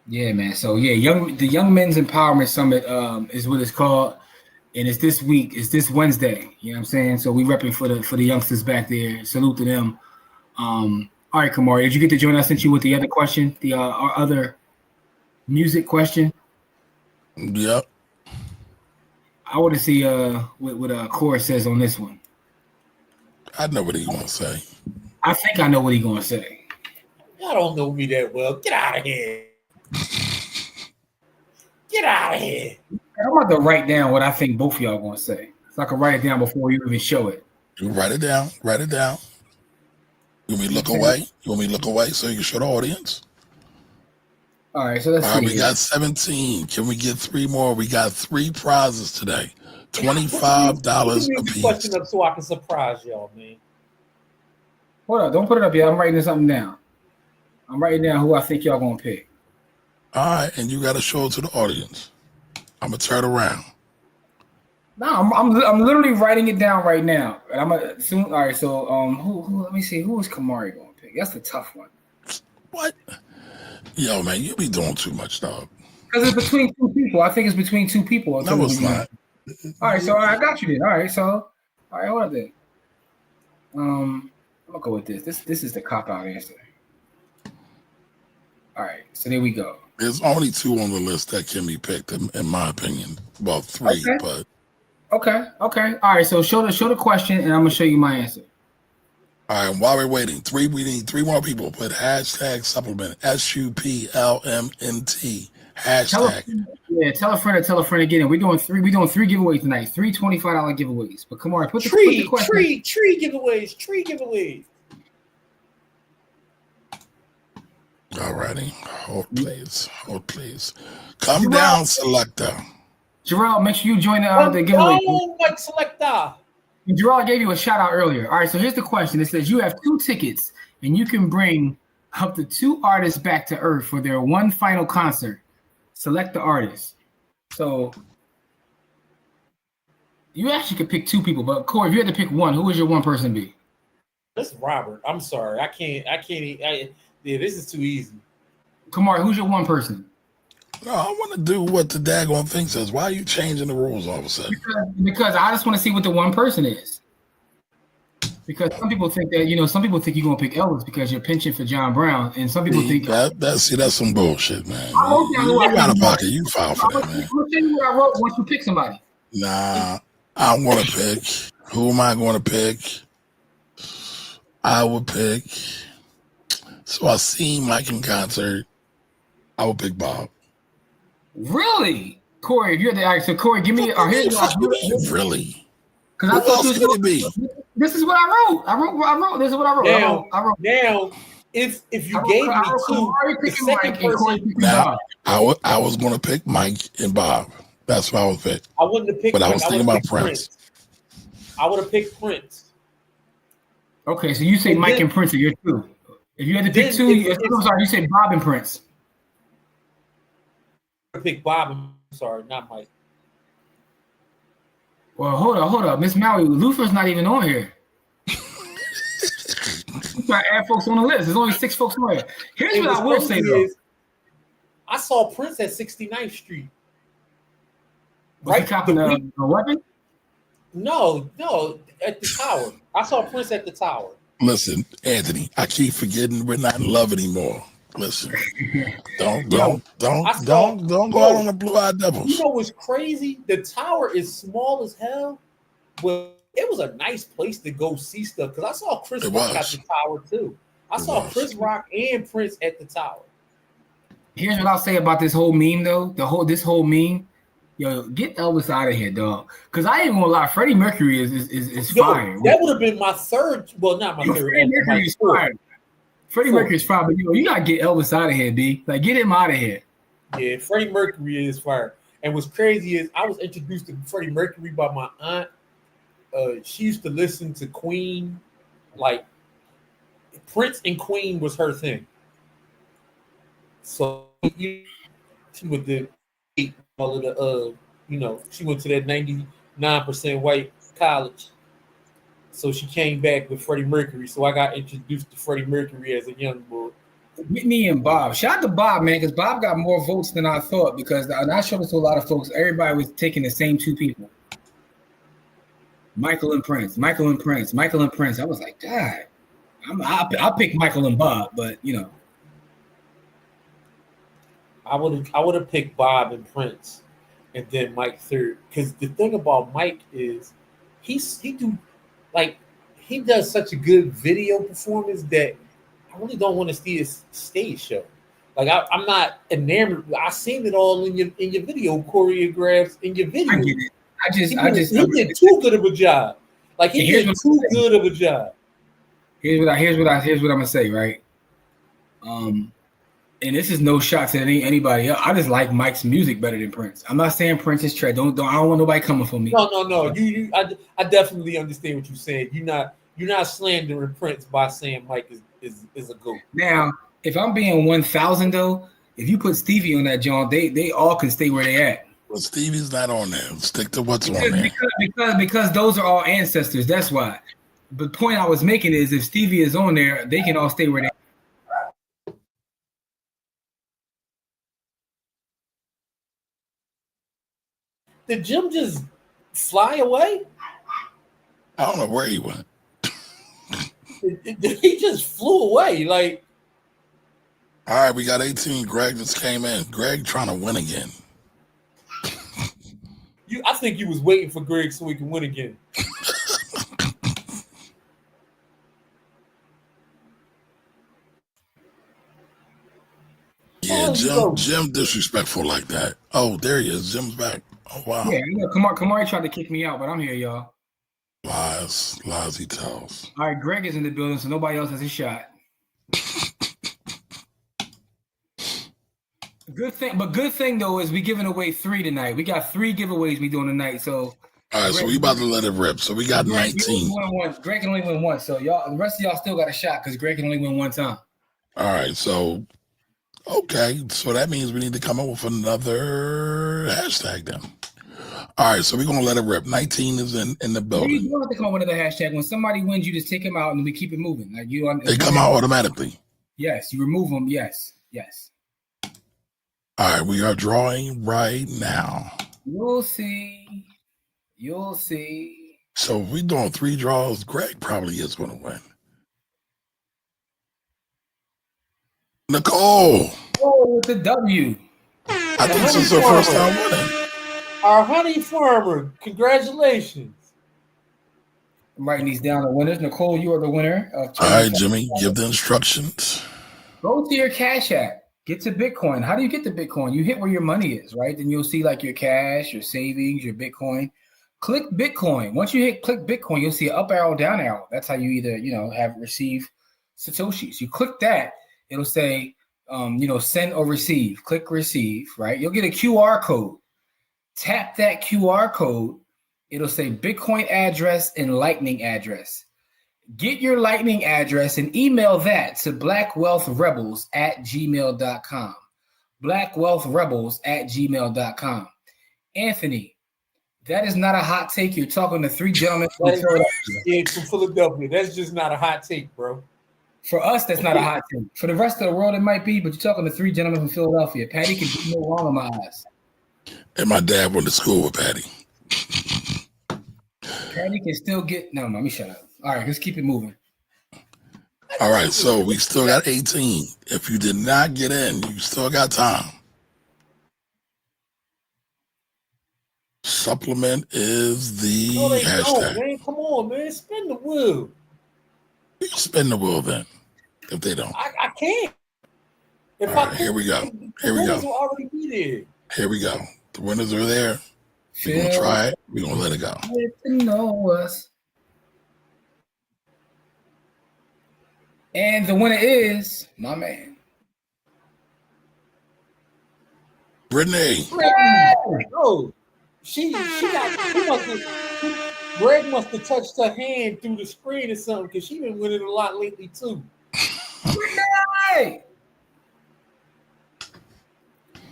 Yeah, man. So yeah, the Young Men's Empowerment Summit is what it's called, and it's this week. It's this Wednesday. You know what I'm saying? So we repping for the youngsters back there. Salute to them. All right, Kamari, did you get to join us? I sent you with the other question, our other music question. Yep. I want to see what Corey says on this one. I know what he's gonna say. I think I know what he's gonna say. Y'all don't know me that well. Get out of here. Get out of here. I'm about to write down what I think both of y'all gonna say, so I can write it down before you even show it. You write it down. Write it down. You want me to look away? You want me to look away so you can show the audience? All right, so let's see. We got 17. Can we get 3 more? We got 3 prizes today. $25 a piece. Question up so I can surprise y'all, man. Hold up, don't put it up yet. I'm writing something down. I'm writing down who I think y'all gonna pick. All right, and you got to show it to the audience. I'm gonna turn around. No, I'm literally writing it down right now. And I'm gonna soon. All right, so who? Let me see. Who is Kamari gonna pick? That's the tough one. What? Yo, man, you be doing too much, dog. Because it's between 2 people. I think it's between 2 people. No, it's not. All right, so I got you then. All right, hold up then. I'm gonna go with this. This is the cop-out answer. All right, so there we go. There's only 2 on the list that can be picked, in my opinion. Well, 3, okay. But okay. All right, so show the question, and I'm gonna show you my answer. All right, while we're waiting, we need 3 more people. Put hashtag supplement, SUPLMNT, hashtag. Tell a friend again. We're doing 3 giveaways tonight. 3 $25 giveaways. But come on, put the question. Tree giveaways. All righty. Hold please. Come down, selector. Gerald, make sure you join the giveaway. Oh, like selector. Gerald gave you a shout out earlier. All right, so here's the question. It says you have 2 tickets and you can bring up to 2 artists back to Earth for their one final concert. Select the artist. So you actually could pick 2 people, but Corey, if you had to pick one, who would your one person be? This is Robert. I'm sorry. I can't. This is too easy. Kamari, who's your one person? No, I want to do what the daggone thing says. Why are you changing the rules all of a sudden? Because I just want to see what the one person is. Because some people think that, some people think you're going to pick Elvis because you're pinching for John Brown. And some people think that's some bullshit, man. You out of pocket. You filed for that, man. I'm going to tell you what I wrote once you pick somebody. Nah, I want to pick. Who am I going to pick? I would pick. So I seen Mike in concert. I would pick Bob. Really? Corey, if you're the actor, Corey, give me really? Because I thought you was going to be. This is what I wrote. This is what I wrote. Now, if you gave me 2, the second person. Now, I was going to pick Mike and Bob. That's what I would pick. I wouldn't have picked. But I was thinking about Prince. I would have picked Prince. Okay, so you say Mike and Prince are your 2. If you had to pick 2, you say Bob and Prince. I pick Bob. I'm sorry, not Mike. Well, hold up. Miss Maui, Luther's not even on here. You try to add folks on the list. There's only 6 folks on here. Here's what I will say, though. I saw Prince at 69th Street. Was he copping a weapon? No, at the Tower. I saw Prince at the Tower. Listen, Anthony, I keep forgetting we're not in love anymore. Listen, don't Yo, go I saw, out on the blue-eyed you devils. know what's crazy? The tower is small as hell, but it was a nice place to go see stuff because I saw Chris Rock at the tower too. I saw Chris Rock and Prince at the tower. Here's what I'll say about this whole meme though. This whole meme, yo, get Elvis out of here, dog. Because I ain't gonna lie, Freddie Mercury is fire. That would have been my third. Well, not my third. Freddie Mercury is fire. Freddie Mercury's fire, but you gotta get Elvis out of here, B. Like, get him out of here. Yeah, Freddie Mercury is fire. And what's crazy is I was introduced to Freddie Mercury by my aunt. She used to listen to Queen, like Prince and Queen was her thing. So she would do all of the she went to that 99% white college. So she came back with Freddie Mercury. So I got introduced to Freddie Mercury as a young boy. Whitney and Bob. Shout out to Bob, man, because Bob got more votes than I thought. Because and I showed this to a lot of folks. Everybody was taking the same two people. Michael and Prince. I was like, God, I'll pick Michael and Bob, but I would have picked Bob and Prince, and then Mike third. Because the thing about Mike is he does such a good video performance that I really don't want to see his stage show. Like I'm not enamored. I seen it all in your video choreographs in your video. I get it. He did too good of a job. Like he did too good of a job. Here's what I'm gonna say, right? And this is no shot to anybody else. I just like Mike's music better than Prince. I'm not saying Prince is trash. I don't want nobody coming for me. No. I definitely understand what you're saying. You're not slandering Prince by saying Mike is a goat. Now, if I'm being 1,000 though, if you put Stevie on that joint, they all can stay where they at. Well, Stevie's not on there. Stick to what's on there. Because those are all ancestors. That's why. But the point I was making is if Stevie is on there, they can all stay where they are. Did Jim just fly away? I don't know where he went. He just flew away. Like, all right, we got 18. Greg just came in. Greg trying to win again. I think you was waiting for Greg so he can win again. Yeah, Jim disrespectful like that. Oh, there he is. Jim's back. Oh, wow. Yeah, Kamari tried to kick me out, but I'm here, y'all. Lies he tells. All right, Greg is in the building, so nobody else has a shot. Good thing though is we giving away 3 tonight. We got 3 giveaways we doing tonight. So all right, so we about to let it rip. So we got 19. Greg can only win once. So y'all, the rest of y'all still got a shot because Greg can only win one time. All right, so okay, so that means we need to come up with another hashtag then. All right, so we're gonna let it rip. 19 is in the building. You don't have to come up with another hashtag. When somebody wins, you just take them out and we keep it moving. Like they come out automatically. Yes, you remove them. Yes. All right, we are drawing right now. You'll see. So if we're doing 3 draws, Greg probably is going to win. Nicole. Oh, with the W. I think this is her first time winning. Our honey farmer. Congratulations. I'm writing these down. The winners. Nicole, you are the winner. All right, Jimmy, give the instructions. Go to your Cash App. Get to Bitcoin. How do you get to Bitcoin? You hit where your money is, right? Then you'll see like your cash, your savings, your Bitcoin. Click Bitcoin. Once you click Bitcoin, you'll see an up arrow, down arrow. That's how you either, have receive Satoshis. You click that, it'll say, send or receive. Click receive, right? You'll get a QR code. Tap that QR code. It'll say Bitcoin address and Lightning address. Get your Lightning address and email that to blackwealthrebels@gmail.com. blackwealthrebels@gmail.com. Anthony, that is not a hot take. You're talking to 3 gentlemen from Philadelphia. Yeah, from Philadelphia. That's just not a hot take, bro. For us, that's not a hot take. For the rest of the world, it might be, but you're talking to 3 gentlemen from Philadelphia. Patty can do no wrong in my eyes. And my dad went to school with Patty. Patty can still get... No, let me shut up. All right, let's keep it moving. All right, so we still got 18. If you did not get in, you still got time. Supplement is the No, they don't, hashtag. man. Come on, man. Spin the wheel. You can spin the wheel then, if they don't. I can't. If All I right, could, here we go. the Here we winners go. will already be there. Here we go. The winners are there. We're going to try it. We're going to let it go. Get to know us. And the winner is my man. Brittany. Oh, she Greg must have touched her hand through the screen or something because she been winning a lot lately too. Hey,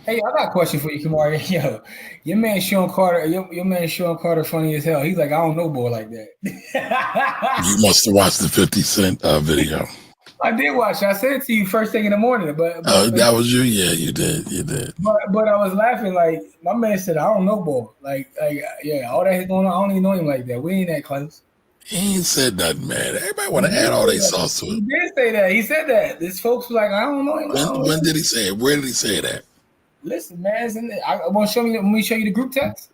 I got a question for you, Kamari. Yo, your man Sean Carter, your man Sean Carter, funny as hell. He's like, I don't know boy like that. You must have watched the 50 Cent video. I did watch it. I said it to you first thing in the morning, but That was you? Yeah, you did. You did. But I was laughing like my man said, I don't know boy. Like yeah, all that is going on. I don't even know him like that. We ain't that close. He ain't said nothing, man. Everybody want to add all their sauce to He it. did say that. He said that. This folks were like, I don't know him. When did he say it? Where did he say that? Listen, man, it's in there. I want to show me. Let me show you the group text.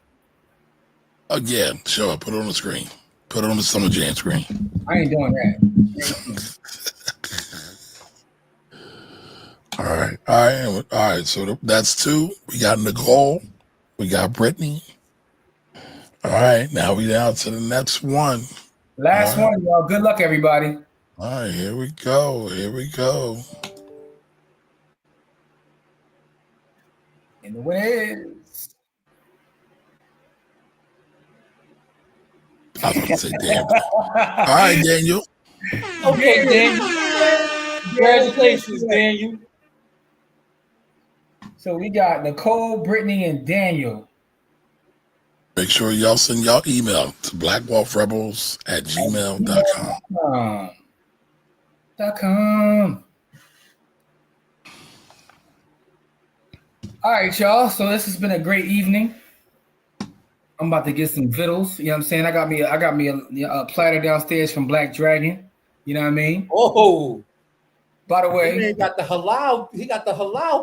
Yeah, sure. Put it on the screen. Put it on the Summer Jam screen. I ain't doing that. All right. So that's 2. We got Nicole. We got Brittany. All right, now we down to the next one. Last one, y'all. Good luck, everybody. All right, here we go. And the winner is. I was going to say Daniel. All right, Daniel. Okay, Daniel. Congratulations, Daniel. So we got Nicole, Brittany, and Daniel. Make sure y'all send y'all email to blackwolfrebels@gmail.com. All right, y'all. So this has been a great evening. I'm about to get some vittles. You know what I'm saying? I got me a platter downstairs from Black Dragon. You know what I mean? Oh, by the way, he got the halal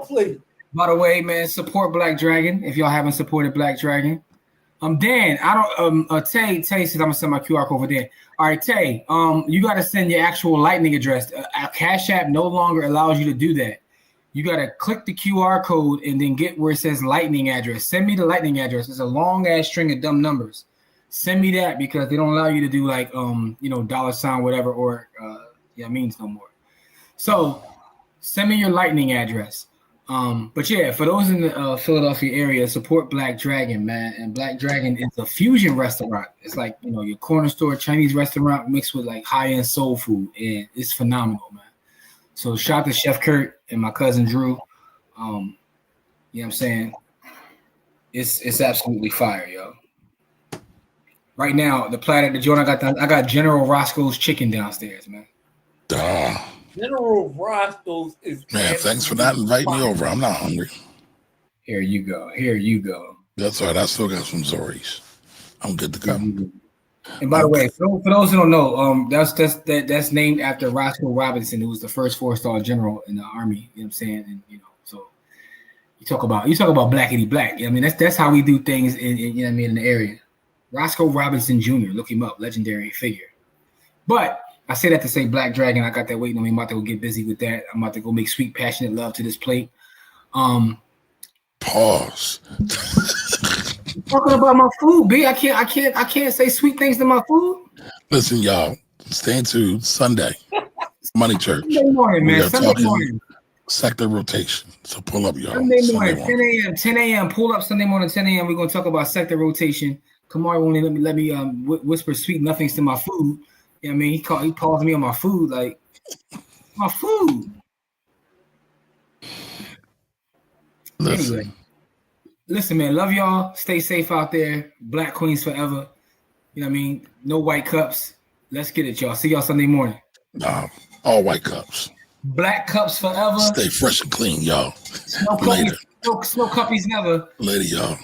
plate. By the way, man, support Black Dragon if y'all haven't supported Black Dragon. Dan, I don't Tay says I'm gonna send my QR code over there. All right, Tay, you gotta send your actual Lightning address. Our Cash App no longer allows you to do that. You gotta click the QR code and then get where it says Lightning address. Send me the Lightning address. It's a long ass string of dumb numbers. Send me that because they don't allow you to do like $ whatever or means no more. So send me your Lightning address. But yeah, for those in the Philadelphia area, support Black Dragon, man. And Black Dragon is a fusion restaurant. It's like, your corner store Chinese restaurant mixed with like high-end soul food. And it's phenomenal, man. So shout out to Chef Kurt and my cousin Drew. You know what I'm saying? It's absolutely fire, yo. Right now, the platter, the joint I got General Roscoe's chicken downstairs, man. General Roscoe's is man. Thanks for not inviting me over. I'm not hungry. Here you go. That's all right. I still got some Zoris. I'm good to go. And by the way, for those who don't know, that's named after Roscoe Robinson, who was the first 4-star general in the Army. You know what I'm saying? And so you talk about blackity black. I mean, that's how we do things in in the area. Roscoe Robinson Jr. Look him up, legendary figure. But I say that to say Black Dragon. I got that waiting on me. I'm about to go get busy with that. I'm about to go make sweet, passionate love to this plate. Pause. Talking about my food, B. I can't say sweet things to my food. Listen, y'all. Stay tuned. Sunday, Money Church. Sunday morning, man. Sunday morning. Sector rotation. So pull up, y'all. Sunday morning, 10 a.m. Pull up Sunday morning, 10 a.m. We're gonna talk about sector rotation. Kamari won't let me whisper sweet nothings to my food. You know what I mean? He calls me on my food, like my food. Listen, man, love y'all. Stay safe out there. Black Queens forever. You know what I mean? No white cups. Let's get it, y'all. See y'all Sunday morning. All white cups. Black cups forever. Stay fresh and clean, y'all. Snow cuppies never. Later, y'all.